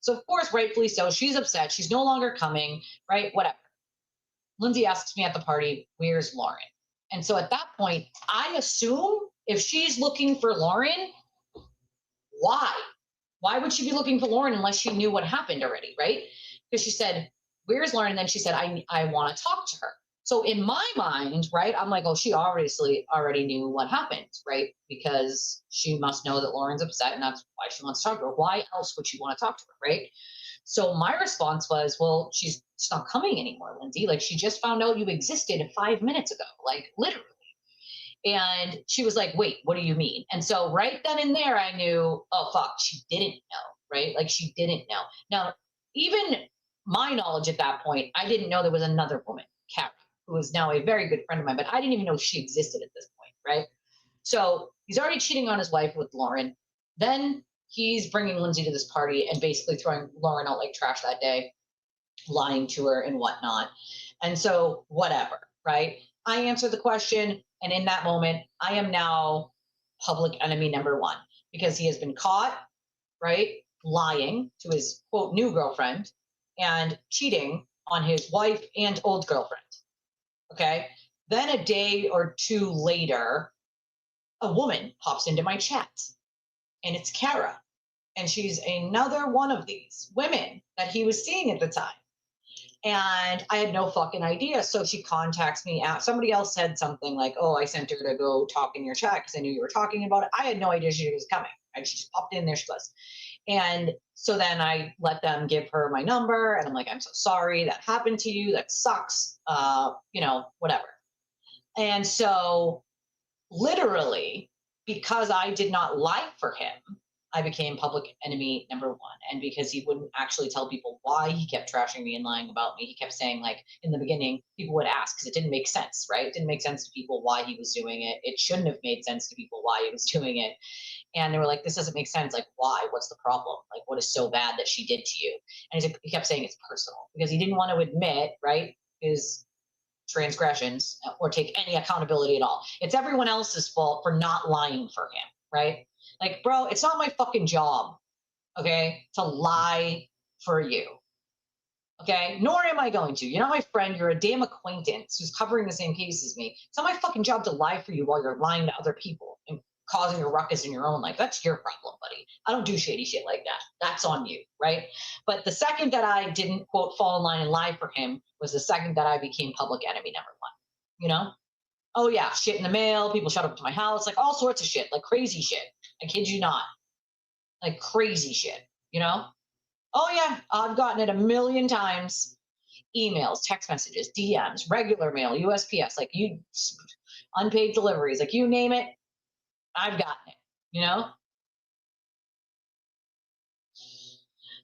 Speaker 1: So of course, rightfully so, she's upset. She's no longer coming, right? Whatever. Lindsay asks me at the party, where's Lauren? And so at that point, I assume if she's looking for Lauren, why? Why would she be looking for Lauren unless she knew what happened already, right? Because she said, where's Lauren? And then she said, I want to talk to her. So in my mind, right, I'm like, oh, she obviously already knew what happened, right? Because she must know that Lauren's upset, and that's why she wants to talk to her. Why else would she want to talk to her, right? So my response was, well, she's not coming anymore, Lindsay. Like, she just found out you existed 5 minutes ago, like literally. And she was like, wait, what do you mean? And so right then and there, I knew, oh, fuck, she didn't know, right? Like, she didn't know. Now, even my knowledge at that point, I didn't know there was another woman, Carrie, who is now a very good friend of mine, but I didn't even know she existed at this point, right? So he's already cheating on his wife with Lauren. Then he's bringing Lindsay to this party and basically throwing Lauren out like trash that day, lying to her and whatnot. And so whatever, right? I answered the question. And in that moment, I am now public enemy number one, because he has been caught, right, lying to his, quote, new girlfriend and cheating on his wife and old girlfriend, okay? Then a day or two later, a woman pops into my chat, and it's Kara. And she's another one of these women that he was seeing at the time. And I had no fucking idea. So she contacts me out. Somebody else said something like, oh, I sent her to go talk in your chat because I knew you were talking about it. I had no idea she was coming. And she just popped in, there she was. And so then I let them give her my number, and I'm like, I'm so sorry that happened to you. That sucks. You know, whatever. And so literally, because I did not lie for him, I became public enemy number one. And because he wouldn't actually tell people why he kept trashing me and lying about me, he kept saying, like, in the beginning, people would ask because it didn't make sense, right? It didn't make sense to people why he was doing it. It shouldn't have made sense to people why he was doing it. And they were like, this doesn't make sense. Like, why? What's the problem? Like, what is so bad that she did to you? And he kept saying it's personal because he didn't want to admit, right, his transgressions or take any accountability at all. It's everyone else's fault for not lying for him, right? Like, bro, it's not my fucking job, okay, to lie for you, okay? Nor am I going to. You're not my friend. You're a damn acquaintance who's covering the same case as me. It's not my fucking job to lie for you while you're lying to other people and causing a ruckus in your own life. That's your problem, buddy. I don't do shady shit like that. That's on you, right? But the second that I didn't, quote, fall in line and lie for him was the second that I became public enemy number one, you know? Oh, yeah, shit in the mail. People showed up to my house, like all sorts of shit, like crazy shit. I kid you not. Like crazy shit, you know? Oh, yeah, I've gotten it a million times. Emails, text messages, DMs, regular mail, USPS, like you, unpaid deliveries, like you name it, I've gotten it, you know?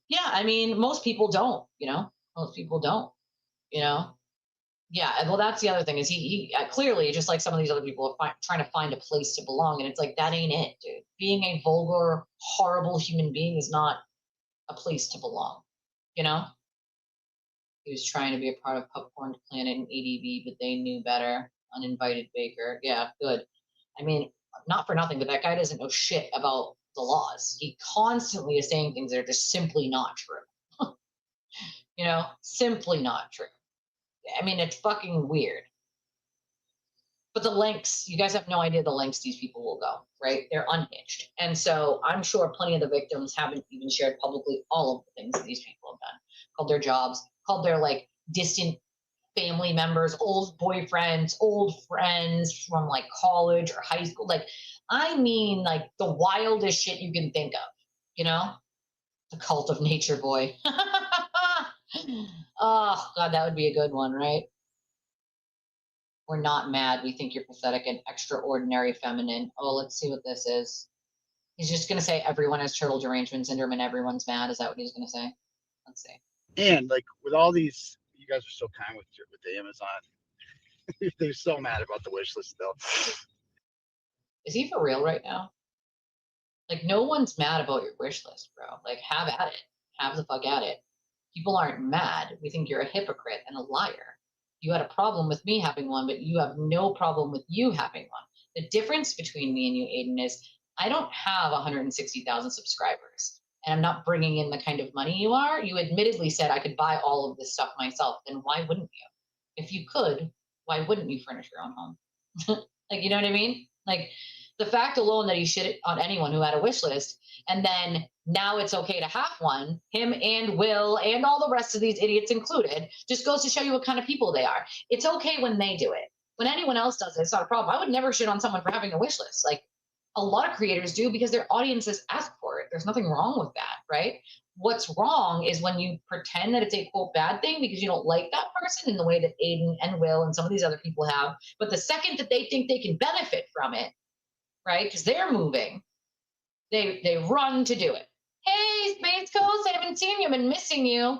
Speaker 1: Yeah, I mean, most people don't, you know? Most people don't, you know? Yeah, well, that's the other thing is he clearly, just like some of these other people, are trying to find a place to belong. And it's like, that ain't it, dude. Being a vulgar, horrible human being is not a place to belong, you know? He was trying to be a part of Popcorn Planet and ADV, but they knew better. Uninvited baker. Yeah, good. I mean, not for nothing, but that guy doesn't know shit about the laws. He constantly is saying things that are just simply not true. You know, simply not true. I mean, it's fucking weird. But the lengths, you guys have no idea the lengths these people will go, right? They're unhinged. And so I'm sure plenty of the victims haven't even shared publicly all of the things that these people have done. Called their jobs, called their like distant family members, old boyfriends, old friends from like college or high school. Like, I mean, like the wildest shit you can think of, you know? The cult of nature boy. Oh, God, that would be a good one, right? We're not mad. We think you're pathetic and extraordinary feminine. Oh, let's see what this is. He's just going to say everyone has turtle derangement syndrome and everyone's mad. Is that what he's going to say? Let's see.
Speaker 10: And like with all these, you guys are so kind with the Amazon. They're so mad about the wish list though.
Speaker 1: Is he for real right now? Like, no one's mad about your wish list, bro. Like, have at it. Have the fuck at it. People aren't mad. We think you're a hypocrite and a liar. You had a problem with me having one, but you have no problem with you having one. The difference between me and you, Aiden, is I don't have 160,000 subscribers, and I'm not bringing in the kind of money you are. You admittedly said I could buy all of this stuff myself. Then why wouldn't you? If you could, why wouldn't you furnish your own home? Like, you know what I mean? Like, the fact alone that he shit on anyone who had a wish list, and then now it's okay to have one, him and Will and all the rest of these idiots included, just goes to show you what kind of people they are. It's okay when they do it. When anyone else does it, it's not a problem. I would never shit on someone for having a wish list. Like, a lot of creators do because their audiences ask for it. There's nothing wrong with that, right? What's wrong is when you pretend that it's a quote bad thing because you don't like that person in the way that Aiden and Will and some of these other people have. But the second that they think they can benefit from it, right? Because they're moving, they run to do it. Hey, Space Coast, I haven't seen you, I've been missing you.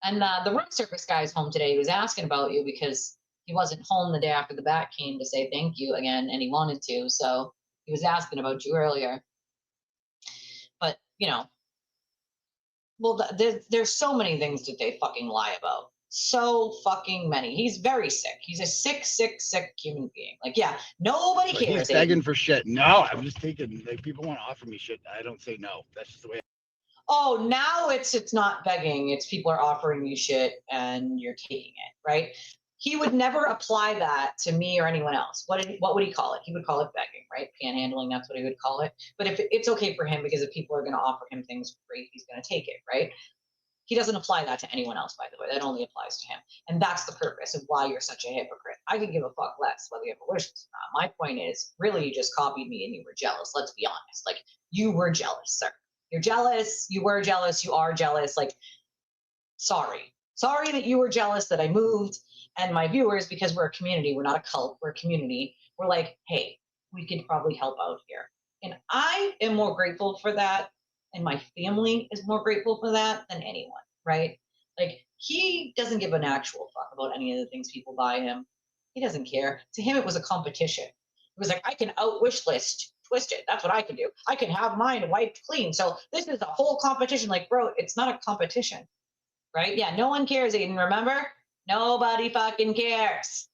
Speaker 1: And the room service guy's home today. He was asking about you because he wasn't home the day after the bat came to say thank you again, and he wanted to. So he was asking about you earlier. But, you know, well, there's so many things that they fucking lie about. So fucking many. He's very sick. He's a sick human being. Like, yeah, nobody cares.
Speaker 10: He's begging for shit. No, I'm just thinking, like, people want to offer me shit. I don't say no. That's just the way.
Speaker 1: Oh, now it's not begging. It's people are offering you shit and you're taking it, right? He would never apply that to me or anyone else. What would he call it? He would call it begging, right? Panhandling, that's what he would call it. But if it's okay for him because if people are going to offer him things for free, he's going to take it, right? He doesn't apply that to anyone else, by the way. That only applies to him. And that's the purpose of why you're such a hypocrite. I could give a fuck less whether you have a wish list or not. My point is, really, you just copied me and you were jealous. Let's be honest. Like, you were jealous, sir. You're jealous. You were jealous. You are jealous. Like, sorry. Sorry that you were jealous that I moved. And my viewers, because we're a community, we're not a cult, we're a community, we're like, hey, we could probably help out here. And I am more grateful for that. And my family is more grateful for that than anyone, right? Like, he doesn't give an actual fuck about any of the things people buy him. He doesn't care. To him, it was a competition. It was like, I can wish list twist it. That's what I can do. I can have mine wiped clean. So this is a whole competition. Like, bro, it's not a competition, right? Yeah, no one cares, Aiden, remember? Nobody fucking cares.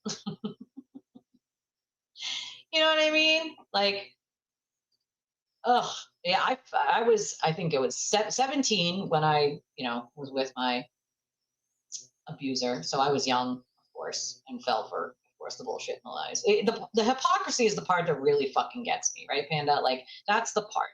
Speaker 1: You know what I mean? Like, ugh. Yeah, I think it was 17 when I, was with my abuser. So I was young, of course, and fell for, of course, the bullshit and the lies. The hypocrisy is the part that really fucking gets me, right, Panda? Like, that's the part,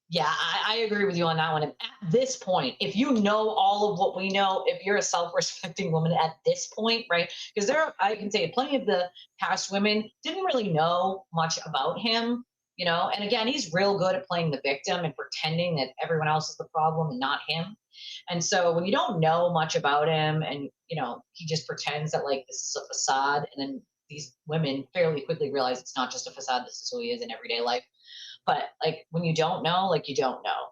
Speaker 1: Yeah, I agree with you on that one. And at this point, if you know all of what we know, if you're a self-respecting woman at this point, right? Because I can say plenty of the past women didn't really know much about him, and again, he's real good at playing the victim and pretending that everyone else is the problem and not him. And so when you don't know much about him and, he just pretends that like this is a facade, and then these women fairly quickly realize it's not just a facade, this is who he is in everyday life. But like when you don't know, like you don't know,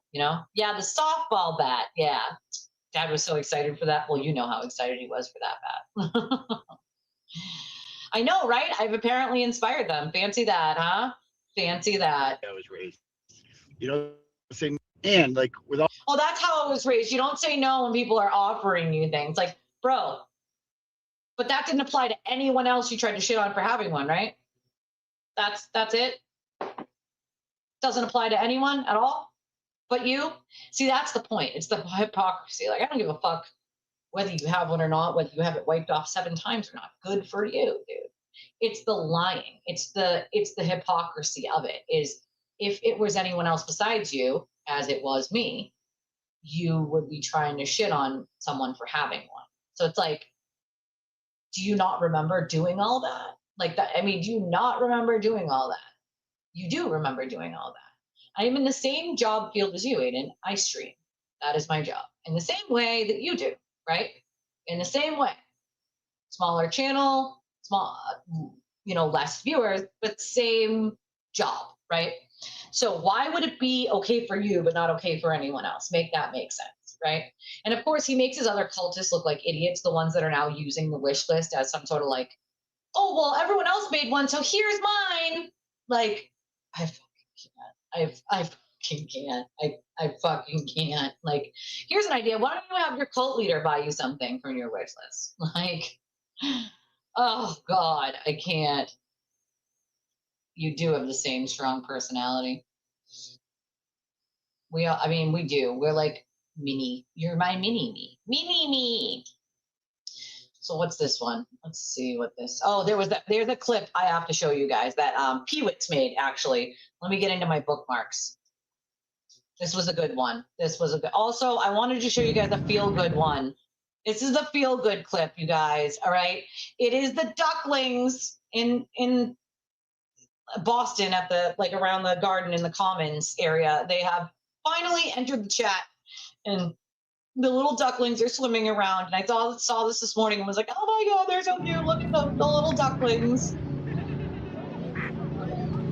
Speaker 1: Yeah, the softball bat. Yeah. Dad was so excited for that. Well, you know how excited he was for that bat. I know, right? I've apparently inspired them. Fancy that, huh? Fancy that.
Speaker 10: I was raised, saying, and like with all.
Speaker 1: Oh, that's how I was raised. You don't say no when people are offering you things. Like, bro, but that didn't apply to anyone else you tried to shit on for having one, right? That's it. Doesn't apply to anyone at all but you. See, that's the point. It's the hypocrisy. Like, I don't give a fuck whether you have one or not, whether you have it wiped off 7 times or not. Good for you, dude. It's the lying. It's the hypocrisy of it. Is if it was anyone else besides you, as it was me, you would be trying to shit on someone for having one. So it's like, do you not remember doing all that? Like that, I mean, do you not remember doing all that? You do remember doing all that. I am in the same job field as you, Aiden. I stream. That is my job. In the same way that you do, right? In the same way. Smaller channel, less viewers, but same job, right? So why would it be okay for you, but not okay for anyone else? Make that make sense, right? And of course, he makes his other cultists look like idiots, the ones that are now using the wish list as some sort of like, oh, well, everyone else made one, so here's mine. Like, I fucking can't. I fucking can't. Like, here's an idea. Why don't you have your cult leader buy you something from your wish list? Like, oh, God, I can't. You do have the same strong personality. We do. We're like mini. You're my mini me. Mini me. So what's this one? Let's see what this. Oh, there's a clip I have to show you guys that Peewits made, actually. Let me get into my bookmarks. This was a good one. Also, I wanted to show you guys a feel-good one. This is the feel-good clip, you guys, all right? It is the ducklings in Boston at the, like, around the garden in the Commons area. They have finally entered the chat, and the little ducklings are swimming around. And I saw this morning and was like, oh my God, they're so cute. Look at the little ducklings.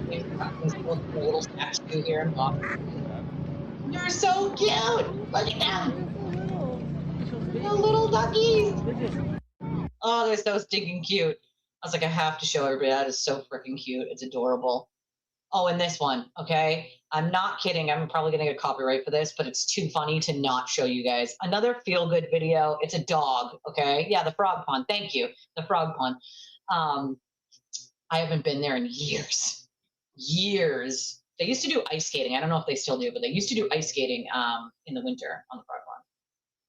Speaker 1: This little statue here in Boston. They're so cute. Look at them. The little duckies. Oh, they're so stinking cute. I was like, I have to show everybody. That is so freaking cute. It's adorable. Oh, and this one, okay? I'm not kidding. I'm probably going to get copyright for this, but it's too funny to not show you guys. Another feel-good video. It's a dog, okay? Yeah, the frog pond. Thank you. The frog pond. I haven't been there in years. Years. They used to do ice skating. I don't know if they still do, but they used to do ice skating in the winter on the frog pond.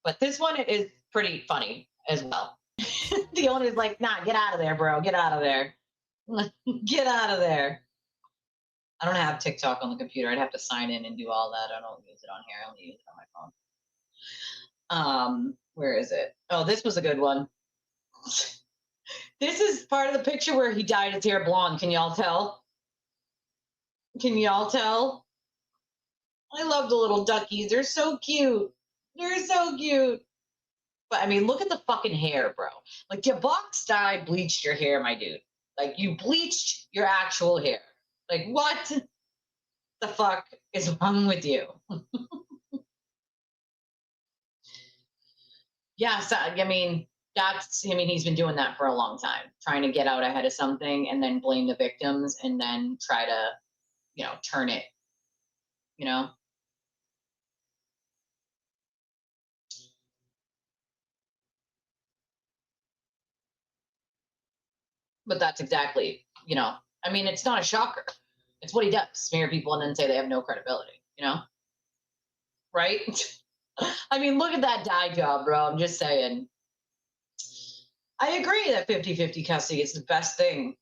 Speaker 1: But this one is pretty funny as well. The owner's like, nah, get out of there, bro. Get out of there. Get out of there. I don't have TikTok on the computer. I'd have to sign in and do all that. I don't use it on here. I only use it on my phone. Where is it? Oh, this was a good one. This is part of the picture where he dyed his hair blonde. Can y'all tell? Can y'all tell? I love the little duckies. They're so cute. They're so cute. But I mean, look at the fucking hair, bro. Like, your box dye bleached your hair, my dude. Like, you bleached your actual hair. Like, what the fuck is wrong with you? Yeah, so, I mean, he's been doing that for a long time, trying to get out ahead of something and then blame the victims and then try to, turn it, But that's exactly, it's not a shocker. It's what he does, smear people and then say they have no credibility, Right? I mean, look at that dye job, bro. I'm just saying. I agree that 50-50 custody is the best thing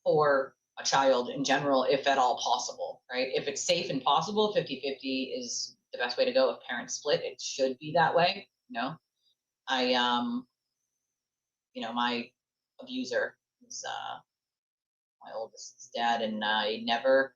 Speaker 1: for a child in general, if at all possible, right? If it's safe and possible, 50-50 is the best way to go. If parents split, it should be that way, my abuser is my oldest dad, and I never,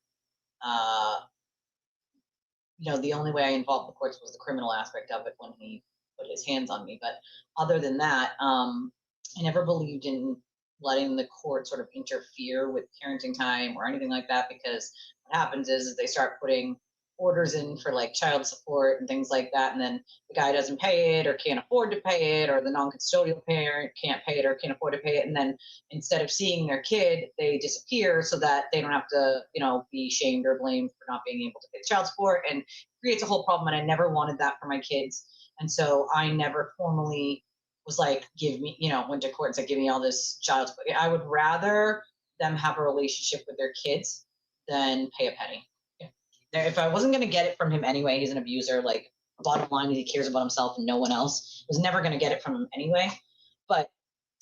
Speaker 1: the only way I involved the courts was the criminal aspect of it when he put his hands on me. But other than that, I never believed in letting the court sort of interfere with parenting time or anything like that, because what happens is they start putting orders in for like child support and things like that, and then the guy doesn't pay it or can't afford to pay it, or the non-custodial parent can't pay it or can't afford to pay it, and then instead of seeing their kid, they disappear so that they don't have to, be shamed or blamed for not being able to pay child support. And creates a whole problem, and I never wanted that for my kids. And so I never formally was like, give me, went to court and said, give me all this child support. I would rather them have a relationship with their kids than pay a penny. If I wasn't going to get it from him anyway, he's an abuser. Like, bottom line is he cares about himself and no one else. I was never going to get it from him anyway. But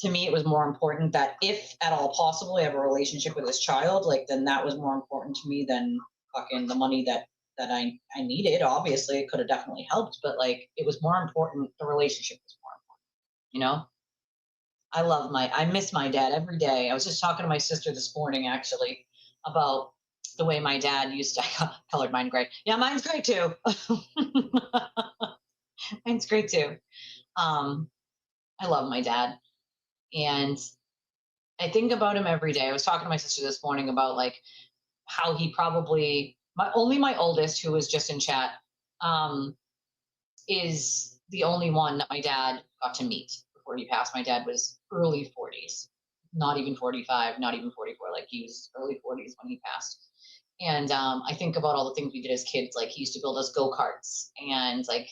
Speaker 1: to me, it was more important that if at all possible, I have a relationship with his child, like, then that was more important to me than fucking the money that I needed. Obviously, it could have definitely helped, but like, it was more important. The relationship was more important, I miss my dad every day. I was just talking to my sister this morning, actually, about the way my dad used to, I colored mine gray. Yeah, mine's gray too. Mine's great too. I love my dad. And I think about him every day. I was talking to my sister this morning about like how he probably, my oldest, who was just in chat, is the only one that my dad got to meet before he passed. My dad was early 40s, not even 45, not even 44. Like, he was early 40s when he passed. And I think about all the things we did as kids. Like, he used to build us go-karts, and like,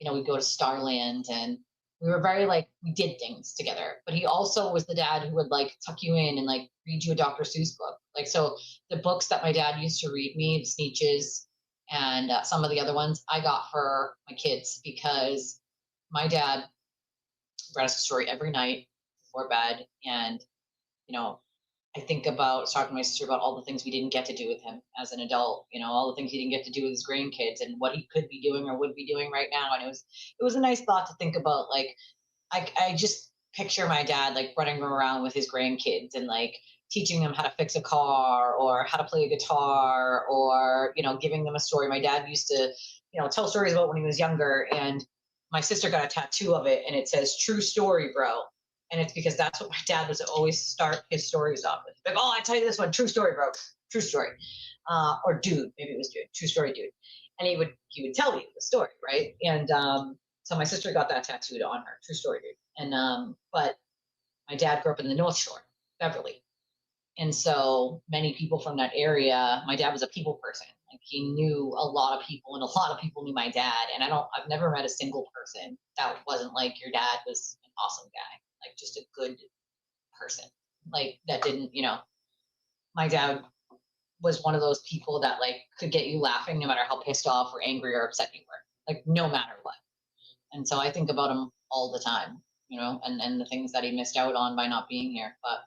Speaker 1: we'd go to Starland, and we were very like, we did things together. But he also was the dad who would like tuck you in and like read you a Dr. Seuss book. Like, so the books that my dad used to read me, the Sneetches and some of the other ones, I got for my kids, because my dad read us a story every night before bed. And I think about talking to my sister about all the things we didn't get to do with him as an adult, all the things he didn't get to do with his grandkids and what he could be doing or would be doing right now. And it was a nice thought to think about. Like, I just picture my dad like running around with his grandkids and like teaching them how to fix a car or how to play a guitar, or, giving them a story. My dad used to, tell stories about when he was younger, and my sister got a tattoo of it, and it says, "True story, bro." And it's because that's what my dad was always start his stories off with. Like, "Oh, I tell you this one, true story, bro, true story." Or dude, maybe it was dude, true story, dude. And he would tell you the story, right? And so my sister got that tattooed on her, true story, dude. And but my dad grew up in the North Shore, Beverly. And so many people from that area, my dad was a people person. Like, he knew a lot of people, and a lot of people knew my dad. And I've never met a single person that wasn't like, your dad was an awesome guy. Like, just a good person, like, that didn't, my dad was one of those people that like could get you laughing no matter how pissed off or angry or upset you were, like, no matter what. And so I think about him all the time, and the things that he missed out on by not being here. But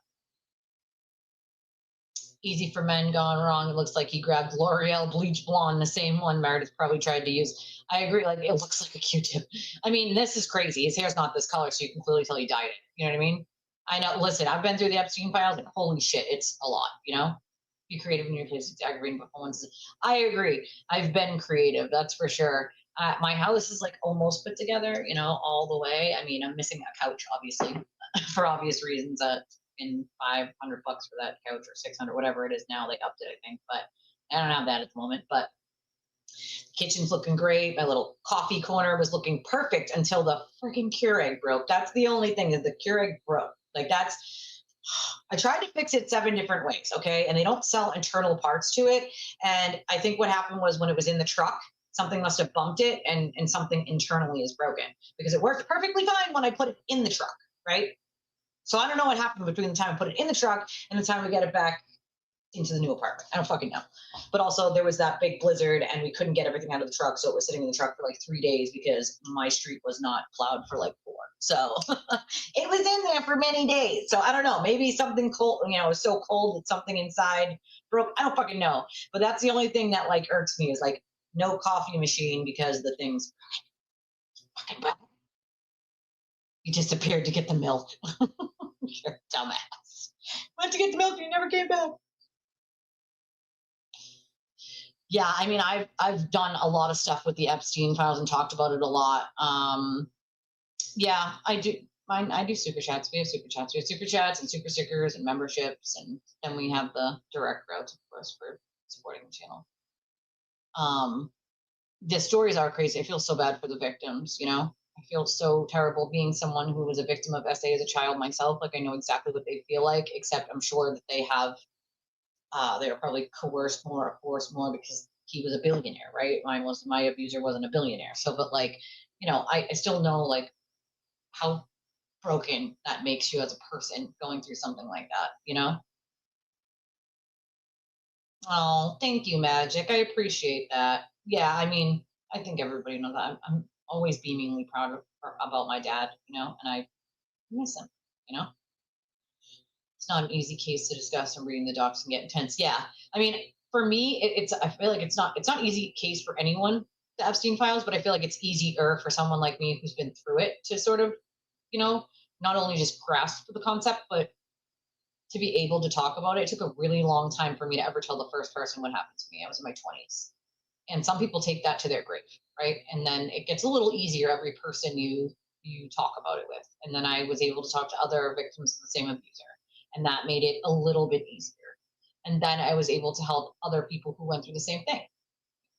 Speaker 1: Easy for Men gone wrong. It looks like he grabbed L'Oreal bleach blonde, the same one Meredith probably tried to use. I agree. Like, it looks like a Q-tip. I mean, this is crazy. His hair's not this color, so you can clearly tell he dyed it. You know what I mean? I know. Listen, I've been through the Epstein files, and holy shit, it's a lot. Be creative in your case. It's aggravating performances. I agree. I've been creative. That's for sure. My house is like almost put together, all the way. I mean, I'm missing a couch, obviously, for obvious reasons. In $500 for that couch, or 600, whatever it is now. They upped it, I think, but I don't have that at the moment. But kitchen's looking great. My little coffee corner was looking perfect until the freaking Keurig broke. That's the only thing, is the Keurig broke. Like, I tried to fix it 7 different ways, okay? And they don't sell internal parts to it. And I think what happened was, when it was in the truck, something must have bumped it, and something internally is broken, because it worked perfectly fine when I put it in the truck, right? So I don't know what happened between the time I put it in the truck and the time we get it back into the new apartment. I don't fucking know. But also, there was that big blizzard, and we couldn't get everything out of the truck, so it was sitting in the truck for like 3 days, because my street was not plowed for like 4. So it was in there for many days. So I don't know. Maybe something cold, it was so cold that something inside broke. I don't fucking know. But that's the only thing that like irks me, is like, no coffee machine, because the thing's fucking broke. You disappeared to get the milk. You're a dumbass. Went to get the milk and you never came back. Yeah, I mean, I've done a lot of stuff with the Epstein files and talked about it a lot. Yeah, I do. I do super chats. We have super chats. We have super chats and super stickers and memberships, and then we have the direct route, of course, for supporting the channel. The stories are crazy. I feel so bad for the victims. I feel so terrible being someone who was a victim of SA as a child myself. Like, I know exactly what they feel like, except I'm sure that they are probably coerced more or forced more, because he was a billionaire, right? My abuser wasn't a billionaire. So, but like, you know, I still know like how broken that makes you as a person going through something like that, you know? Oh, thank you, Magic. I appreciate that. Yeah, I mean, I think everybody knows that. I'm always beamingly proud about my dad, you know, and I miss him, you know? It's not an easy case to discuss. I'm reading the docs and get intense. Yeah, I mean, for me, I feel like it's not easy case for anyone, the Epstein files, but I feel like it's easier for someone like me who's been through it to sort of, you know, not only just grasp the concept, but to be able to talk about it. It took a really long time for me to ever tell the first person what happened to me. I was in my 20s. And some people take that to their grave, right? And then it gets a little easier every person you talk about it with. And then I was able to talk to other victims of the same abuser. And that made it a little bit easier. And then I was able to help other people who went through the same thing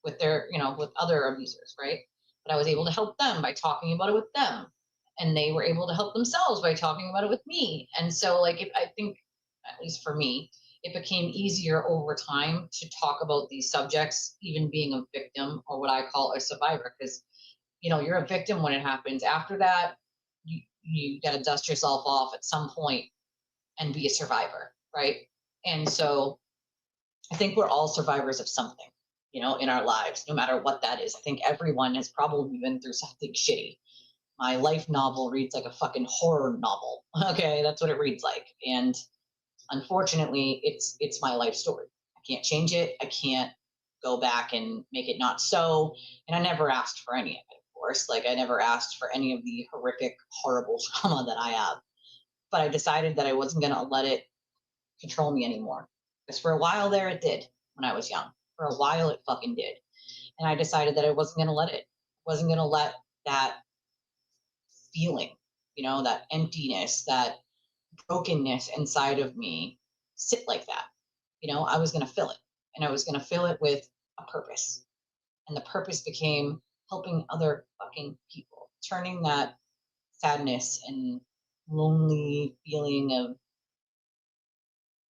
Speaker 1: with their, you know, with other abusers, right? But I was able to help them by talking about it with them. And they were able to help themselves by talking about it with me. And so like, I think, at least for me, it became easier over time to talk about these subjects, even being a victim or what I call a survivor, because, you know, you're a victim when it happens. After that, you got to dust yourself off at some point and be a survivor, right? And so I think we're all survivors of something, you know, in our lives, no matter what that is. I think everyone has probably been through something shitty. My life novel reads like a fucking horror novel. Okay, that's what it reads like. And unfortunately, it's my life story. I can't change it. I can't go back and make it not so. And I never asked for any of it, of course. Like I never asked for any of the horrific, horrible trauma that I have. But I decided that I wasn't going to let it control me anymore. Because for a while there, it did when I was young. For a while, it fucking did. And I decided that I wasn't going to let it. Wasn't going to let that feeling, you know, that emptiness, that brokenness inside of me sit like that. You know, I was going to fill it, and I was going to fill it with a purpose. And the purpose became helping other fucking people, turning that sadness and lonely feeling of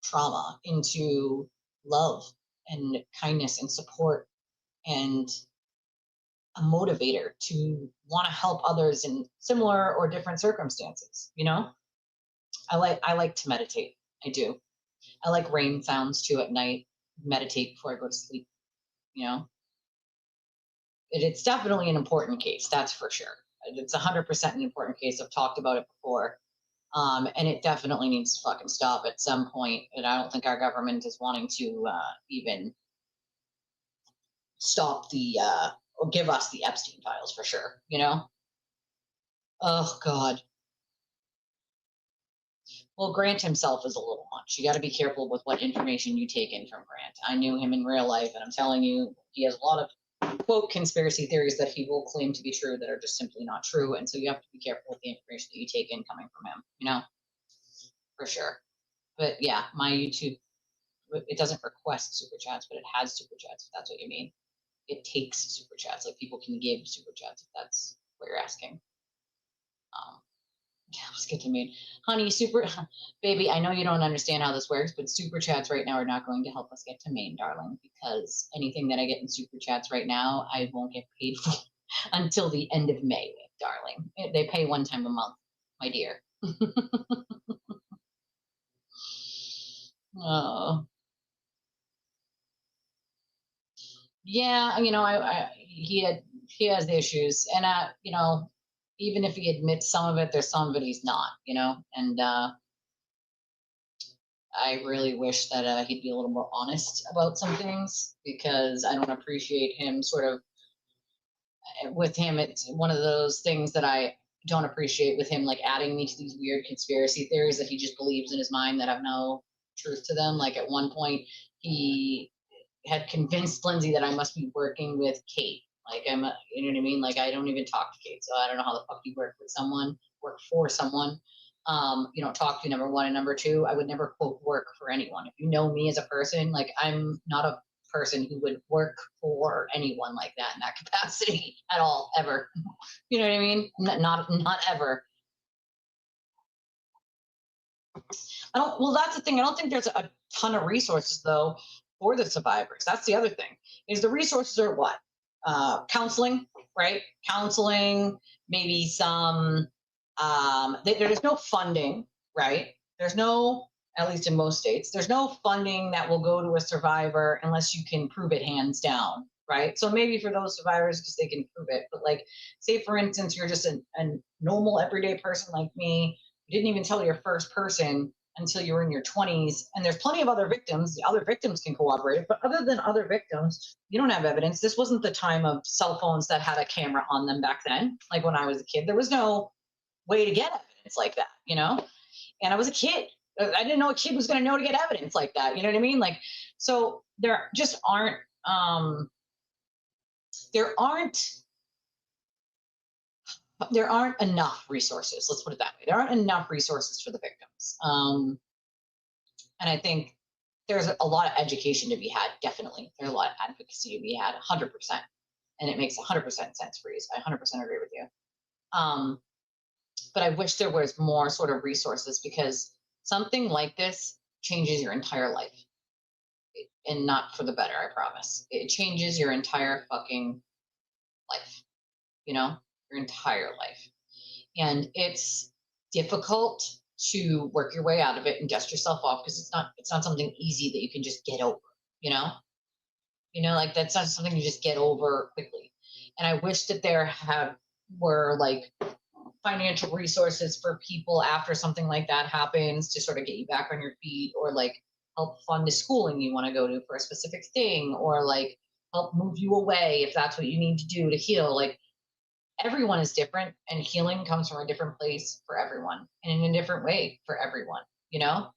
Speaker 1: trauma into love and kindness and support and a motivator to want to help others in similar or different circumstances. You know, I like to meditate. I do. I like rain sounds too at night. Meditate before I go to sleep. You know, it's definitely an important case. That's for sure. It's 100% an important case. I've talked about it before. And it definitely needs to fucking stop at some point. And I don't think our government is wanting to even stop or give us the Epstein files for sure, you know? Oh, God. Well, Grant himself is a little much. You got to be careful with what information you take in from Grant. I knew him in real life, and I'm telling you, he has a lot of, quote, conspiracy theories that he will claim to be true that are just simply not true. And so you have to be careful with the information that you take in coming from him, you know? For sure. But yeah, my YouTube, it doesn't request super chats, but it has super chats, if that's what you mean. It takes super chats, like people can give super chats, if that's what you're asking. Yeah, let's get to Maine. Honey, baby, I know you don't understand how this works, but super chats right now are not going to help us get to Maine, darling, because anything that I get in super chats right now, I won't get paid for until the end of May, darling. They pay one time a month, my dear. Oh. Yeah, you know, he has issues, and you know, even if he admits some of it, there's some of it he's not, you know, and I really wish that he'd be a little more honest about some things, because I don't appreciate him sort of, with him, it's one of those things that I don't appreciate with him, like adding me to these weird conspiracy theories that he just believes in his mind that have no truth to them. Like at one point, he had convinced Lindsay that I must be working with Kate. Like you know what I mean? Like I don't even talk to Kate, so I don't know how the fuck you work for someone. You don't talk to, number one, and number two, I would never quote work for anyone. If you know me as a person, like I'm not a person who would work for anyone like that in that capacity at all, ever. You know what I mean? Not ever. Well, that's the thing. I don't think there's a ton of resources though for the survivors. That's the other thing, is the resources are what? Counseling, right? Counseling, maybe some, there's no funding, right? There's no, at least in most states, there's no funding that will go to a survivor unless you can prove it hands down, right? So maybe for those survivors, because they can prove it, but like, say for instance, you're just a normal everyday person like me, you didn't even tell your first person until you were in your 20s, and there's plenty of other victims. The other victims can corroborate, but other than other victims, you don't have evidence. This wasn't the time of cell phones that had a camera on them back then. Like when I was a kid, there was no way to get evidence like that, you know? And I was a kid. I didn't know a kid was going to know to get evidence like that. You know what I mean? Like, so there just aren't, there aren't enough resources. Let's put it that way. There aren't enough resources for the victims. And I think there's a lot of education to be had. Definitely. There's a lot of advocacy to be had, 100%. And it makes 100% sense for you. I 100% agree with you. But I wish there was more sort of resources, because something like this changes your entire life. And not for the better, I promise. It changes your entire fucking life, you know, your entire life. And it's difficult to work your way out of it and dust yourself off, because it's not something easy that you can just get over, you know? Like that's not something you just get over quickly. And I wish that there were like financial resources for people after something like that happens to sort of get you back on your feet, or like help fund the schooling you want to go to for a specific thing, or like help move you away if that's what you need to do to heal. Like everyone is different, and healing comes from a different place for everyone and in a different way for everyone, you know?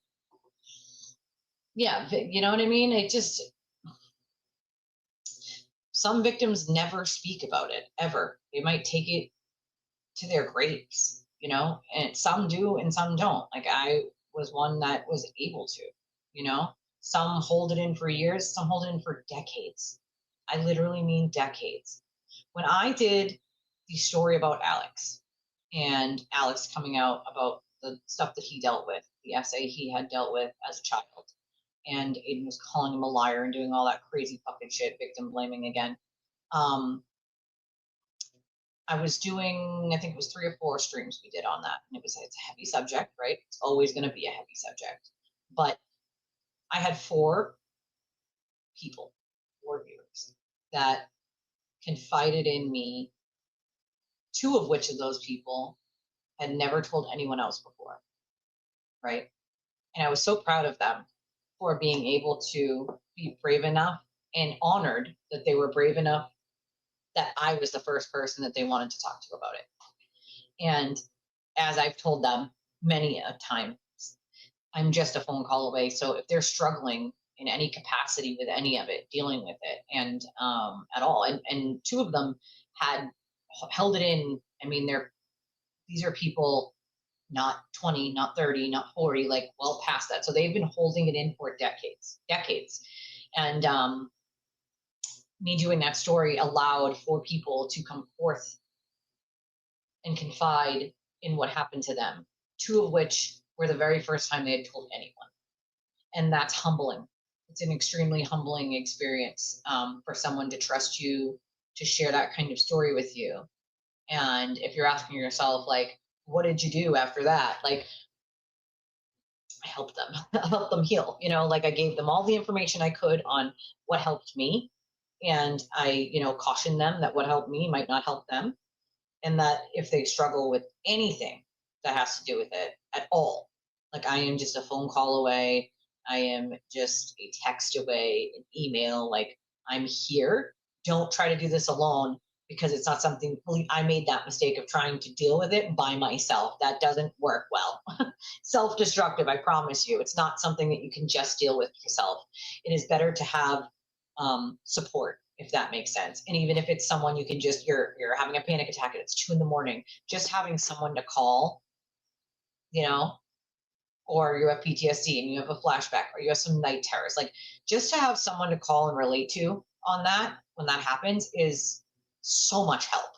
Speaker 1: Yeah, you know what I mean? It just, some victims never speak about it, ever. They might take it to their graves, you know? And some do and some don't. Like I was one that was able to, you know? Some hold it in for years, some hold it in for decades. I literally mean decades. When I did the story about Alex, and Alex coming out about the stuff that he dealt with, the essay he had dealt with as a child, and Aiden was calling him a liar and doing all that crazy fucking shit, victim blaming again. I was doing, I think it was 3 or 4 streams we did on that, and it's a heavy subject, right? It's always going to be a heavy subject. But I had 4 people, 4 viewers, that confided in me, 2 of which of those people had never told anyone else before, right? And I was so proud of them for being able to be brave enough and honored that they were brave enough that I was the first person that they wanted to talk to about it. And as I've told them many a time, I'm just a phone call away. So if they're struggling in any capacity with any of it, dealing with it, and at all, and 2 of them had held it in. I mean, these are people not 20, not 30, not 40, like well past that. So they've been holding it in for decades. And me doing that story allowed for people to come forth and confide in what happened to them, 2 of which were the very first time they had told anyone. And that's humbling. It's an extremely humbling experience for someone to trust you to share that kind of story with you. And if you're asking yourself, like, what did you do after that? Like, I helped them. I helped them heal. You know, like I gave them all the information I could on what helped me. And I, you know, cautioned them that what helped me might not help them. And that if they struggle with anything that has to do with it at all, like I am just a phone call away. I am just a text away, an email, like I'm here. Don't try to do this alone, because it's not something, I made that mistake of trying to deal with it by myself. That doesn't work well. Self-destructive, I promise you. It's not something that you can just deal with yourself. It is better to have support, if that makes sense. And even if it's someone you can just, you're having a panic attack and it's 2 a.m, just having someone to call, you know, or you have PTSD and you have a flashback, or you have some night terrors, like just to have someone to call and relate to on that when that happens is so much help.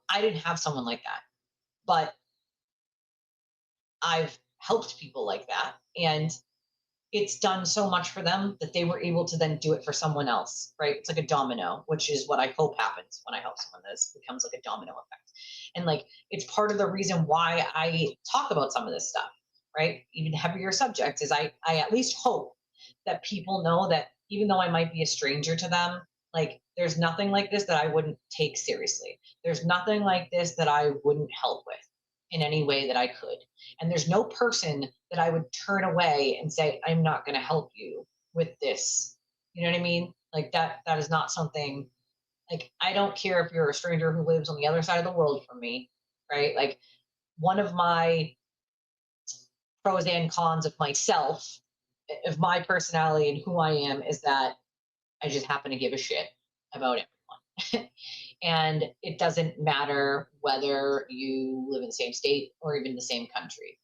Speaker 1: I didn't have someone like that, but I've helped people like that. And it's done so much for them that they were able to then do it for someone else, right? It's like a domino, which is what I hope happens when I help someone. This becomes like a domino effect. And like, it's part of the reason why I talk about some of this stuff, right? Even heavier subjects is I at least hope that people know that even though I might be a stranger to them, like there's nothing like this that I wouldn't take seriously. There's nothing like this that I wouldn't help with in any way that I could. And there's no person that I would turn away and say, I'm not going to help you with this. You know what I mean? Like that is not something, like, I don't care if you're a stranger who lives on the other side of the world from me, right? Like, one of my pros and cons of myself, of my personality and who I am, is that I just happen to give a shit about everyone. And it doesn't matter whether you live in the same state or even the same country.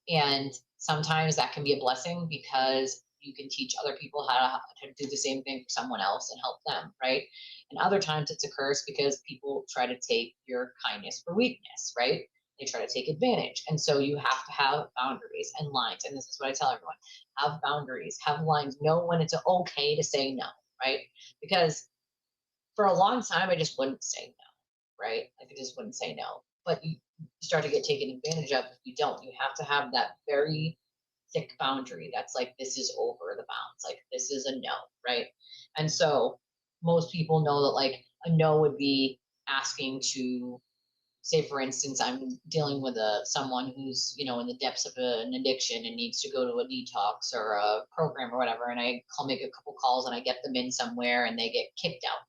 Speaker 1: And sometimes that can be a blessing because you can teach other people how to do the same thing for someone else and help them, right? And other times it's a curse because people try to take your kindness for weakness, right? They try to take advantage. And so you have to have boundaries and lines. And this is what I tell everyone: have boundaries, have lines, know when it's okay to say no, right? Because for a long time, I just wouldn't say no, right? Like, I just wouldn't say no. But you start to get taken advantage of if you don't. You have to have that very thick boundary that's like, this is over the bounds, like this is a no, right? And so most people know that like a no would be asking to, say for instance, I'm dealing with someone who's, you know, in the depths of an addiction and needs to go to a detox or a program or whatever, and I make a couple calls and I get them in somewhere and they get kicked out,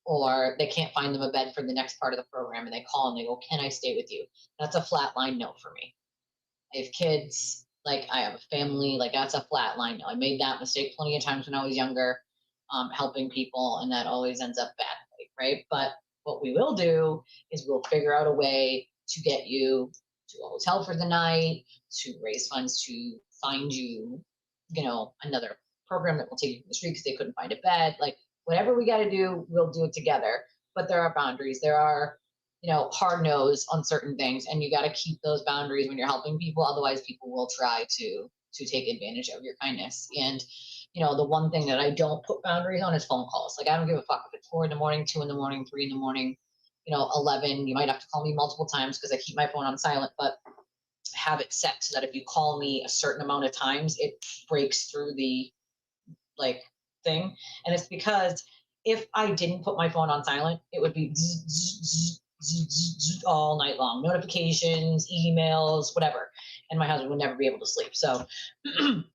Speaker 1: or they can't find them a bed for the next part of the program and they call and they go, can I stay with you? That's a flat line no for me. I have kids, like I have a family, like that's a flat line no. I made that mistake plenty of times when I was younger, helping people, and that always ends up badly, right? But what we will do is we'll figure out a way to get you to a hotel for the night, to raise funds to find you, you know, another program that will take you from the street because they couldn't find a bed. Like, whatever we got to do, we'll do it together. But there are boundaries. There are, you know, hard no's on certain things, and you got to keep those boundaries when you're helping people. Otherwise, people will try to take advantage of your kindness. And, you know, the one thing that I don't put boundaries on is phone calls. Like, I don't give a fuck if it's 4 in the morning, 2 in the morning, 3 in the morning, you know, 11. You might have to call me multiple times because I keep my phone on silent, but have it set so that if you call me a certain amount of times, it breaks through the like thing. And it's because if I didn't put my phone on silent, it would be all night long, notifications, emails, whatever, and my husband would never be able to sleep. So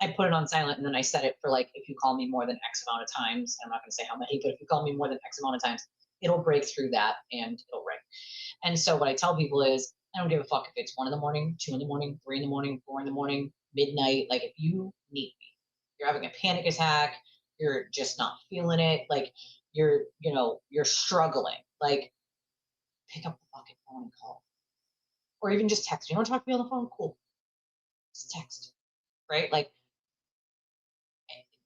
Speaker 1: I put it on silent, and then I set it for like, if you call me more than X amount of times, I'm not going to say how many, but if you call me more than X amount of times, it'll break through that and it'll ring. And so what I tell people is, I don't give a fuck if it's 1 in the morning, 2 in the morning, 3 in the morning, 4 in the morning, midnight. Like, if you need me, you're having a panic attack, you're just not feeling it, like you're, you know, you're struggling, like, pick up the fucking phone and call. Or even just text. You don't talk to me on the phone? Cool. Just text, right? Like,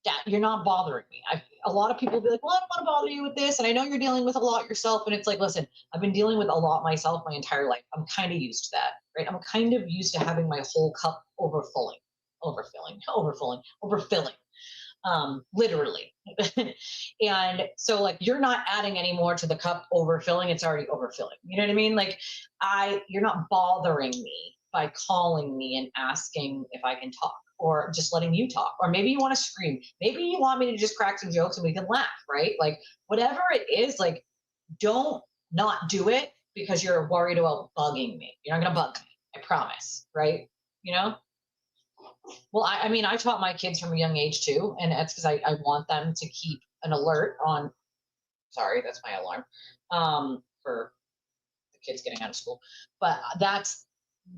Speaker 1: that, you're not bothering me. A lot of people be like, well, I don't want to bother you with this, and I know you're dealing with a lot yourself, and it's like, listen, I've been dealing with a lot myself my entire life. I'm kind of used to that, right? I'm kind of used to having my whole cup overfilling, literally. And so, like, you're not adding any more to the cup overfilling, it's already overfilling. You know what I mean? Like, you're not bothering me by calling me and asking if I can talk, or just letting you talk, or maybe you want to scream, maybe you want me to just crack some jokes and we can laugh, right? Like, whatever it is, like, don't not do it because you're worried about bugging me. You're not gonna bug me, I promise, right? You know? Well, I mean, I taught my kids from a young age too, and that's because I want them to keep an alert on, sorry, that's my alarm, for the kids getting out of school. But that's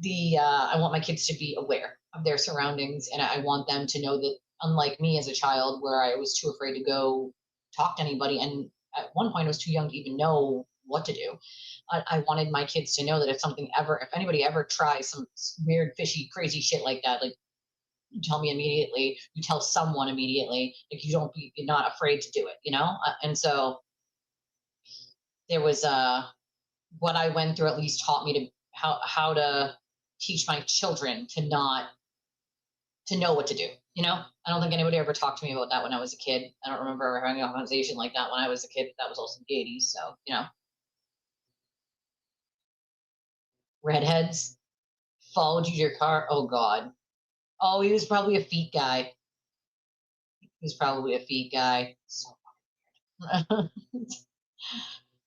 Speaker 1: I want my kids to be aware of their surroundings, and I want them to know that, unlike me as a child, where I was too afraid to go talk to anybody, and at one point I was too young to even know what to do. I wanted my kids to know that if anybody ever tries some weird, fishy, crazy shit like that, like, you tell me immediately, you tell someone immediately, like, you're not afraid to do it, you know? And so there was, what I went through at least taught me to how to teach my children to not to know what to do. You know, I don't think anybody ever talked to me about that when I was a kid. I don't remember ever having a conversation like that when I was a kid. That was also the 80s. So, you know, redheads followed you to your car. Oh God. Oh, he was probably a feet guy. He's probably a feet guy. So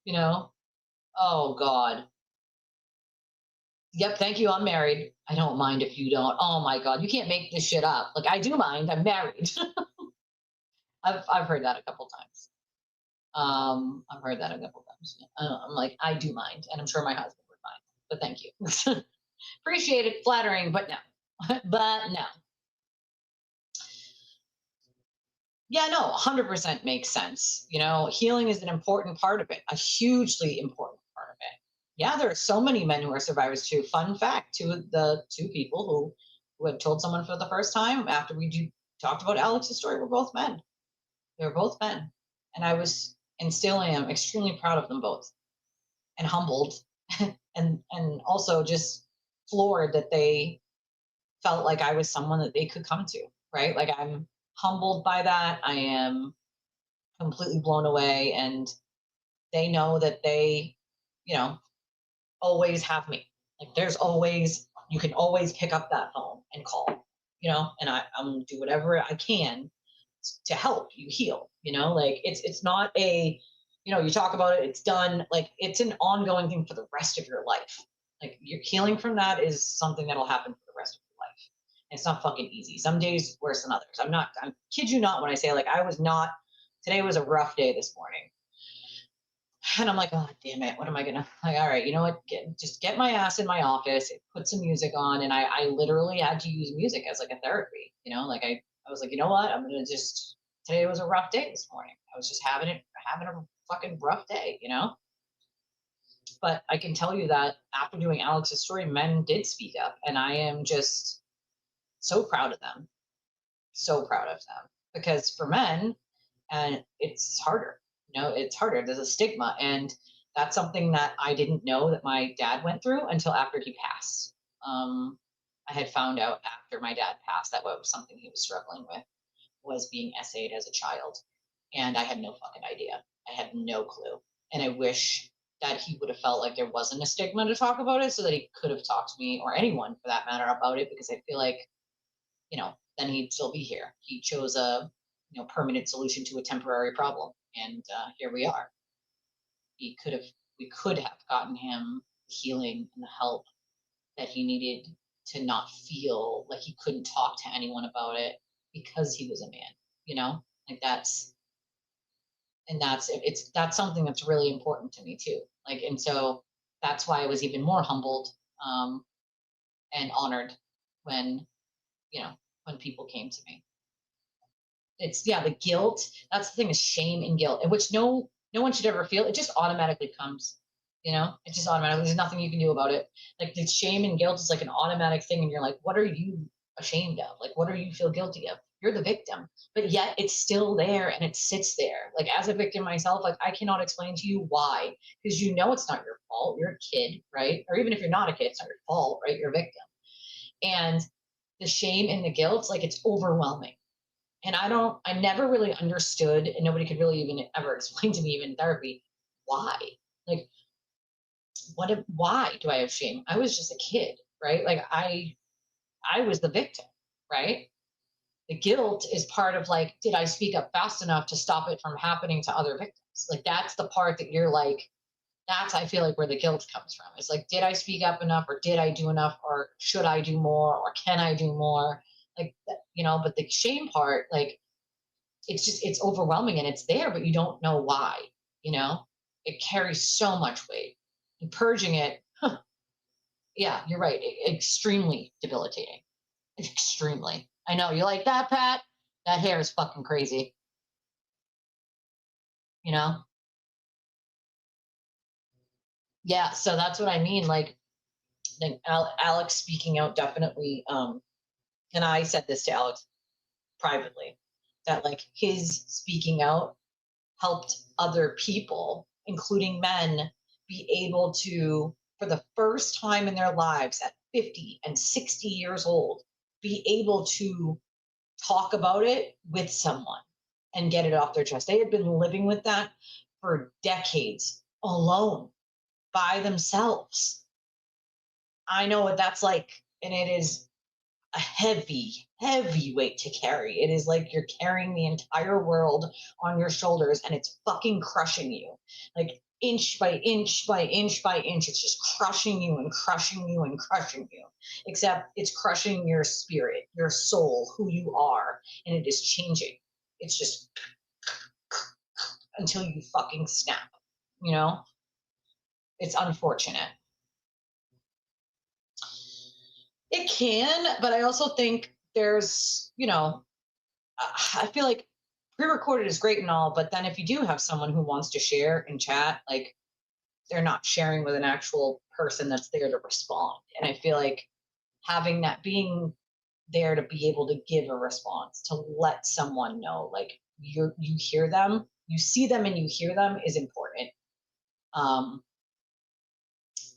Speaker 1: you know, oh God. Yep, thank you. I'm married. I don't mind if you don't. Oh my God, you can't make this shit up. Like, I do mind. I'm married. I've heard that a couple times. I've heard that a couple times. I'm like, I do mind, and I'm sure my husband would mind. But thank you. Appreciate it, flattering, but no. But no. Yeah, no, 100% makes sense. You know, healing is an important part of it, a hugely important part of it. Yeah, there are so many men who are survivors too. Fun fact, the two people who had told someone for the first time after we talked about Alex's story were both men. They were both men. And I was, and still am, extremely proud of them both and humbled and also just floored that they felt like I was someone that they could come to, right? Like, I'm humbled by that. I am completely blown away, and they know that they, you know, always have me. Like, there's always, you can always pick up that phone and call, you know, and I'm gonna do whatever I can to help you heal, you know, like it's not a, you know, you talk about it, it's done. Like, it's an ongoing thing for the rest of your life. Like, your healing from that is something that'll happen for the rest of your life. And it's not fucking easy. Some days worse than others. I'm kid you not when I say, like, today was a rough day this morning. And I'm like, oh, damn it. What am I going to, like, all right, you know what? Just get my ass in my office, put some music on. And I literally had to use music as like a therapy, you know, like I was like, you know what? I'm going to today was a rough day this morning. I was just having a fucking rough day, you know? But I can tell you that after doing Alex's story, men did speak up, and I am just so proud of them. So proud of them. Because for men, and it's harder, you know, it's harder. There's a stigma, and that's something that I didn't know that my dad went through until after he passed. I had found out after my dad passed that what was something he was struggling with was being essayed as a child. And I had no fucking idea. I had no clue. And I wish that he would have felt like there wasn't a stigma to talk about it, so that he could have talked to me, or anyone for that matter, about it, because I feel like, you know, then he'd still be here. He chose a, you know, permanent solution to a temporary problem. And here we are. We could have gotten him healing and the help that he needed to not feel like he couldn't talk to anyone about it because he was a man, you know, like that's something that's really important to me too. Like, and so that's why I was even more humbled and honored when, you know, when people came to me. It's, yeah, the guilt, that's the thing, is shame and guilt, in which no one should ever feel. It just automatically comes, you know, it just automatically, there's nothing you can do about it. Like, the shame and guilt is like an automatic thing, and you're like, what are you ashamed of? Like, what do you feel guilty of? You're the victim, but yet it's still there and it sits there. Like, as a victim myself, like, I cannot explain to you why, because you know it's not your fault. You're a kid, right? Or even if you're not a kid, it's not your fault, right? You're a victim. And the shame and the guilt, like, it's overwhelming. And I never really understood, and nobody could really even ever explain to me, even in therapy, why. Like, why do I have shame? I was just a kid, right? Like, I was the victim, right? The guilt is part of, like, did I speak up fast enough to stop it from happening to other victims? Like, that's the part that you're like, that's, I feel like, where the guilt comes from. It's like, did I speak up enough, or did I do enough, or should I do more, or can I do more? Like, you know, but the shame part, like, it's overwhelming, and it's there, but you don't know why, you know? It carries so much weight. And purging it, yeah, you're right, extremely debilitating. Extremely. I know, you like that, Pat? That hair is fucking crazy. You know? Yeah, so that's what I mean. Like Alex speaking out definitely, and I said this to Alex privately, that, like, his speaking out helped other people, including men, be able to, for the first time in their lives at 50 and 60 years old, be able to talk about it with someone and get it off their chest. They had been living with that for decades alone by themselves. I know what that's like, and it is a heavy, heavy weight to carry. It is like you're carrying the entire world on your shoulders, and it's fucking crushing you. Like inch by inch by inch by inch, it's just crushing you and crushing you and crushing you. Except it's crushing your spirit, your soul, who you are, and it is changing. It's just until you fucking snap, you know? It's unfortunate. It can, but I also think there's, you know, I feel like pre-recorded is great and all, but then if you do have someone who wants to share and chat, like they're not sharing with an actual person that's there to respond. And I feel like having that, being there to be able to give a response, to let someone know, like you hear them, you see them and you hear them is important.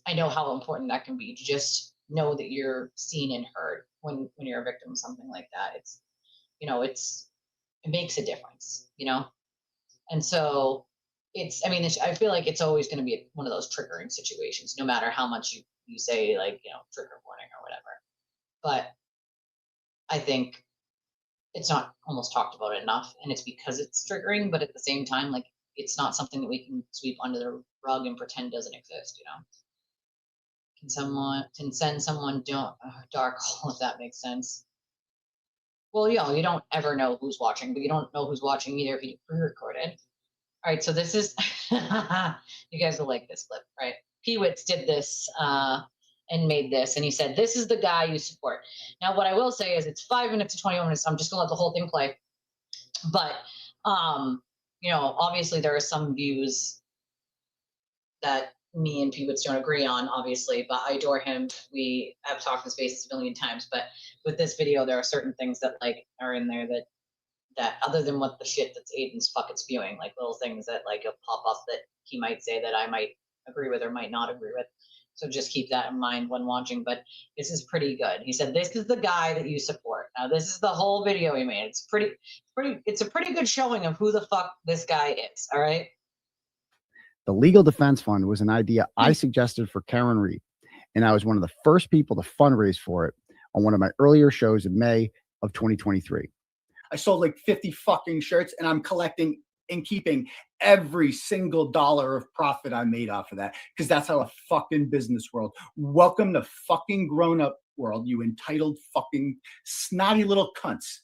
Speaker 1: I know how important that can be, to just know that you're seen and heard when you're a victim of something like that. It's, you know, it makes a difference, you know? And so it's, I mean, I feel like it's always going to be one of those triggering situations, no matter how much you say, like, you know, trigger warning or whatever. But I think it's not almost talked about enough, and it's because it's triggering, but at the same time, like, it's not something that we can sweep under the rug and pretend doesn't exist, you know? Can send someone dark hole, if that makes sense. Well, you know, you don't ever know who's watching, but you don't know who's watching either if you pre-recorded. All right, so this is, you guys will like this clip, right? Pewitz did this and made this, and he said, this is the guy you support. Now, what I will say is it's 5 minutes to 21 minutes. So I'm just gonna let the whole thing play. But, you know, obviously there are some views that me and Pewitz don't agree on, obviously, but I adore him. We have talked in spaces a million times, but with this video, there are certain things that like are in there that other than what the shit that's Aiden's fucking spewing, like little things that like pop up that he might say that I might agree with or might not agree with. So just keep that in mind when watching, but this is pretty good. He said, this is the guy that you support. Now, this is the whole video he made. It's a pretty good showing of who the fuck this guy is, all right?
Speaker 10: The Legal Defense Fund was an idea I suggested for Karen Reed, and I was one of the first people to fundraise for it on one of my earlier shows in May of 2023. I sold like 50 fucking shirts, and I'm collecting and keeping every single dollar of profit I made off of that, because that's how a fucking business world. Welcome to fucking grown-up world, you entitled fucking snotty little cunts.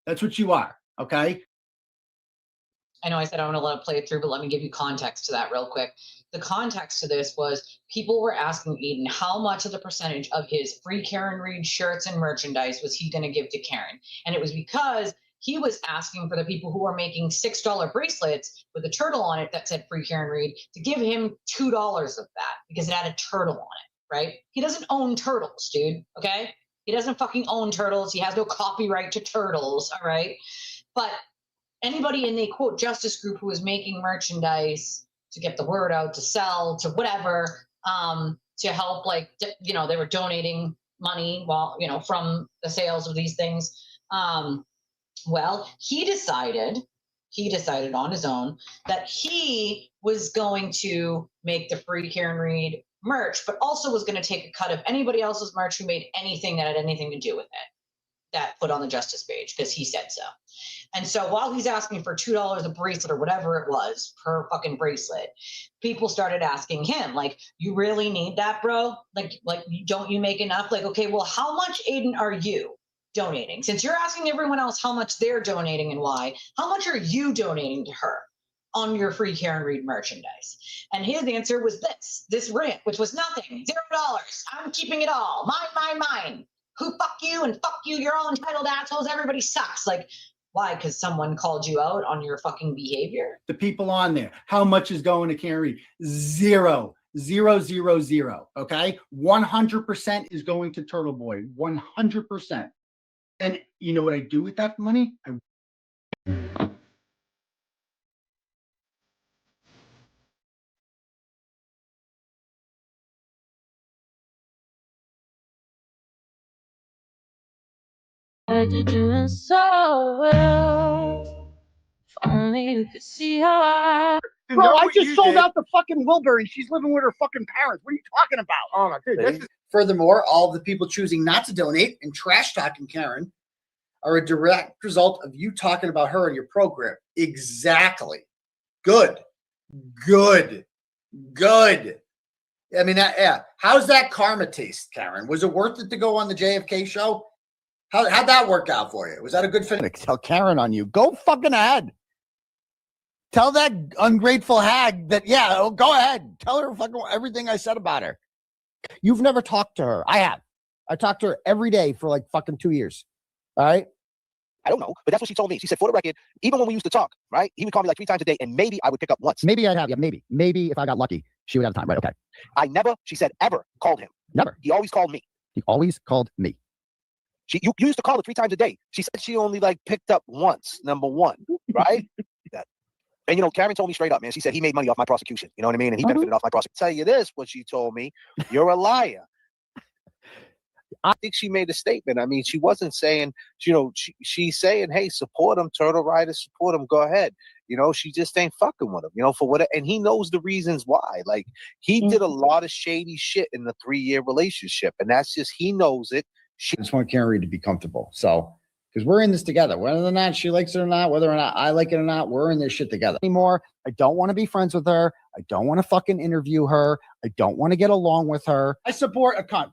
Speaker 10: That's what you are, okay?
Speaker 1: I know I said I want to let it play it through, but let me give you context to that real quick. The context to this was people were asking Aiden how much of the percentage of his free Karen Reed shirts and merchandise was he going to give to Karen. And it was because he was asking for the people who are making $6 bracelets with a turtle on it that said free Karen Reed to give him $2 of that because it had a turtle on it, right? He doesn't own turtles, dude, okay? He doesn't fucking own turtles. He has no copyright to turtles, all right? But anybody in the quote justice group who was making merchandise to get the word out, to sell, to whatever, to help, like, you know, they were donating money while, you know, from the sales of these things. Well, he decided on his own that he was going to make the free Karen Reed merch, but also was going to take a cut of anybody else's merch who made anything that had anything to do with it, that put on the justice page, because he said so. And so while he's asking for $2 a bracelet or whatever it was per fucking bracelet, people started asking him, like, you really need that, bro? Like, don't you make enough? Like, okay, well, how much, Aiden, are you donating? Since you're asking everyone else how much they're donating and why, how much are you donating to her on your free Karen Reed merchandise? And his answer was this rant, which was nothing, $0. I'm keeping it all. Mine. Who fuck you and fuck you. You're all entitled assholes. Everybody sucks. Like, why? Because someone called you out on your fucking behavior?
Speaker 10: The people on there, how much is going to Karen Reed? 0. 0, 0, 0. Okay. 100% is going to Turtleboy. 100%. And you know what I do with that money?
Speaker 2: You're doing so well. If only you could see how I.
Speaker 10: Bro, I just sold out the fucking Wilbur and she's living with her fucking parents. What are you talking about? Oh my god. Furthermore, all of the people choosing not to donate and trash talking Karen are a direct result of you talking about her in your program. Exactly. Good. Good. Good. I mean, yeah. How's that karma taste, Karen? Was it worth it to go on the JFK show? How'd that work out for you? Was that a good finish? Tell Karen on you. Go fucking ahead. Tell that ungrateful hag that, yeah, go ahead. Tell her fucking everything I said about her. You've never talked to her. I have. I talked to her every day for like fucking 2 years. All right?
Speaker 11: I don't know, but that's what she told me. She said, for the record, even when we used to talk, right? He would call me like 3 times a day, and maybe I would pick up once.
Speaker 10: Maybe I'd have, yeah, maybe. Maybe if I got lucky, she would have time. Right, okay.
Speaker 11: I never, she said, ever called him.
Speaker 10: Never.
Speaker 11: He always called me.
Speaker 10: He always called me.
Speaker 11: You used to call her 3 times a day. She said she only like picked up once, number one, right? And, you know, Karen told me straight up, man. She said he made money off my prosecution. You know what I mean? And he benefited off my prosecution. Tell you this, what she told me, you're a liar. I think she made a statement. I mean, she wasn't saying, you know, she's saying, hey, support him, Turtle Riders, support him, go ahead. You know, she just ain't fucking with him, you know, for what, and he knows the reasons why. Like, he did a lot of shady shit in the 3-year relationship, and that's just, he knows it.
Speaker 10: I just want Karen Reed to be comfortable. So, because we're in this together, whether or not she likes it or not, whether or not I like it or not, we're in this shit together. Anymore, I don't want to be friends with her. I don't want to fucking interview her. I don't want to get along with her. I support a cunt.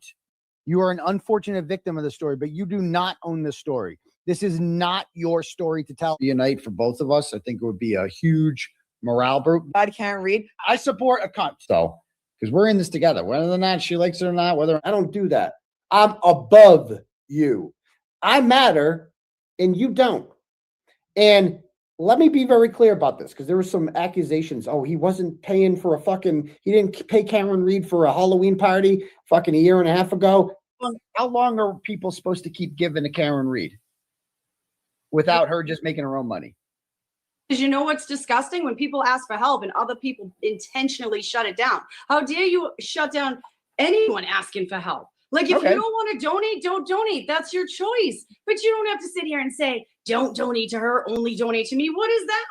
Speaker 10: You are an unfortunate victim of the story, but you do not own this story. This is not your story to tell. Unite for both of us. I think it would be a huge morale group.
Speaker 8: God can't read.
Speaker 10: I support a cunt. So, because we're in this together, whether or not she likes it or not, whether I don't do that. I'm above you. I matter and you don't. And let me be very clear about this, because there were some accusations. Oh, he wasn't paying for he didn't pay Karen Reed for a Halloween party fucking a year and a half ago. How long are people supposed to keep giving to Karen Reed without her just making her own money?
Speaker 12: Because you know what's disgusting? When people ask for help and other people intentionally shut it down. How dare you shut down anyone asking for help? Like, if you don't want to donate, don't donate. That's your choice. But you don't have to sit here and say, don't donate to her, only donate to me. What is that?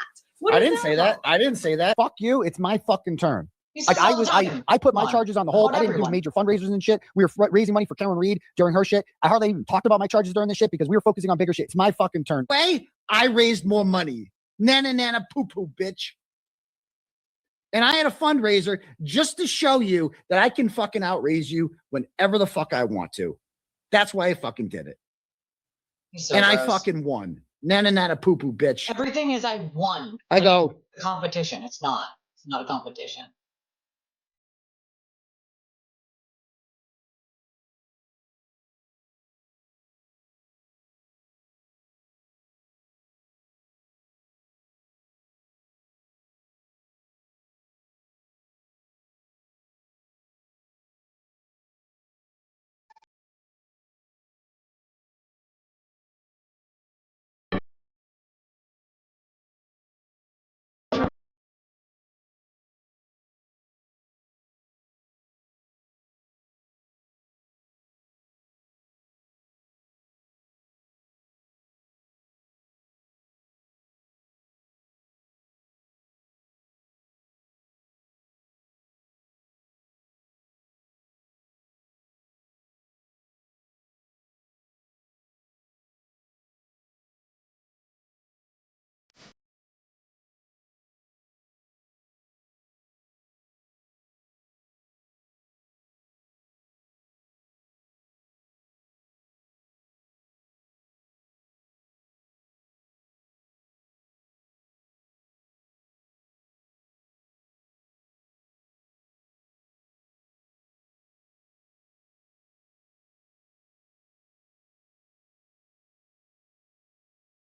Speaker 10: I didn't say that. I didn't say that. Fuck you. It's my fucking turn. Like, I put my charges on the hold. I didn't do major fundraisers and shit. We were raising money for Karen Reed during her shit. I hardly even talked about my charges during this shit because we were focusing on bigger shit. It's my fucking turn. I raised more money. Nana poo poo, bitch. And I had a fundraiser just to show you that I can fucking outraise you whenever the fuck I want to. That's why I fucking did it. So and gross. I fucking won. Nana poo poo, bitch.
Speaker 1: Everything is I won.
Speaker 10: I go.
Speaker 1: Competition. It's not a competition.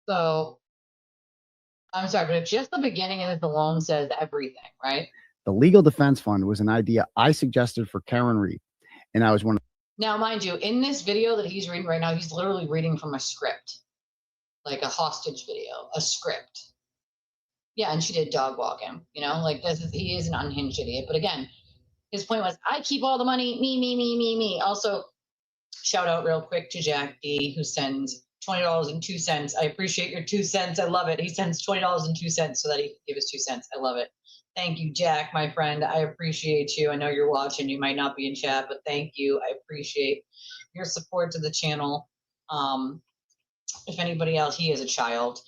Speaker 1: So, I'm sorry, but just the beginning of the loan says everything, right?
Speaker 10: The Legal Defense Fund was an idea I suggested for Karen Reed, and I was one of.
Speaker 1: Now, mind you, in this video that he's reading right now, he's literally reading from a script, like a hostage video, a script. Yeah, and she did dog walk him, you know, like he is an unhinged idiot. But again, his point was, I keep all the money, me. Also, shout out real quick to Jack D, who sends $20.02. I appreciate your 2 cents. I love it. He sends $20.02 so that he can give us 2 cents. I love it. Thank you, Jack, my friend. I appreciate you. I know you're watching. You might not be in chat, but thank you. I appreciate your support to the channel. If anybody else, he is a child.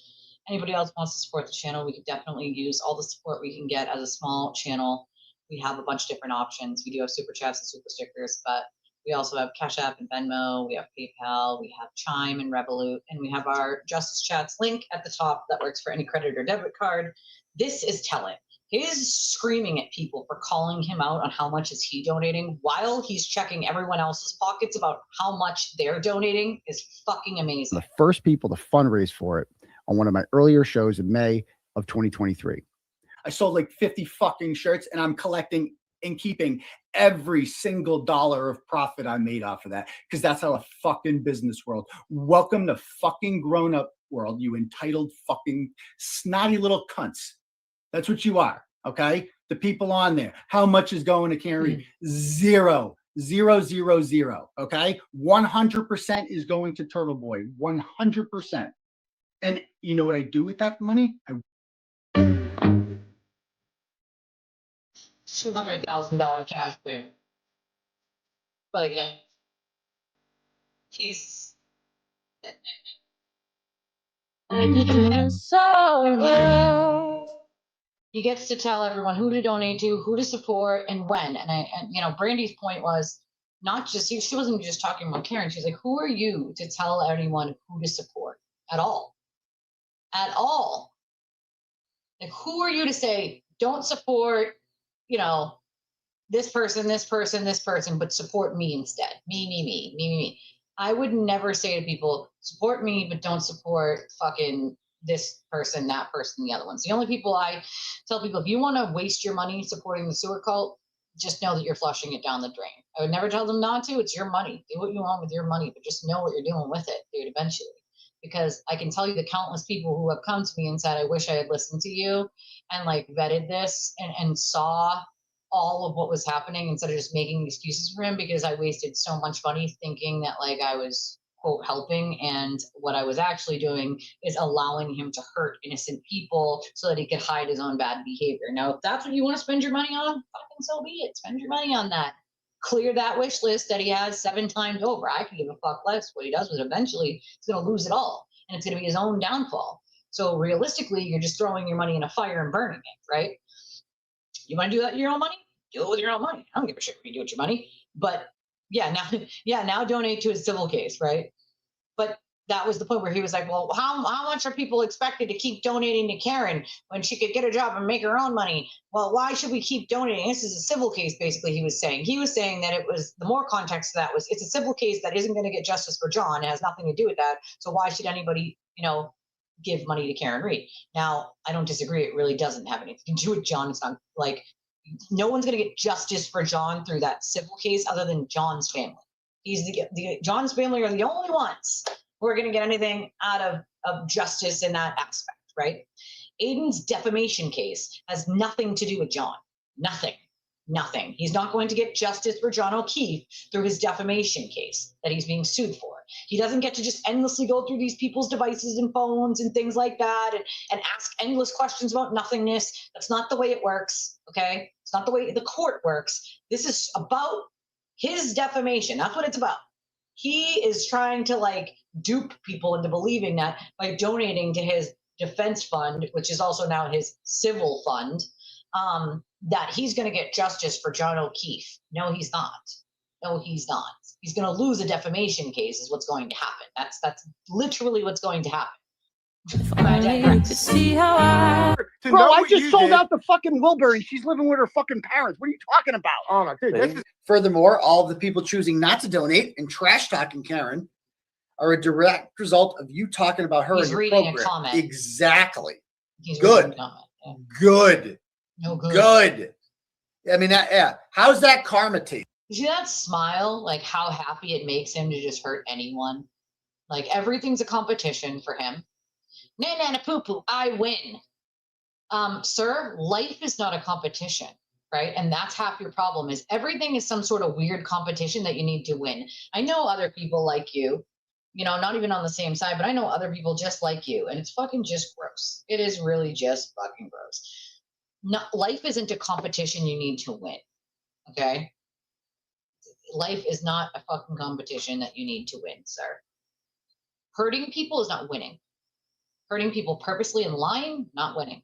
Speaker 1: Anybody else wants to support the channel, we could definitely use all the support we can get as a small channel. We have a bunch of different options. We do have super chats and super stickers, but we also have Cash App and Venmo. We have PayPal. We have Chime and Revolut, and we have our Justice Chats link at the top that works for any credit or debit card. This is telling. His screaming at people for calling him out on how much is he donating while he's checking everyone else's pockets about how much they're donating is fucking amazing.
Speaker 10: The first people to fundraise for it on one of my earlier shows in May of 2023.
Speaker 13: I sold like 50 fucking shirts, and I'm collecting and keeping every single dollar of profit I made off of that, because that's how a fucking business world. Welcome to fucking grown-up world, you entitled fucking snotty little cunts. That's what you are, okay? The people on there. How much is going to Karen Reed? Zero, zero, zero, zero, okay? 100% is going to Turtleboy, 100%. And you know what I do with that money?
Speaker 1: $200,000 cash boom. But again, he's he gets to tell everyone who to donate to, who to support, and when. And you know, Brandy's point was not just she wasn't just talking about Karen. She's like, who are you to tell anyone who to support at all? At all. Like, who are you to say don't support, you know, this person, this person, this person, but support me instead? Me. I would never say to people, support me, but don't support fucking this person, that person, the other ones. The only people I tell people, if you want to waste your money supporting the sewer cult, just know that you're flushing it down the drain. I would never tell them not to. It's your money. Do what you want with your money, but just know what you're doing with it, dude, eventually. Because I can tell you the countless people who have come to me and said, I wish I had listened to you and like vetted this and saw all of what was happening instead of just making excuses for him, because I wasted so much money thinking that like I was quote helping, and what I was actually doing is allowing him to hurt innocent people so that he could hide his own bad behavior. Now, if that's what you want to spend your money on, fucking so be it. Spend your money on that. Clear that wish list that he has 7 times over. I could give a fuck less. What he does was eventually he's going to lose it all, and it's going to be his own downfall. So realistically, you're just throwing your money in a fire and burning it, right? You want to do that with your own money? Do it with your own money. I don't give a shit what you do with your money. But now donate to his civil case, right? But that was the point where he was like, well, how much are people expected to keep donating to Karen when she could get a job and make her own money? Well, why should we keep donating? This is a civil case, basically, he was saying. He was saying that it was, the more context to that was, it's a civil case that isn't going to get justice for John. It has nothing to do with that. So why should anybody, you know, give money to Karen Reed? Now, I don't disagree. It really doesn't have anything to do with John. It's not like, no one's going to get justice for John through that civil case other than John's family. John's family are the only ones who are going to get anything out of justice in that aspect, right? Aiden's defamation case has nothing to do with John. Nothing. He's not going to get justice for John O'Keefe through his defamation case that he's being sued for. He doesn't get to just endlessly go through these people's devices and phones and things like that and ask endless questions about nothingness. That's not the way it works, okay? It's not the way the court works. This is about his defamation. That's what it's about. He is trying to like dupe people into believing that by donating to his defense fund, which is also now his civil fund, that he's going to get justice for John O'Keefe. No, he's not. He's going to lose a defamation case is what's going to happen. That's literally what's going to happen.
Speaker 10: Bro, I just sold out the fucking Wilbury. She's living with her fucking parents. What are you talking about?
Speaker 11: Oh no, dude.
Speaker 13: Furthermore, all of the people choosing not to donate and trash talking Karen are a direct result of you talking about her
Speaker 1: He's
Speaker 13: in your
Speaker 1: reading
Speaker 13: program.
Speaker 1: a comment.
Speaker 13: Exactly.
Speaker 1: He's
Speaker 13: Good.
Speaker 1: reading a comment. Yeah.
Speaker 13: Good.
Speaker 1: No good.
Speaker 13: Good. I mean, how's that karma taste?
Speaker 1: You see that smile, like how happy it makes him to just hurt anyone? Like everything's a competition for him. Nana poo poo, I win. Sir, life is not a competition, right? And that's half your problem, is everything is some sort of weird competition that you need to win. I know other people like you you know, not even on the same side, but I know other people just like you, and it's fucking just gross. It is really just fucking gross. No, life isn't a competition you need to win, okay? Life is not a fucking competition that you need to win, sir. Hurting people is not winning. Hurting people purposely and lying, not winning.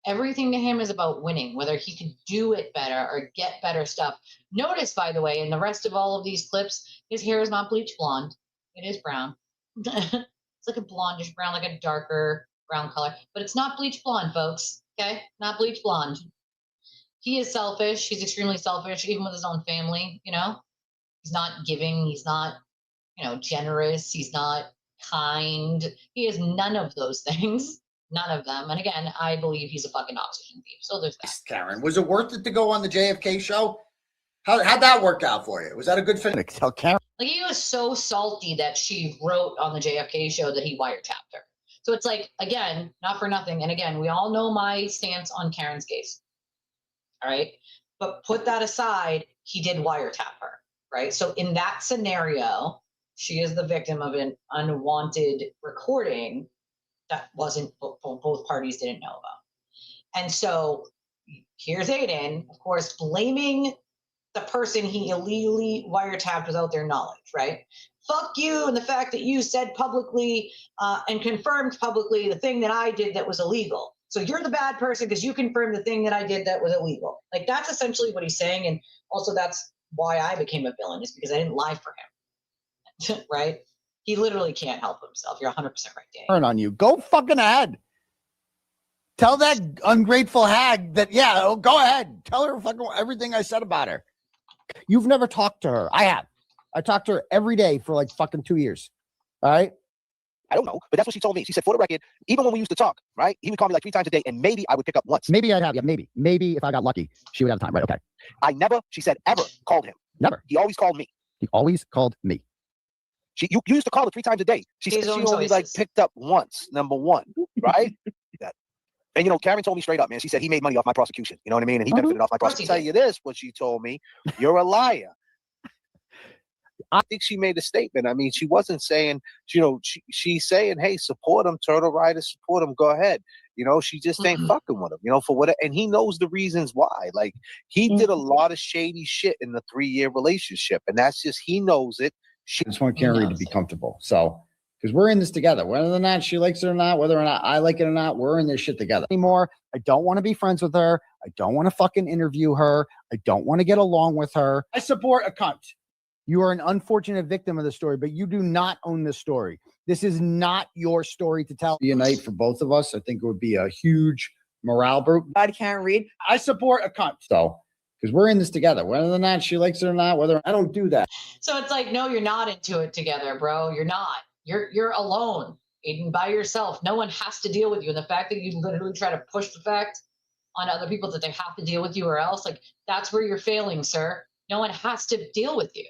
Speaker 1: Everything to him is about winning, whether he can do it better or get better stuff. Notice, by the way, in the rest of all of these clips, his hair is not bleach blonde. It is brown. It's like a blondish brown, like a darker brown color, but it's not bleach blonde, folks. Okay, not bleach blonde. He is selfish. He's extremely selfish, even with his own family. You know, he's not giving. He's not, you know, generous. He's not kind. He is none of those things. None of them. And again, I believe he's a fucking oxygen thief. So there's that.
Speaker 14: Karen, was it worth it to go on the JFK show? How'd that work out for you? Was that a good fit?
Speaker 10: Tell Karen.
Speaker 1: Like, he was so salty that she wrote on the JFK show that he wiretapped her. So it's like, again, not for nothing. And again, we all know my stance on Karen's case. All right. But put that aside, he did wiretap her. Right. So in that scenario, she is the victim of an unwanted recording that wasn't, both parties didn't know about. And so here's Aiden, of course, blaming the person he illegally wiretapped without their knowledge, right? Fuck you and the fact that you said publicly and confirmed publicly the thing that I did that was illegal. So you're the bad person because you confirmed the thing that I did that was illegal. Like, that's essentially what he's saying. And also that's why I became a villain, is because I didn't lie for him, right? He literally can't help himself. You're 100% right, Danny.
Speaker 10: Turn on you. Go fucking ahead. Tell that ungrateful hag that, yeah, go ahead. Tell her fucking everything I said about her. You've never talked to her. I have. I talked to her every day for like fucking 2 years. All right?
Speaker 11: I don't know, but that's what she told me. She said, for the record, even when we used to talk, right? He would call me like 3 times a day, and maybe I would pick up once.
Speaker 10: Maybe I'd have, yeah, maybe. Maybe if I got lucky, she would have time. Right, okay.
Speaker 11: I never, she said, ever called him.
Speaker 10: Never.
Speaker 11: He always called me.
Speaker 10: He always called me.
Speaker 11: You used to call her 3 times a day. She said she only like picked up once, number one, right? And, you know, Karen told me straight up, man. She said he made money off my prosecution. You know what I mean? And he benefited off my prosecution. I'll tell you this, what she told me, you're a liar. I think she made a statement. I mean, she wasn't saying, you know, she's saying, hey, support him, Turtle Riders, support him, go ahead. You know, she just ain't fucking with him, you know, for what, and he knows the reasons why. Like, he did a lot of shady shit in the 3-year relationship, and that's just, he knows it.
Speaker 10: I just want Karen to be comfortable. So, because we're in this together, whether or not she likes it or not, whether or not I like it or not, we're in this shit together. Anymore, I don't want to be friends with her. I don't want to fucking interview her. I don't want to get along with her.
Speaker 13: I support a cunt.
Speaker 10: You are an unfortunate victim of the story, but you do not own this story. This is not your story to tell. Unite for both of us. I think it would be a huge morale group.
Speaker 8: I can't read.
Speaker 13: I support a cunt.
Speaker 10: So, because we're in this together, whether or not she likes it or not, whether I don't do that.
Speaker 1: So it's like, no, you're not into it together, bro. You're not. You're alone, Aiden, by yourself. No one has to deal with you. And the fact that you literally try to push the fact on other people that they have to deal with you or else, like, that's where you're failing, sir. No one has to deal with you.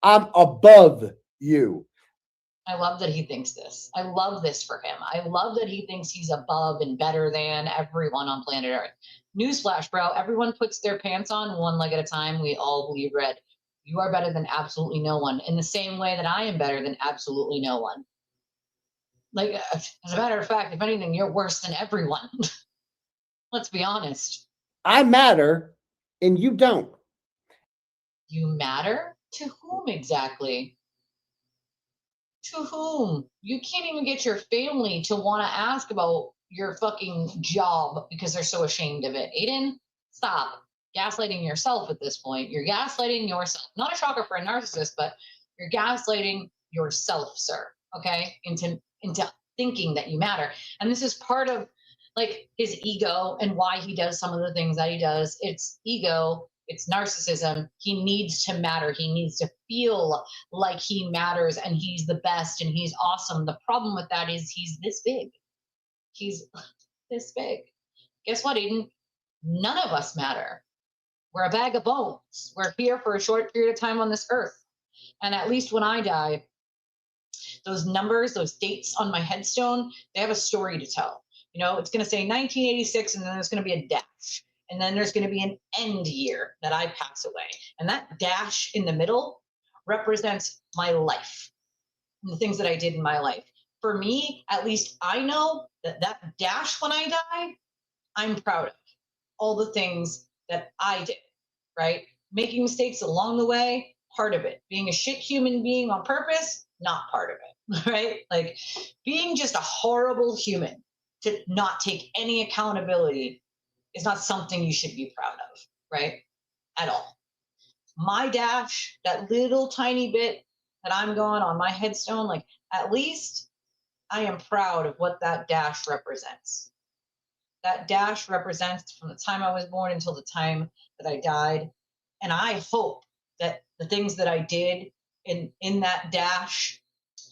Speaker 14: I'm above you.
Speaker 1: I love that he thinks this. I love this for him. I love that he thinks he's above and better than everyone on planet Earth. Newsflash, bro. Everyone puts their pants on one leg at a time. We all bleed red. You are better than absolutely no one, in the same way that I am better than absolutely no one. Like, as a matter of fact, if anything, you're worse than everyone. Let's be honest.
Speaker 14: I matter, and you don't.
Speaker 1: You matter? To whom exactly? To whom? You can't even get your family to want to ask about your fucking job because they're so ashamed of it. Aiden, stop gaslighting yourself at this point. You're gaslighting yourself. Not a shocker for a narcissist, but you're gaslighting yourself, sir. Okay? Into thinking that you matter. And this is part of, like, his ego and why he does some of the things that he does. It's ego. It's narcissism. He needs to matter. He needs to feel like he matters and he's the best and he's awesome. The problem with that is he's this big. He's this big. Guess what, Eden? None of us matter. We're a bag of bones. We're here for a short period of time on this earth. And at least when I die, those numbers, those dates on my headstone, they have a story to tell. You know, it's going to say 1986 and then there's going to be a dash. And then there's going to be an end year that I pass away. And that dash in the middle represents my life. and the things that I did in my life. For me, at least I know that that dash when I die, I'm proud of all the things that I did, right? Making mistakes along the way, part of it. Being a shit human being on purpose, not part of it, right? Like being just a horrible human to not take any accountability is not something you should be proud of, right? At all. My dash, that little tiny bit that I'm going on my headstone, like at least I am proud of what that dash represents. That dash represents from the time I was born until the time that I died. And I hope that the things that I did in that dash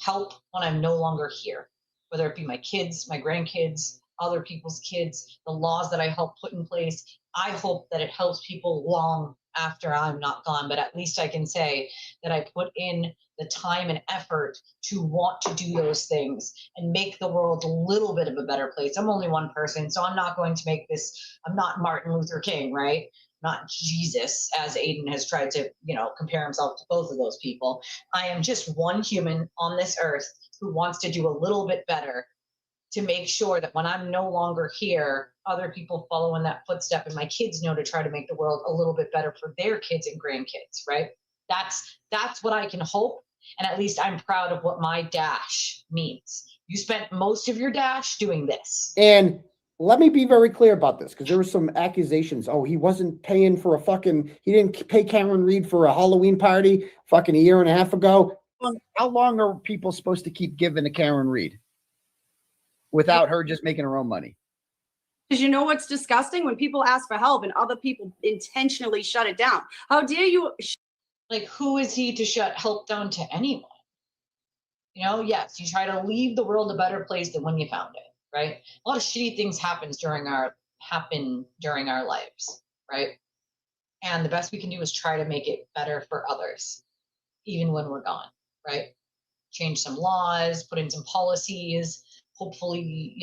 Speaker 1: help when I'm no longer here, whether it be my kids, my grandkids, other people's kids, the laws that I helped put in place. I hope that it helps people long after I'm not gone, but at least I can say that I put in the time and effort to want to do those things and make the world a little bit of a better place. I'm only one person, so I'm not going to make this, I'm not Martin Luther King, right? Not Jesus, as Aiden has tried to, compare himself to both of those people. I am just one human on this earth who wants to do a little bit better to make sure that when I'm no longer here, other people follow in that footstep and my kids know to try to make the world a little bit better for their kids and grandkids, right? That's what I can hope. And at least I'm proud of what my dash means. You spent most of your dash doing this.
Speaker 10: And let me be very clear about this, because there were some accusations. Oh, he wasn't paying for he didn't pay Karen Reed for a Halloween party fucking a year and a half ago. How long are people supposed to keep giving to Karen Reed without her just making her own money?
Speaker 12: Because you know what's disgusting? When people ask for help and other people intentionally shut it down. How dare you?
Speaker 1: Like, who is he to shut help down to anyone? Yes, you try to leave the world a better place than when you found it, right? A lot of shitty things happen during our lives, right? And the best we can do is try to make it better for others, even when we're gone, right? Change some laws, put in some policies, hopefully,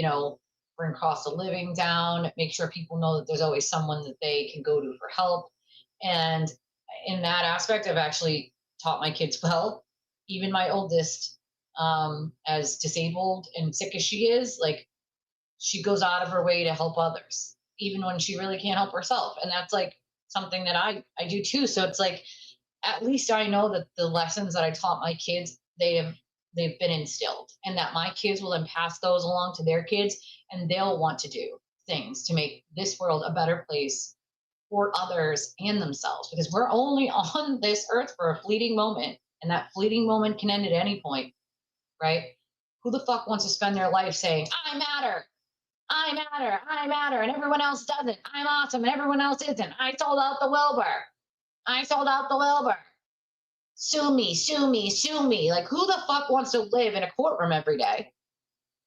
Speaker 1: bring cost of living down, make sure people know that there's always someone that they can go to for help. And in that aspect, I've actually taught my kids well. Even my oldest, as disabled and sick as she is, like, she goes out of her way to help others, even when she really can't help herself. And that's like something that I do too. So it's like, at least I know that the lessons that I taught my kids, they've been instilled, and that my kids will then pass those along to their kids, and they'll want to do things to make this world a better place for others and themselves, because we're only on this earth for a fleeting moment, and that fleeting moment can end at any point, right? Who the fuck wants to spend their life saying, I matter, and everyone else doesn't. I'm awesome, and everyone else isn't. I sold out the Wilbur. Sue me. Like, who the fuck wants to live in a courtroom every day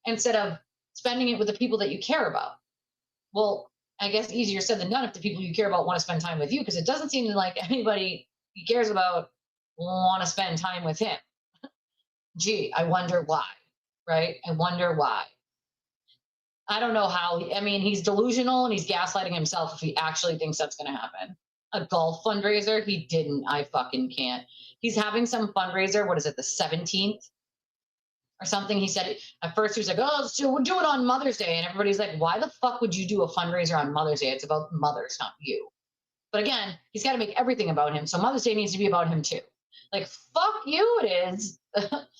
Speaker 1: instead of spending it with the people that you care about? Well, I guess easier said than done if the people you care about want to spend time with you, because it doesn't seem like anybody he cares about want to spend time with him. Gee, I wonder why, right? I wonder why. I don't know how. He's delusional and he's gaslighting himself if he actually thinks that's going to happen. A golf fundraiser? He didn't. I fucking can't. He's having some fundraiser. What is it, the 17th or something? He said at first, he was like, oh, so we'll do it on Mother's Day. And everybody's like, why the fuck would you do a fundraiser on Mother's Day? It's about mothers, not you. But again, he's got to make everything about him. So Mother's Day needs to be about him too. Like, fuck you, it is.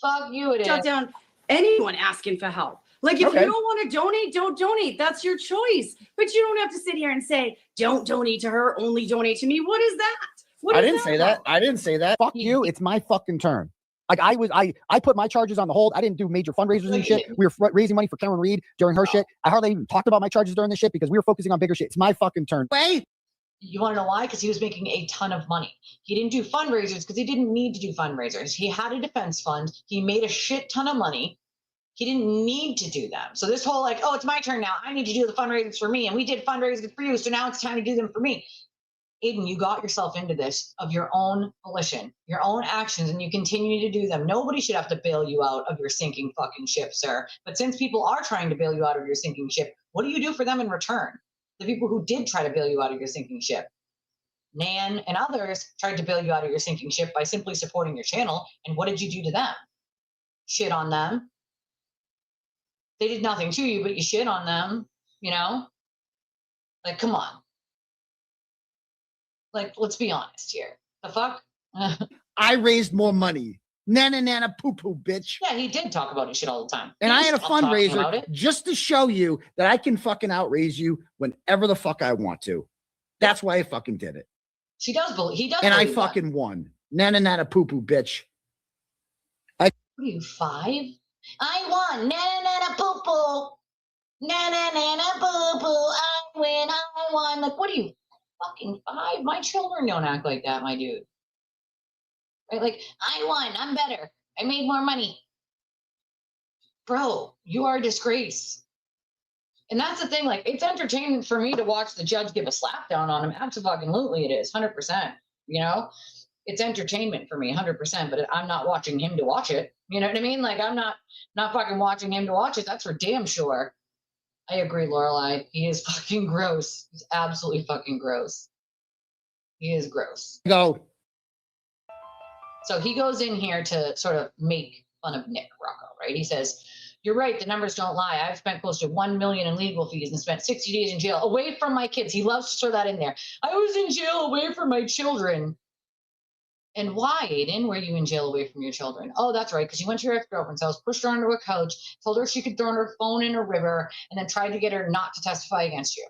Speaker 1: Fuck you, it is.
Speaker 12: Shut down anyone asking for help. Like, if you don't want to donate, don't donate. That's your choice. But you don't have to sit here and say, don't donate to her, only donate to me. What is that?
Speaker 10: I didn't say that. Fuck you. It's my fucking turn. Like, I put my charges on the hold. I didn't do major fundraisers and shit. We were raising money for Karen Reed during her shit. I hardly even talked about my charges during this shit because we were focusing on bigger shit. It's my fucking turn. Wait.
Speaker 1: You want to know why? Because he was making a ton of money. He didn't do fundraisers because he didn't need to do fundraisers. He had a defense fund. He made a shit ton of money. He didn't need to do them. So this whole like, oh, it's my turn now. I need to do the fundraisers for me. And we did fundraisers for you. So now it's time to do them for me. Aiden, you got yourself into this of your own volition, your own actions, and you continue to do them. Nobody should have to bail you out of your sinking fucking ship, sir. But since people are trying to bail you out of your sinking ship, what do you do for them in return? The people who did try to bail you out of your sinking ship. Nan and others tried to bail you out of your sinking ship by simply supporting your channel. And what did you do to them? shit on them. They did nothing to you, but you shit on them, you know? Like, come on. Like, let's be honest here. The fuck?
Speaker 10: I raised more money. Nana, nana, poo poo, bitch.
Speaker 1: Yeah, he did talk about his shit all the time.
Speaker 10: And I had a
Speaker 1: Stop talking about
Speaker 10: fundraiser
Speaker 1: it.
Speaker 10: just to show you that I can fucking outraise you whenever the fuck I want to. That's why I fucking did it.
Speaker 1: She does believe, he does
Speaker 10: And I
Speaker 1: believe that.
Speaker 10: fucking won. Nana, nana, poo poo, bitch.
Speaker 1: What are you, 5? I won. Nana, nana, poo poo. Nana, nana, poo poo. I win. I won. Like, what are you, fucking 5? My children don't act like that, my dude. Right? Like, I won. I'm better. I made more money. Bro, you are a disgrace. And that's the thing. Like, it's entertaining for me to watch the judge give a slap down on him. Absolutely, it is. 100%. You know? It's entertainment for me, 100%, but I'm not watching him to watch it. You know what I mean? Like, I'm not fucking watching him to watch it. That's for damn sure. I agree, Lorelai. He is fucking gross. He's absolutely fucking gross. He is gross.
Speaker 10: Go.
Speaker 1: So he goes in here to sort of make fun of Nick Rocco, right? He says, you're right, the numbers don't lie. I've spent close to $1 million in legal fees and spent 60 days in jail away from my kids. He loves to throw that in there. I was in jail away from my children. And why, Aiden, were you in jail away from your children? Oh, that's right, because you went to your ex-girlfriend's house, pushed her onto a couch, told her she could throw her phone in a river, and then tried to get her not to testify against you.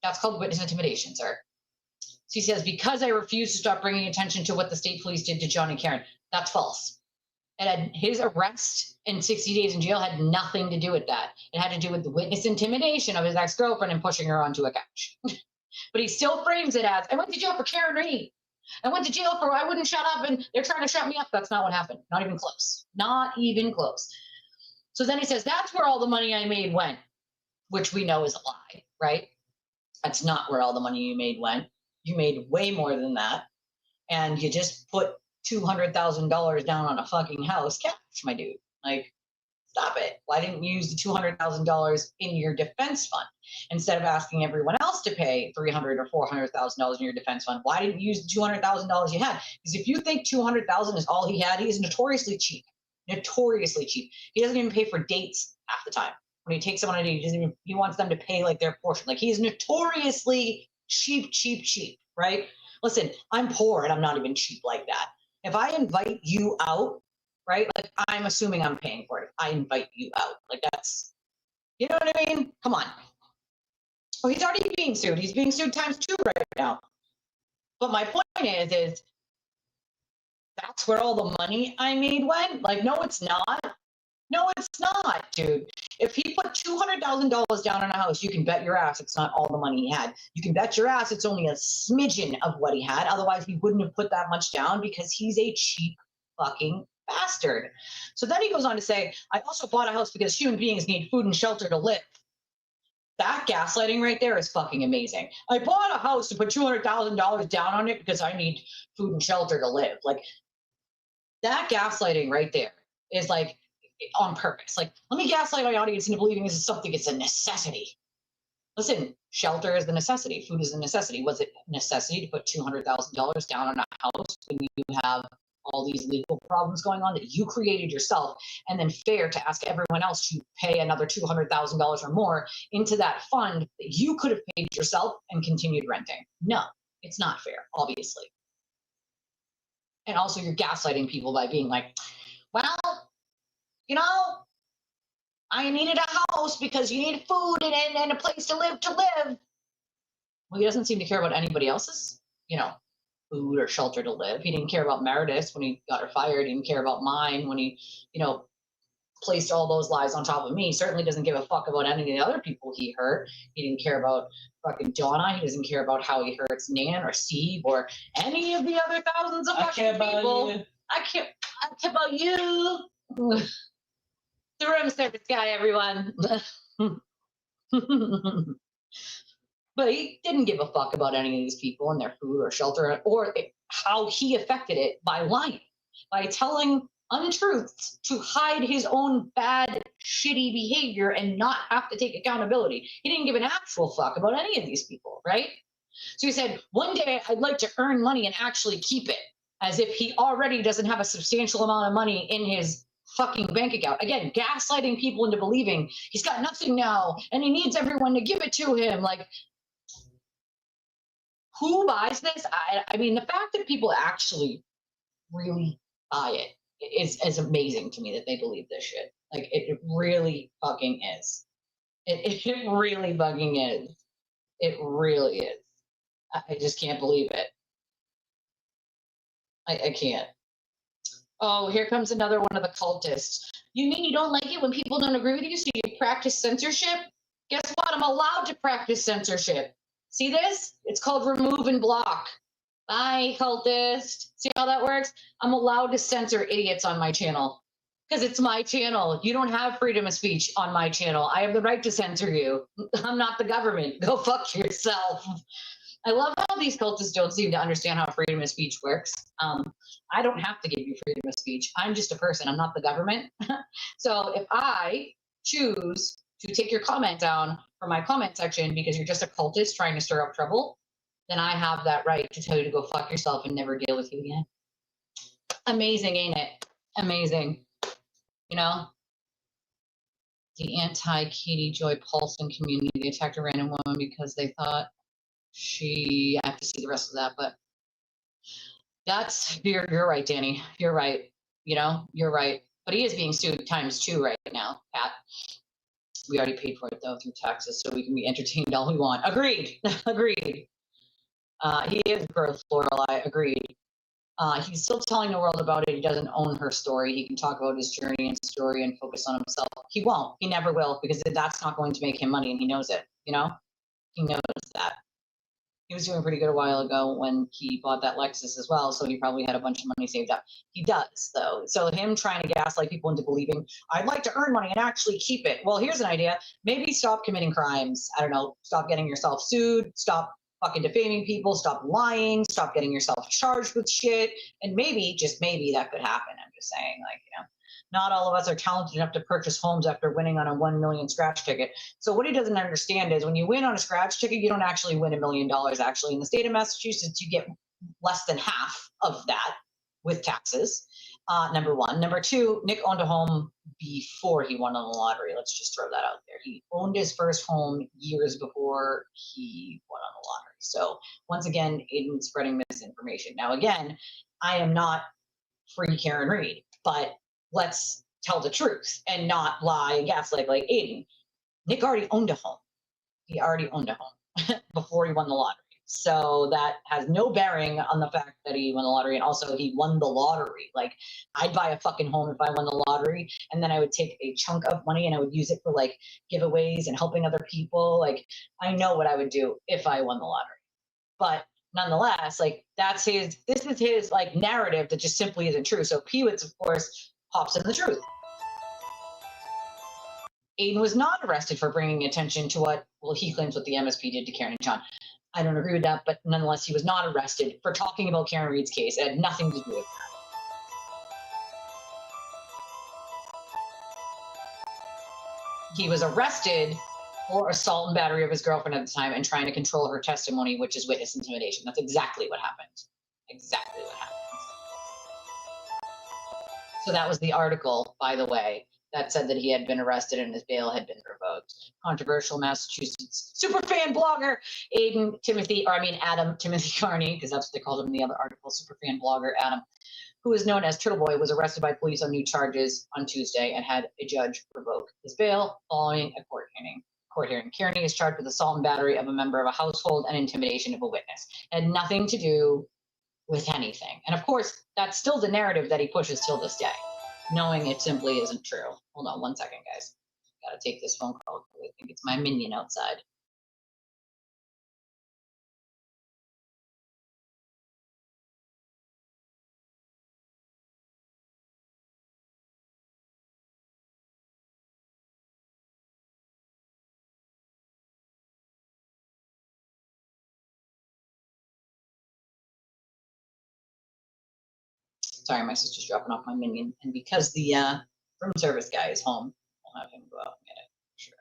Speaker 1: That's called witness intimidation, sir. She says, because I refuse to stop bringing attention to what the state police did to John and Karen. That's false. And his arrest and 60 days in jail had nothing to do with that. It had to do with the witness intimidation of his ex-girlfriend and pushing her onto a couch. But he still frames it as, I went to jail for Karen Reed. I went to jail for I wouldn't shut up and they're trying to shut me up. That's not what happened. Not even close. Not even close. So then he says, that's where all the money I made went, which we know is a lie, right? That's not where all the money you made went. You made way more than that. And you just put $200,000 down on a fucking house. Cash, my dude. Like, stop it. Why didn't you use the $200,000 in your defense fund instead of asking everyone else to pay $300,000 or $400,000 in your defense fund? Why didn't you use the $200,000 you had? Because if you think $200,000 is all he had, he is notoriously cheap. Notoriously cheap. He doesn't even pay for dates half the time. When he takes someone on a date, he wants them to pay like their portion. Like, he's notoriously cheap, right? Listen, I'm poor and I'm not even cheap like that. If I invite you out, right? Like, I'm assuming I'm paying for it. I invite you out. Like, that's, you know what I mean? Come on. Well, he's already being sued. He's being sued times 2 right now. But my point is that's where all the money I made went? Like, no, it's not. No, it's not, dude. If he put $200,000 down on a house, you can bet your ass it's not all the money he had. You can bet your ass it's only a smidgen of what he had. Otherwise, he wouldn't have put that much down because he's a cheap fucking bastard. So then he goes on to say, I also bought a house because human beings need food and shelter to live. That gaslighting right there is fucking amazing. I bought a house to put $200,000 down on it because I need food and shelter to live. Like, that gaslighting right there is like on purpose. Like, let me gaslight my audience into believing this is something, it's a necessity. Listen, shelter is the necessity. Food is the necessity. Was it necessity to put $200,000 down on a house when you have all these legal problems going on that you created yourself, and then fair to ask everyone else to pay another $200,000 or more into that fund that you could have paid yourself and continued renting? No, it's not fair, obviously. And also, you're gaslighting people by being like, well, you know, I needed a house because you need food and a place to live. Well, he doesn't seem to care about anybody else's, you know, food or shelter to live. He didn't care about Meredith's when he got her fired. He didn't care about mine when he, you know, placed all those lies on top of me. He certainly doesn't give a fuck about any of the other people he hurt. He didn't care about fucking Donna. He doesn't care about how he hurts Nan or Steve or any of the other thousands of fucking people. I care about you. The room service guy, everyone. But he didn't give a fuck about any of these people and their food or shelter or how he affected it by lying, by telling untruths to hide his own bad, shitty behavior and not have to take accountability. He didn't give an actual fuck about any of these people, right? So he said, one day I'd like to earn money and actually keep it, as if he already doesn't have a substantial amount of money in his fucking bank account. Again, gaslighting people into believing he's got nothing now and he needs everyone to give it to him. Like, who buys this? I mean, the fact that people actually really buy it is amazing to me, that they believe this shit. Like, it really fucking is. It really fucking is. It really is. I just can't believe it. I can't. Oh, here comes another one of the cultists. You mean you don't like it when people don't agree with you, so you practice censorship? Guess what? I'm allowed to practice censorship. See this? It's called remove and block. Bye, cultist. See how that works? I'm allowed to censor idiots on my channel because it's my channel. You don't have freedom of speech on my channel. I have the right to censor you. I'm not the government. Go fuck yourself. I love how these cultists don't seem to understand how freedom of speech works. I don't have to give you freedom of speech. I'm just a person. I'm not the government. So if I choose to take your comment down from my comment section because you're just a cultist trying to stir up trouble, then I have that right to tell you to go fuck yourself and never deal with you again. Amazing, ain't it? Amazing. You know? The anti-Katie Joy Paulson community attacked a random woman because they thought I have to see the rest of that, but you're right, Danny. You're right. You know, you're right. But he is being sued ×2 right now, Pat. We already paid for it though through taxes, so we can be entertained all we want. Agreed. Agreed. He is growth, Lorelai. Agreed. He's still telling the world about it. He doesn't own her story. He can talk about his journey and story and focus on himself. He won't. He never will, because that's not going to make him money, and he knows it. You know, he knows that. He was doing pretty good a while ago when he bought that Lexus as well, so he probably had a bunch of money saved up. He does, though. So him trying to gaslight people into believing, I'd like to earn money and actually keep it. Well, here's an idea. Maybe stop committing crimes. I don't know. Stop getting yourself sued. Stop fucking defaming people. Stop lying. Stop getting yourself charged with shit. And maybe, just maybe, that could happen. I'm just saying, like, you know. Not all of us are talented enough to purchase homes after winning on a 1 million scratch ticket. So what he doesn't understand is when you win on a scratch ticket, you don't actually win $1 million. Actually, in the state of Massachusetts, you get less than half of that with taxes. Number one. Number two, Nick owned a home before he won on the lottery. Let's just throw that out there. He owned his first home years before he won on the lottery. So once again, Aiden's spreading misinformation. Now, again, I am not free Karen Reed, but let's tell the truth and not lie and gaslight like Aiden. Nick already owned a home. He already owned a home before he won the lottery. So that has no bearing on the fact that he won the lottery. And also he won the lottery. Like, I'd buy a fucking home if I won the lottery, and then I would take a chunk of money and I would use it for like giveaways and helping other people. Like, I know what I would do if I won the lottery. But nonetheless, like, this is his like narrative that just simply isn't true. So Peewits, of course, pops in the truth. Aiden was not arrested for bringing attention to what he claims what the MSP did to Karen and John. I don't agree with that, but nonetheless, he was not arrested for talking about Karen Reed's case. It had nothing to do with that. He was arrested for assault and battery of his girlfriend at the time and trying to control her testimony, which is witness intimidation. That's exactly what happened. Exactly what happened. So that was the article, by the way, that said that he had been arrested and his bail had been revoked. Controversial Massachusetts superfan blogger Adam Timothy Carney, because that's what they called him in the other article, superfan blogger Adam, who is known as Turtleboy, was arrested by police on new charges on Tuesday and had a judge revoke his bail following a court hearing. Kearney is charged with assault and battery of a member of a household and intimidation of a witness. It had nothing to do with anything. And of course, that's still the narrative that he pushes till this day, knowing it simply isn't true. Hold on 1 second, guys. Gotta take this phone call. I think it's my minion outside. Sorry, my sister's dropping off my minion. And because the room service guy is home, I'll have him go out and get it. Sure.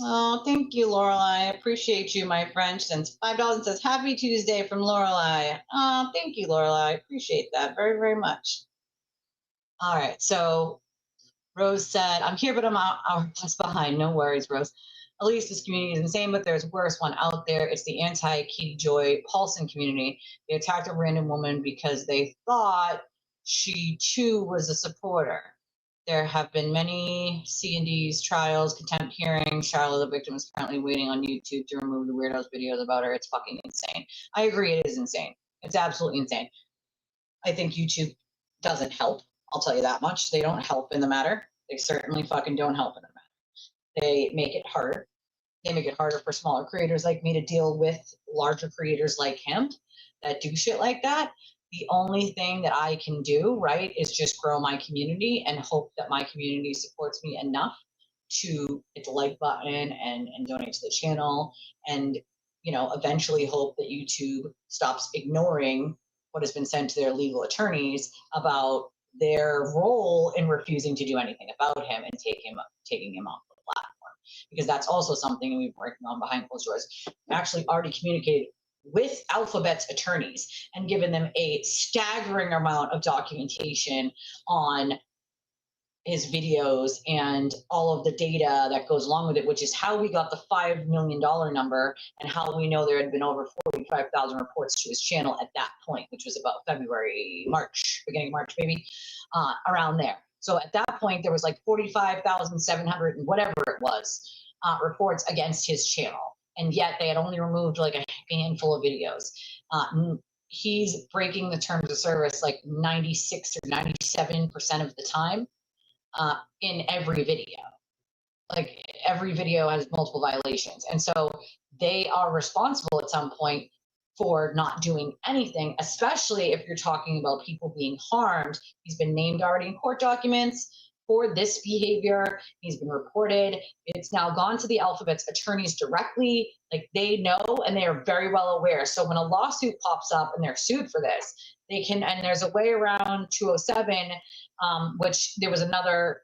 Speaker 1: Oh, thank you, Lorelai. I appreciate you, my friend. Since $5 says Happy Tuesday from Lorelai. Oh, thank you, Lorelai. I appreciate that very, very much. All right. So Rose said, I'm here, but I'm hours behind. No worries, Rose. At least this community is insane, but there's a worse one out there. It's the anti-Katie Joy Paulson community. They attacked a random woman because they thought she too was a supporter. There have been many C&D's trials, contempt hearings. Charlotte, the victim, is currently waiting on YouTube to remove the weirdos videos about her. It's fucking insane. I agree, it is insane. It's absolutely insane. I think YouTube doesn't help. I'll tell you that much. They don't help in the matter. They certainly fucking don't help in the matter. They make it harder. They make it harder for smaller creators like me to deal with larger creators like him that do shit like that. The only thing that I can do, right, is just grow my community and hope that my community supports me enough to hit the like button and donate to the channel, and eventually hope that YouTube stops ignoring what has been sent to their legal attorneys about their role in refusing to do anything about him and taking him off the platform. Because that's also something we've been working on behind closed doors. We actually already communicated with Alphabet's attorneys and given them a staggering amount of documentation on his videos and all of the data that goes along with it, which is how we got the $5 million number and how we know there had been over 45,000 reports to his channel at that point, which was about March, beginning of March, maybe, around there. So at that point, there was like 45,700 and whatever it was reports against his channel. And yet they had only removed like a handful of videos. He's breaking the terms of service like 96 or 97% of the time. In every video. Like every video has multiple violations. And so they are responsible at some point for not doing anything, especially if you're talking about people being harmed. He's been named already in court documents for this behavior. He's been reported. It's now gone to the Alphabet's attorneys directly. Like they know and they are very well aware. So when a lawsuit pops up and they're sued for this, they can, and there's a way around 207, which there was another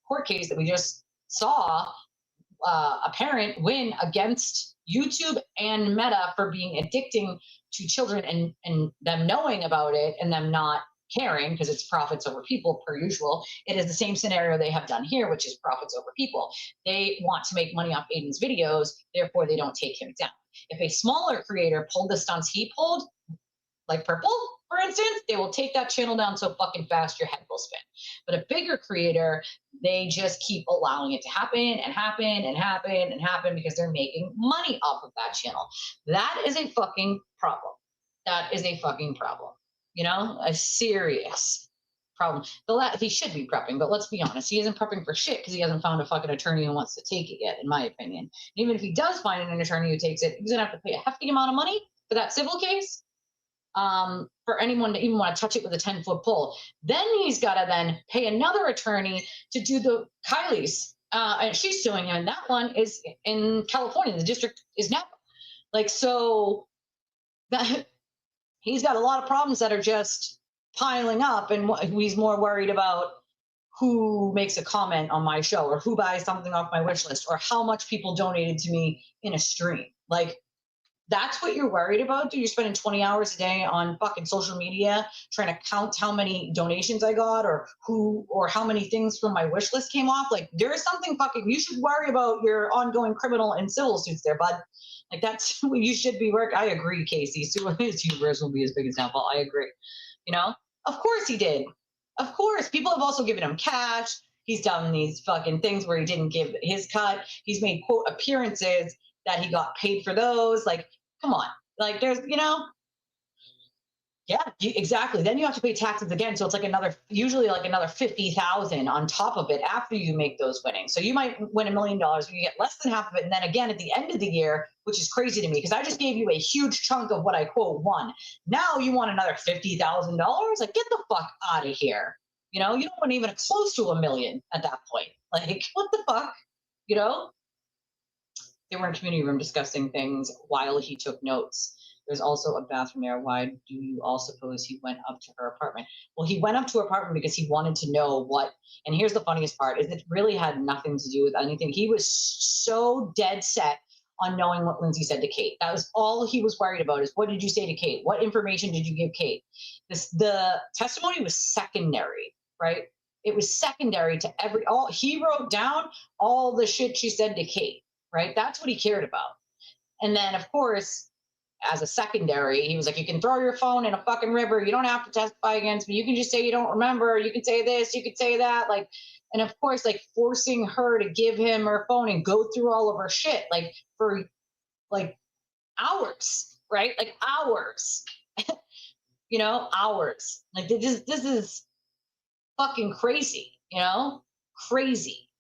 Speaker 1: court case that we just saw a parent win against YouTube and Meta for being addicting to children and them knowing about it and them not caring because it's profits over people per usual. It is the same scenario they have done here, which is profits over people. They want to make money off Aiden's videos, therefore they don't take him down. If a smaller creator pulled the stunts he pulled, like Purple, for instance, they will take that channel down so fucking fast your head will spin. But a bigger creator, they just keep allowing it to happen and happen and happen and happen because they're making money off of that channel. That is a fucking problem. That is a fucking problem. A serious problem. He should be prepping, but let's be honest, he isn't prepping for shit because he hasn't found a fucking attorney who wants to take it yet, in my opinion. And even if he does find an attorney who takes it, he's gonna have to pay a hefty amount of money for that civil case. For anyone to even want to touch it with a 10-foot pole. Then he's got to then pay another attorney to do the Kylie's. And she's suing him. And that one is in California. The district is Napa. So that he's got a lot of problems that are just piling up. And he's more worried about who makes a comment on my show or who buys something off my wish list or how much people donated to me in a stream. That's what you're worried about, dude? You're spending 20 hours a day on fucking social media trying to count how many donations I got or how many things from my wish list came off. There is something you should worry about your ongoing criminal and civil suits there, bud. That's what you should be working. I agree, Casey. Suing his universe will be his biggest downfall. I agree. Of course he did. Of course. People have also given him cash. He's done these fucking things where he didn't give his cut. He's made quote appearances that he got paid for those. Come on. There's, yeah, exactly. Then you have to pay taxes again. So it's usually another 50,000 on top of it after you make those winnings. So you might win $1 million, you get less than half of it. And then again, at the end of the year, which is crazy to me, because I just gave you a huge chunk of what I quote won. Now you want another $50,000? Get the fuck out of here. You don't want even close to $1 million at that point. What the fuck? They were in community room discussing things while he took notes. There's also a bathroom there. Why do you all suppose he went up to her apartment? Well, he went up to her apartment because he wanted to know what, and here's the funniest part, is it really had nothing to do with anything. He was so dead set on knowing what Lindsay said to Kate. That was all he was worried about, is what did you say to Kate? What information did you give Kate? The testimony was secondary. right? It was secondary to he wrote down all the shit she said to Kate, right? That's what he cared about. And then, of course, as a secondary, he was like, you can throw your phone in a fucking river. You don't have to testify against me. You can just say you don't remember. You can say this, you could say that. Like, and of course, like forcing her to give him her phone and go through all of her shit, like for like hours, right? Like hours, you know, hours. Like this is fucking crazy, you know, crazy.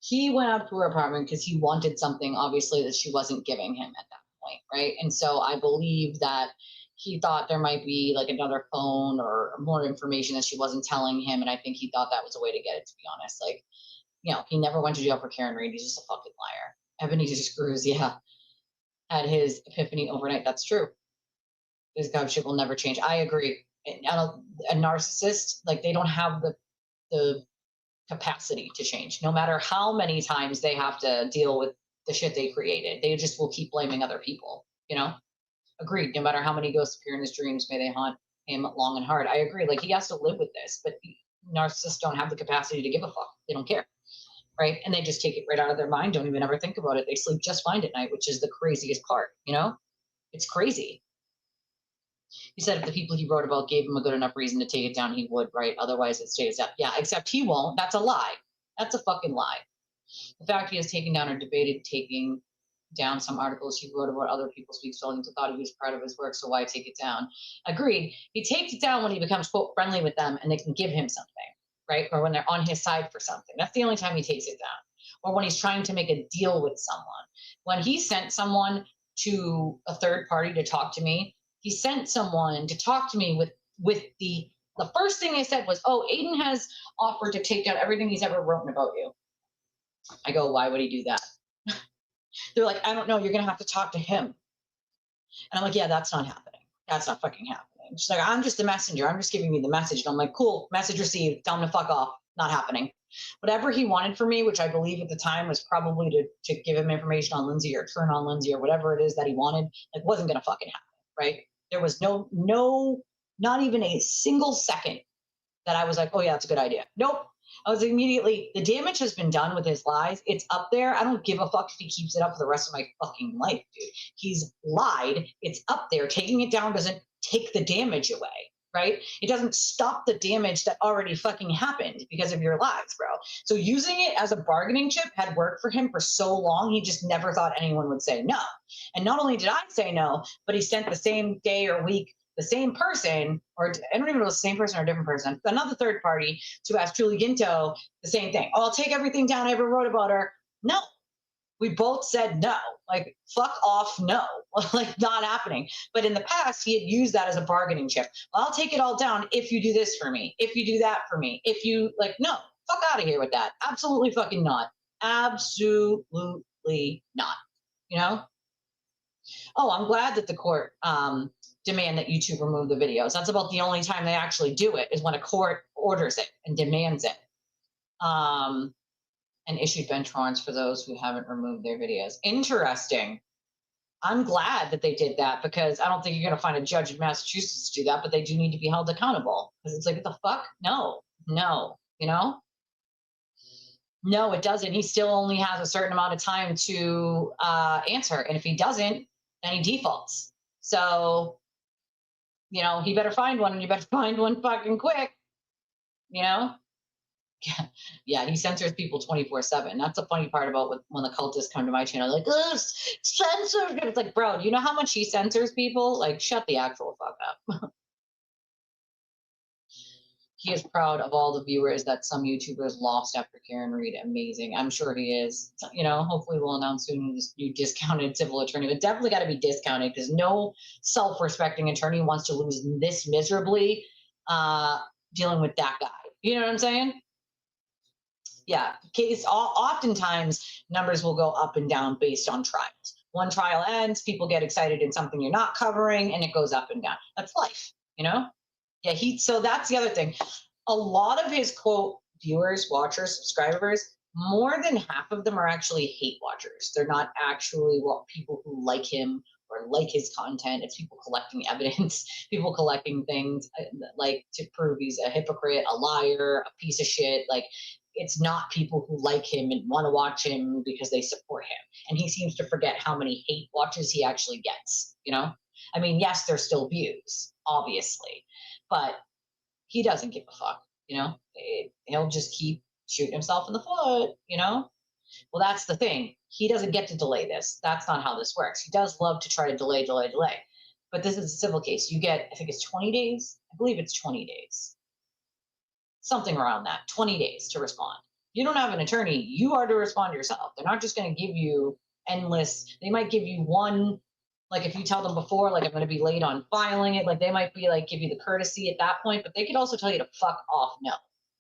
Speaker 1: He went up to her apartment because he wanted something, obviously, that she wasn't giving him at that point, right? And so I believe that he thought there might be like another phone or more information that she wasn't telling him, and I think he thought that was a way to get it, to be honest. Like, you know, he never went to jail for Karen Reed. He's just a fucking liar. Ebenezer Screws, yeah, had his epiphany overnight. That's true. This God shit will never change. I agree. A narcissist, like, they don't have the capacity to change, no matter how many times they have to deal with the shit they created. They just will keep blaming other people, you know? Agreed. No matter how many ghosts appear in his dreams, may they haunt him long and hard. I agree. Like, he has to live with this, but narcissists don't have the capacity to give a fuck. They don't care, right? And they just take it right out of their mind, don't even ever think about it. They sleep just fine at night, which is the craziest part, you know? It's crazy. He said if the people he wrote about gave him a good enough reason to take it down, he would, right? Otherwise it stays up. Yeah, except he won't. That's a lie. That's a fucking lie. The fact he has taken down or debated taking down some articles he wrote about other people's speech feelings and thought he was proud of his work, so why take it down? Agreed. He takes it down when he becomes, quote, friendly with them and they can give him something, right? Or when they're on his side for something. That's the only time he takes it down. Or when he's trying to make a deal with someone. When he sent someone to a third party to talk to me, he sent someone to talk to me with the first thing they said was, oh, Aiden has offered to take down everything he's ever written about you. I go, why would he do that? They're like, I don't know, you're going to have to talk to him. And I'm like, yeah, that's not happening. That's not fucking happening. She's like, I'm just a messenger. I'm just giving you the message. And I'm like, cool, message received. Tell him to fuck off. Not happening. Whatever he wanted from me, which I believe at the time was probably to give him information on Lindsay or turn on Lindsay or whatever it is that he wanted, like, wasn't going to fucking happen, right? There was no, not even a single second that I was like, oh yeah, that's a good idea. Nope. I was immediately, the damage has been done with his lies. It's up there. I don't give a fuck if he keeps it up for the rest of my fucking life, dude. He's lied. It's up there. Taking it down doesn't take the damage away, right? It doesn't stop the damage that already fucking happened because of your lies, bro. So using it as a bargaining chip had worked for him for so long, he just never thought anyone would say no. And not only did I say no, but he sent the same day or week the same person, or I don't even know if it was the same person or a different person, another third party to ask Julie Ginto the same thing. Oh, I'll take everything down I ever wrote about her. No. We both said no. Like, fuck off, no. Like, not happening. But in the past, he had used that as a bargaining chip. Well, I'll take it all down if you do this for me, if you do that for me, if you, like, no. Fuck out of here with that. Absolutely fucking not. Absolutely not. You know? Oh, I'm glad that the court demand that YouTube remove the videos. That's about the only time they actually do it, is when a court orders it and demands it. And issued bench warrants for those who haven't removed their videos. Interesting. I'm glad that they did that, because I don't think you're going to find a judge in Massachusetts to do that, but they do need to be held accountable. Because it's like, what the fuck? No, you know? No, it doesn't. He still only has a certain amount of time to answer. And if he doesn't, then he defaults. So, you know, he better find one, and you better find one fucking quick, you know? Yeah, he censors people 24/7. That's the funny part about when the cultists come to my channel, like, oh, censored. It's like, bro, do you know how much he censors people? Like, shut the actual fuck up. He is proud of all the viewers that some YouTubers lost after Karen Reed. Amazing. I'm sure he is. You know, hopefully we'll announce soon this new discounted civil attorney. But definitely got to be discounted, because no self-respecting attorney wants to lose this miserably dealing with that guy. You know what I'm saying? Yeah, oftentimes numbers will go up and down based on trials. One trial ends, people get excited in something you're not covering, and it goes up and down. That's life, you know? Yeah, so that's the other thing. A lot of his, quote, viewers, watchers, subscribers, more than half of them are actually hate watchers. They're not actually people who like him or like his content. It's people collecting evidence, people collecting things like to prove he's a hypocrite, a liar, a piece of shit. Like, it's not people who like him and want to watch him because they support him. And he seems to forget how many hate watches he actually gets, you know? I mean, yes, there's still views, obviously, but he doesn't give a fuck, you know? He'll just keep shooting himself in the foot, you know? Well, that's the thing. He doesn't get to delay this. That's not how this works. He does love to try to delay. But this is a civil case. You get, I think it's 20 days. I believe it's 20 days. Something around that, 20 days to respond. You don't have an attorney. You are to respond yourself. They're not just going to give you endless. They might give you one, like if you tell them before, like I'm going to be late on filing it, like they might be like, give you the courtesy at that point, but they could also tell you to fuck off. No,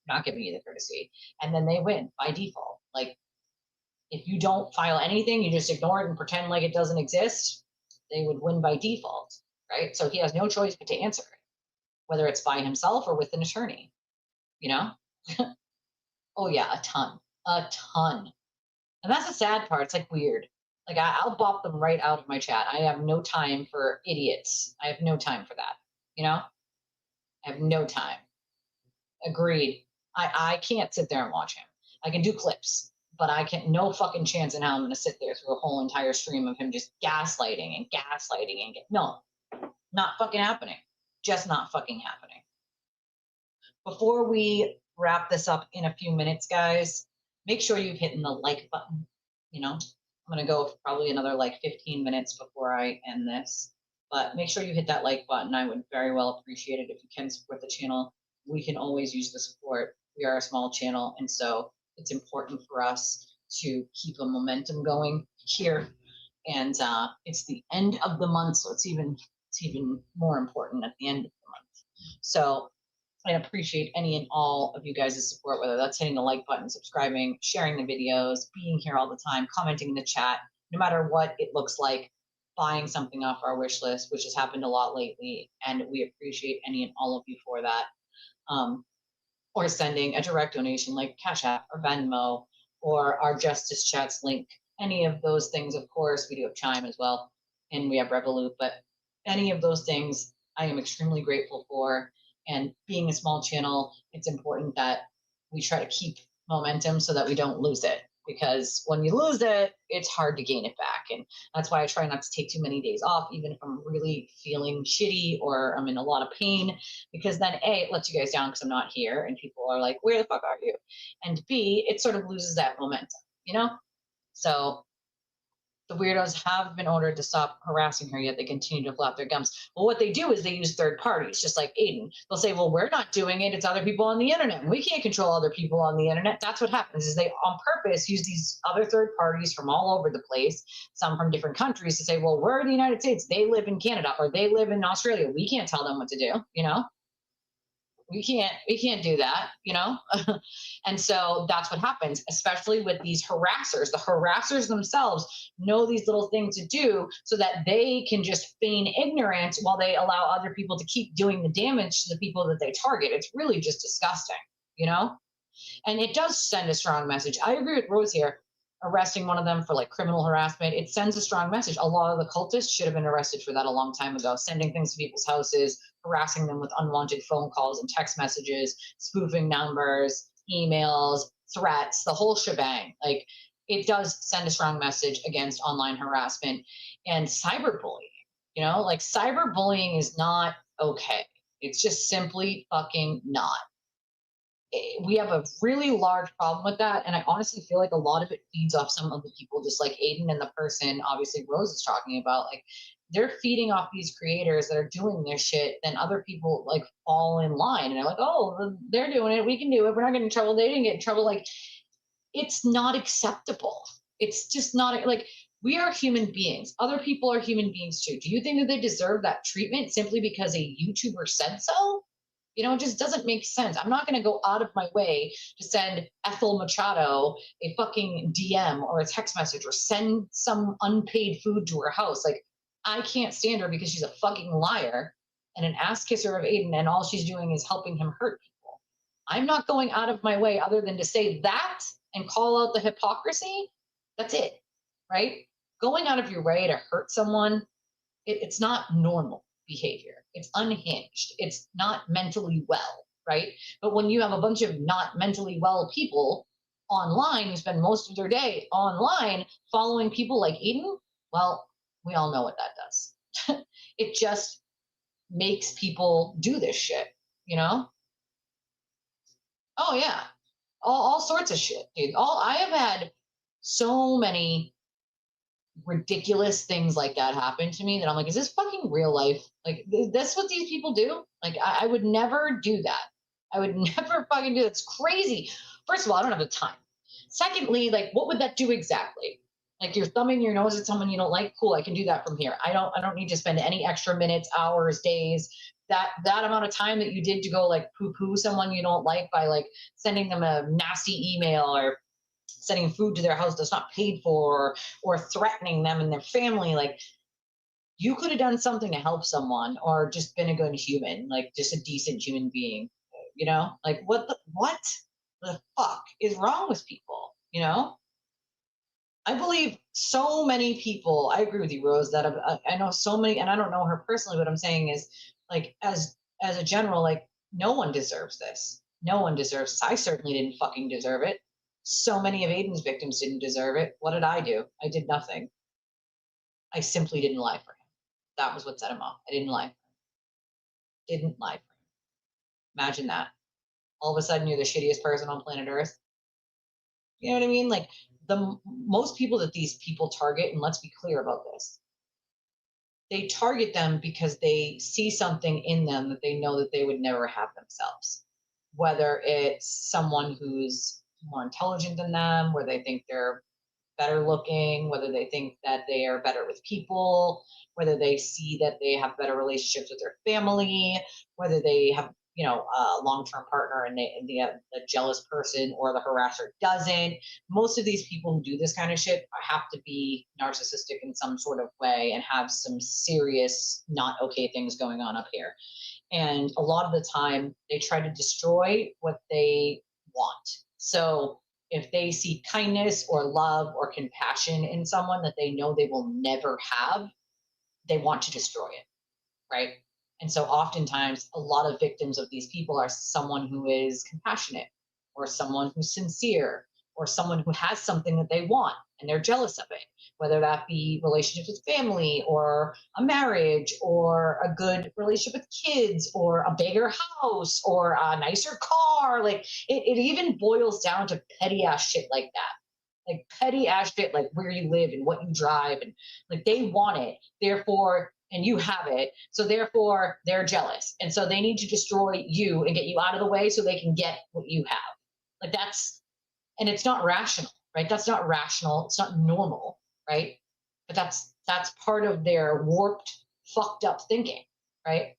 Speaker 1: not giving you the courtesy. And then they win by default. Like, if you don't file anything, you just ignore it and pretend like it doesn't exist, they would win by default, right? So he has no choice but to answer it, whether it's by himself or with an attorney, you know? Oh yeah, a ton. And that's the sad part. It's like weird. Like I'll bop them right out of my chat. I have no time for idiots. I have no time for that, you know? I have no time. Agreed. I can't sit there and watch him. I can do clips. But I can't, no fucking chance in hell I'm going to sit there through a whole entire stream of him just gaslighting. No, not fucking happening. Just not fucking happening. Before we wrap this up in a few minutes, guys, make sure you've hit the like button. You know, I'm going to go for probably another like 15 minutes before I end this. But make sure you hit that like button. I would very well appreciate it if you can support the channel. We can always use the support. We are a small channel, and so it's important for us to keep a momentum going here. And it's the end of the month, so it's even more important at the end of the month. So I appreciate any and all of you guys' support, whether that's hitting the like button, subscribing, sharing the videos, being here all the time, commenting in the chat, no matter what it looks like, buying something off our wish list, which has happened a lot lately, and we appreciate any and all of you for that. Or sending a direct donation like Cash App or Venmo or our Justice Chats link. Any of those things, of course, we do have Chime as well, and we have Revolut, but any of those things I am extremely grateful for. And being a small channel, it's important that we try to keep momentum so that we don't lose it. Because when you lose it, it's hard to gain it back. And that's why I try not to take too many days off, even if I'm really feeling shitty or I'm in a lot of pain, because then A, it lets you guys down because I'm not here and people are like, where the fuck are you? And B, it sort of loses that momentum, you know? So the weirdos have been ordered to stop harassing her, yet they continue to flap their gums. Well, what they do is they use third parties, just like Aiden. They'll say, well, we're not doing it. It's other people on the internet. We can't control other people on the internet. That's what happens is they on purpose use these other third parties from all over the place, some from different countries, to say, well, we're the United States. They live in Canada or they live in Australia. We can't tell them what to do, you know? We can't do that, you know? And so that's what happens, especially with these harassers. The harassers themselves know these little things to do so that they can just feign ignorance while they allow other people to keep doing the damage to the people that they target. It's really just disgusting, you know? And it does send a strong message. I agree with Rose here. Arresting one of them for like criminal harassment, it sends a strong message. A lot of the cultists should have been arrested for that a long time ago, sending things to people's houses, harassing them with unwanted phone calls and text messages, spoofing numbers, emails, threats, the whole shebang. Like, it does send a strong message against online harassment and cyberbullying. You know, like cyberbullying is not okay. It's just simply fucking not. We have a really large problem with that, and I honestly feel like a lot of it feeds off some of the people, just like Aiden and the person obviously Rose is talking about. Like, they're feeding off these creators that are doing this shit, then other people like fall in line and they're like, oh, they're doing it, we can do it, we're not getting in trouble, they didn't get in trouble. Like, it's not acceptable. It's just not, like, we are human beings. Other people are human beings too. Do you think that they deserve that treatment simply because a YouTuber said so? You know, it just doesn't make sense. I'm not going to go out of my way to send Ethel Machado a fucking DM or a text message or send some unpaid food to her house. Like, I can't stand her because she's a fucking liar and an ass kisser of Aiden, and all she's doing is helping him hurt people. I'm not going out of my way other than to say that and call out the hypocrisy. That's it, right? Going out of your way to hurt someone It's not normal behavior. It's unhinged. It's not mentally well, right? But when you have a bunch of not mentally well people online who spend most of their day online following people like Eden, well, we all know what that does. It just makes people do this shit, you know? Oh yeah, all sorts of shit, dude. I have had so many ridiculous things like that happen to me that I'm like, is this fucking real life? Like, that's what these people do? Like, I would never do that. I would never fucking do that. It's crazy. First of all, I don't have the time. Secondly, like, what would that do exactly? Like, you're thumbing your nose at someone you don't like. Cool, I can do that from here. I don't need to spend any extra minutes, hours, days. That amount of time that you did to go like poo-poo someone you don't like by like sending them a nasty email or sending food to their house that's not paid for, or threatening them and their family. Like, you could have done something to help someone or just been a good human, like just a decent human being, you know? Like, what the fuck is wrong with people, you know? I believe so many people, I agree with you, Rose, that I know so many, and I don't know her personally, what I'm saying is, like, as a general, like, no one deserves this. No one deserves this. I certainly didn't fucking deserve it. So many of Aiden's victims didn't deserve it. What did I do? I did nothing. I simply didn't lie for him. That was what set him off. I didn't lie for him. Didn't lie for him. Imagine that. All of a sudden, you're the shittiest person on planet Earth. You know what I mean? Like, the most people that these people target, and let's be clear about this, they target them because they see something in them that they know that they would never have themselves. Whether it's someone who's more intelligent than them, where they think they're better looking, whether they think that they are better with people, whether they see that they have better relationships with their family, whether they have, you know, a long-term partner and the jealous person or the harasser doesn't. Most of these people who do this kind of shit have to be narcissistic in some sort of way and have some serious not okay things going on up here. And a lot of the time they try to destroy what they want. So if they see kindness or love or compassion in someone that they know they will never have, they want to destroy it, right? And so oftentimes a lot of victims of these people are someone who is compassionate or someone who's sincere or someone who has something that they want and they're jealous of it, whether that be relationships with family or a marriage or a good relationship with kids or a bigger house or a nicer car. Like, it even boils down to petty ass shit like that. Like, petty ass shit, like where you live and what you drive, and like they want it, therefore, and you have it, so therefore they're jealous, and so they need to destroy you and get you out of the way so they can get what you have. Like, that's, and it's not rational, right? That's not rational. It's not normal, right? But that's part of their warped, fucked up thinking, right?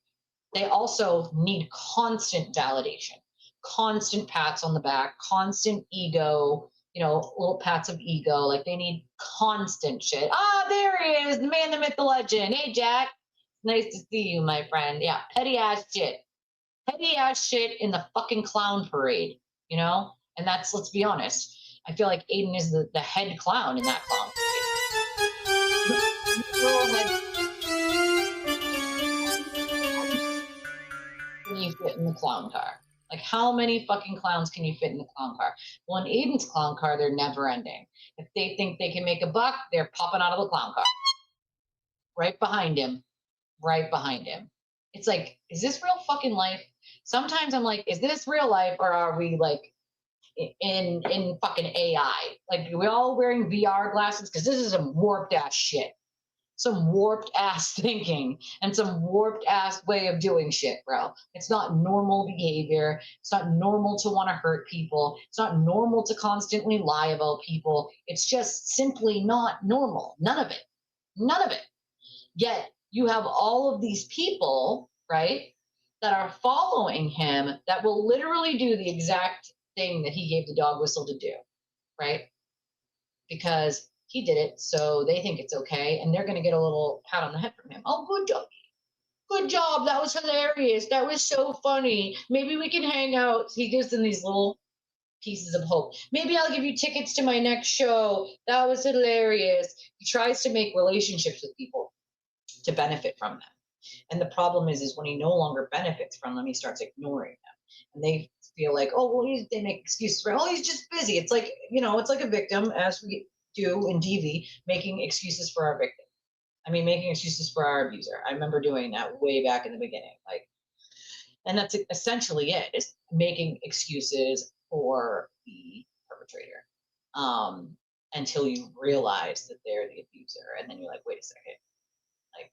Speaker 1: They also need constant validation, constant pats on the back, constant ego, you know, little pats of ego. Like, they need constant shit. Ah, there he is, the man, the myth, the legend. Hey, Jack. Nice to see you, my friend. Yeah, petty ass shit. Petty ass shit in the fucking clown parade, you know? And that's, let's be honest, I feel like Aiden is the head clown in that clown parade. Can you fit in the clown car? Like, how many fucking clowns can you fit in the clown car? Well, in Aiden's clown car, they're never ending. If they think they can make a buck, they're popping out of the clown car. Right behind him. Right behind him. It's like, is this real fucking life? Sometimes I'm like, is this real life, or are we like in fucking AI? Like, are we all wearing VR glasses? Because this is some warped ass shit. Some warped ass thinking and some warped ass way of doing shit, bro. It's not normal behavior. It's not normal to want to hurt people. It's not normal to constantly lie about people. It's just simply not normal. None of it. None of it. Yet you have all of these people, right, that are following him that will literally do the exact thing that he gave the dog whistle to do, right? Because he did it, so they think it's okay, and they're going to get a little pat on the head from him. Oh, good job. Good job. That was hilarious. That was so funny. Maybe we can hang out. He gives them these little pieces of hope. Maybe I'll give you tickets to my next show. That was hilarious. He tries to make relationships with people. to benefit from them. And the problem is when he no longer benefits from them, he starts ignoring them. And they feel like, oh, well, they make excuses for, oh, he's just busy. It's like, you know, it's like a victim, as we do in DV, making excuses for our victim. I mean, making excuses for our abuser. I remember doing that way back in the beginning. Like, and that's essentially it, is making excuses for the perpetrator until you realize that they're the abuser. And then you're like, wait a second. Like,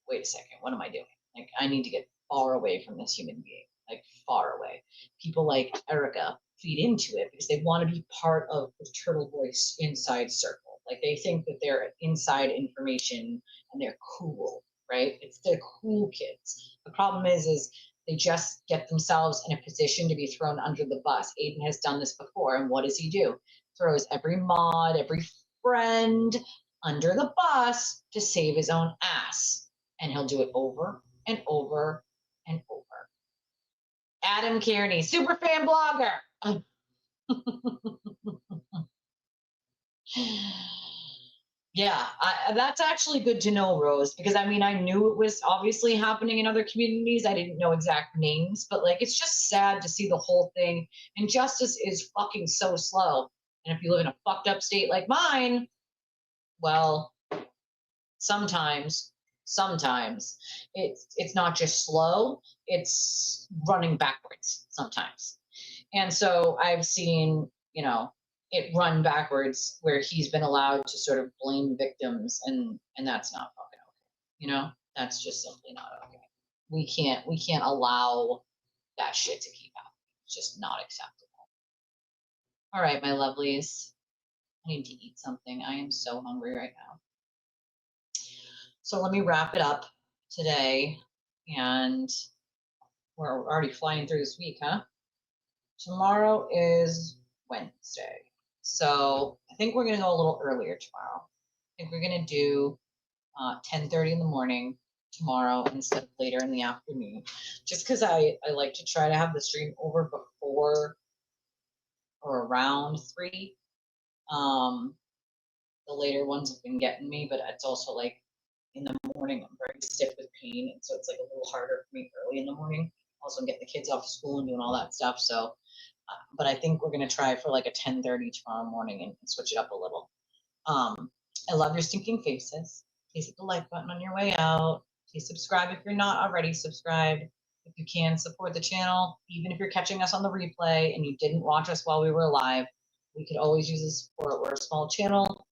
Speaker 1: wait a second, what am I doing? Like, I need to get far away from this human being, like far away. People like Erica feed into it because they want to be part of the Turtleboy's inside circle. Like, they think that they're inside information and they're cool, right? They're cool kids. The problem is they just get themselves in a position to be thrown under the bus. Aiden has done this before, and what does he do? Throws every mod, every friend under the bus to save his own ass. And he'll do it over and over and over. Adam Kearney, superfan blogger. Yeah, that's actually good to know, Rose, because I mean, I knew it was obviously happening in other communities. I didn't know exact names, but like, it's just sad to see the whole thing. And justice is fucking so slow. And if you live in a fucked up state like mine, well, sometimes it's not just slow, it's running backwards sometimes. And so I've seen, you know, it run backwards where he's been allowed to sort of blame victims, and that's not fucking okay. You know, that's just simply not okay. We can't allow that shit to keep happening. It's just not acceptable. All right, my lovelies, I need to eat something. I am so hungry right now. So let me wrap it up today, and we're already flying through this week, huh? Tomorrow is Wednesday. So I think we're going to go a little earlier tomorrow. I think we're going to do 10:30 in the morning tomorrow instead of later in the afternoon, just because I like to try to have the stream over before or around 3. The later ones have been getting me, but it's also like in the morning I'm very stiff with pain, and so it's like a little harder for me early in the morning. Also, I'm getting the kids off to school and doing all that stuff. So, but I think we're gonna try for like a 10:30 tomorrow morning and switch it up a little. I love your stinking faces. Please hit the like button on your way out. Please subscribe if you're not already subscribed. If you can, support the channel, even if you're catching us on the replay and you didn't watch us while we were live. We could always use the support. We're a small channel,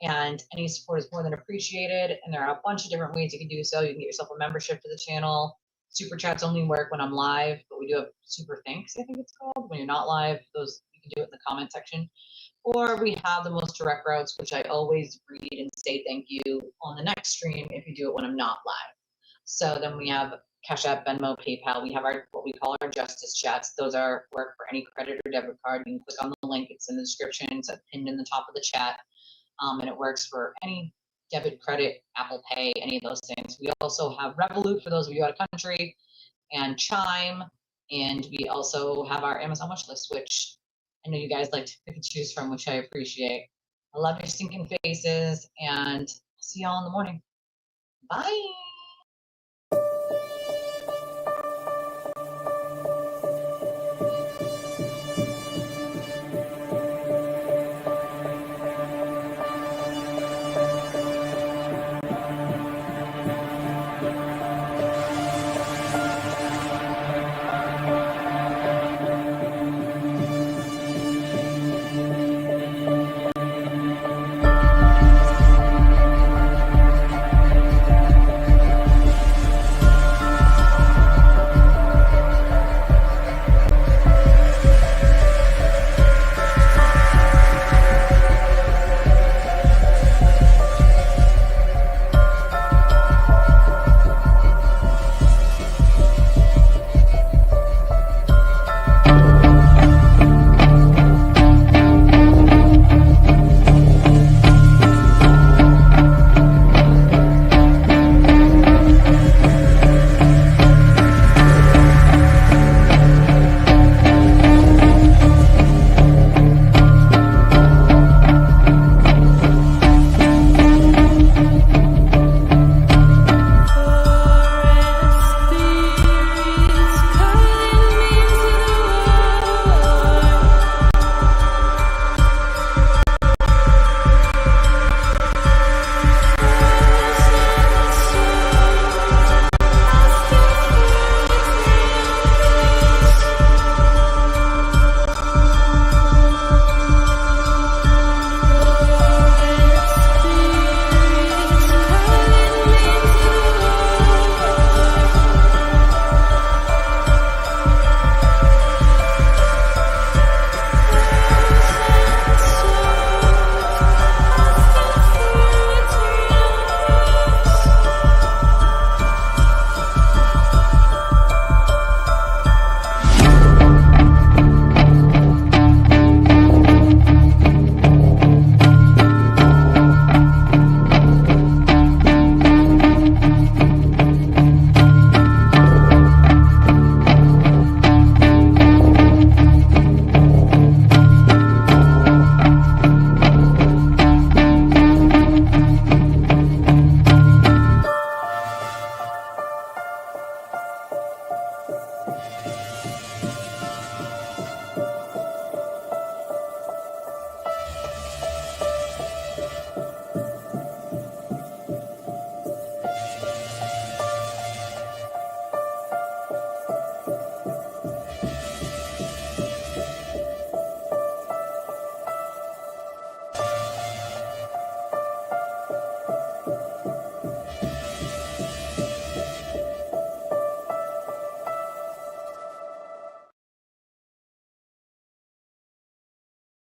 Speaker 1: and any support is more than appreciated. And there are a bunch of different ways you can do so. You can get yourself a membership to the channel. Super chats only work when I'm live, but we do have super thanks, I think it's called. When you're not live, those you can do it in the comment section. Or we have the most direct routes, which I always read and say thank you on the next stream if you do it when I'm not live. So then we have Cash App, Venmo, PayPal. We have our what we call our justice chats. Those are work for any credit or debit card. You can click on the link. It's in the description. It's pinned in the top of the chat. And it works for any debit, credit, Apple Pay, any of those things. We also have Revolut for those of you out of country, and Chime, and we also have our Amazon wish list, which I know you guys like to pick and choose from, which I appreciate. I love your stinking faces, and see y'all in the morning. Bye.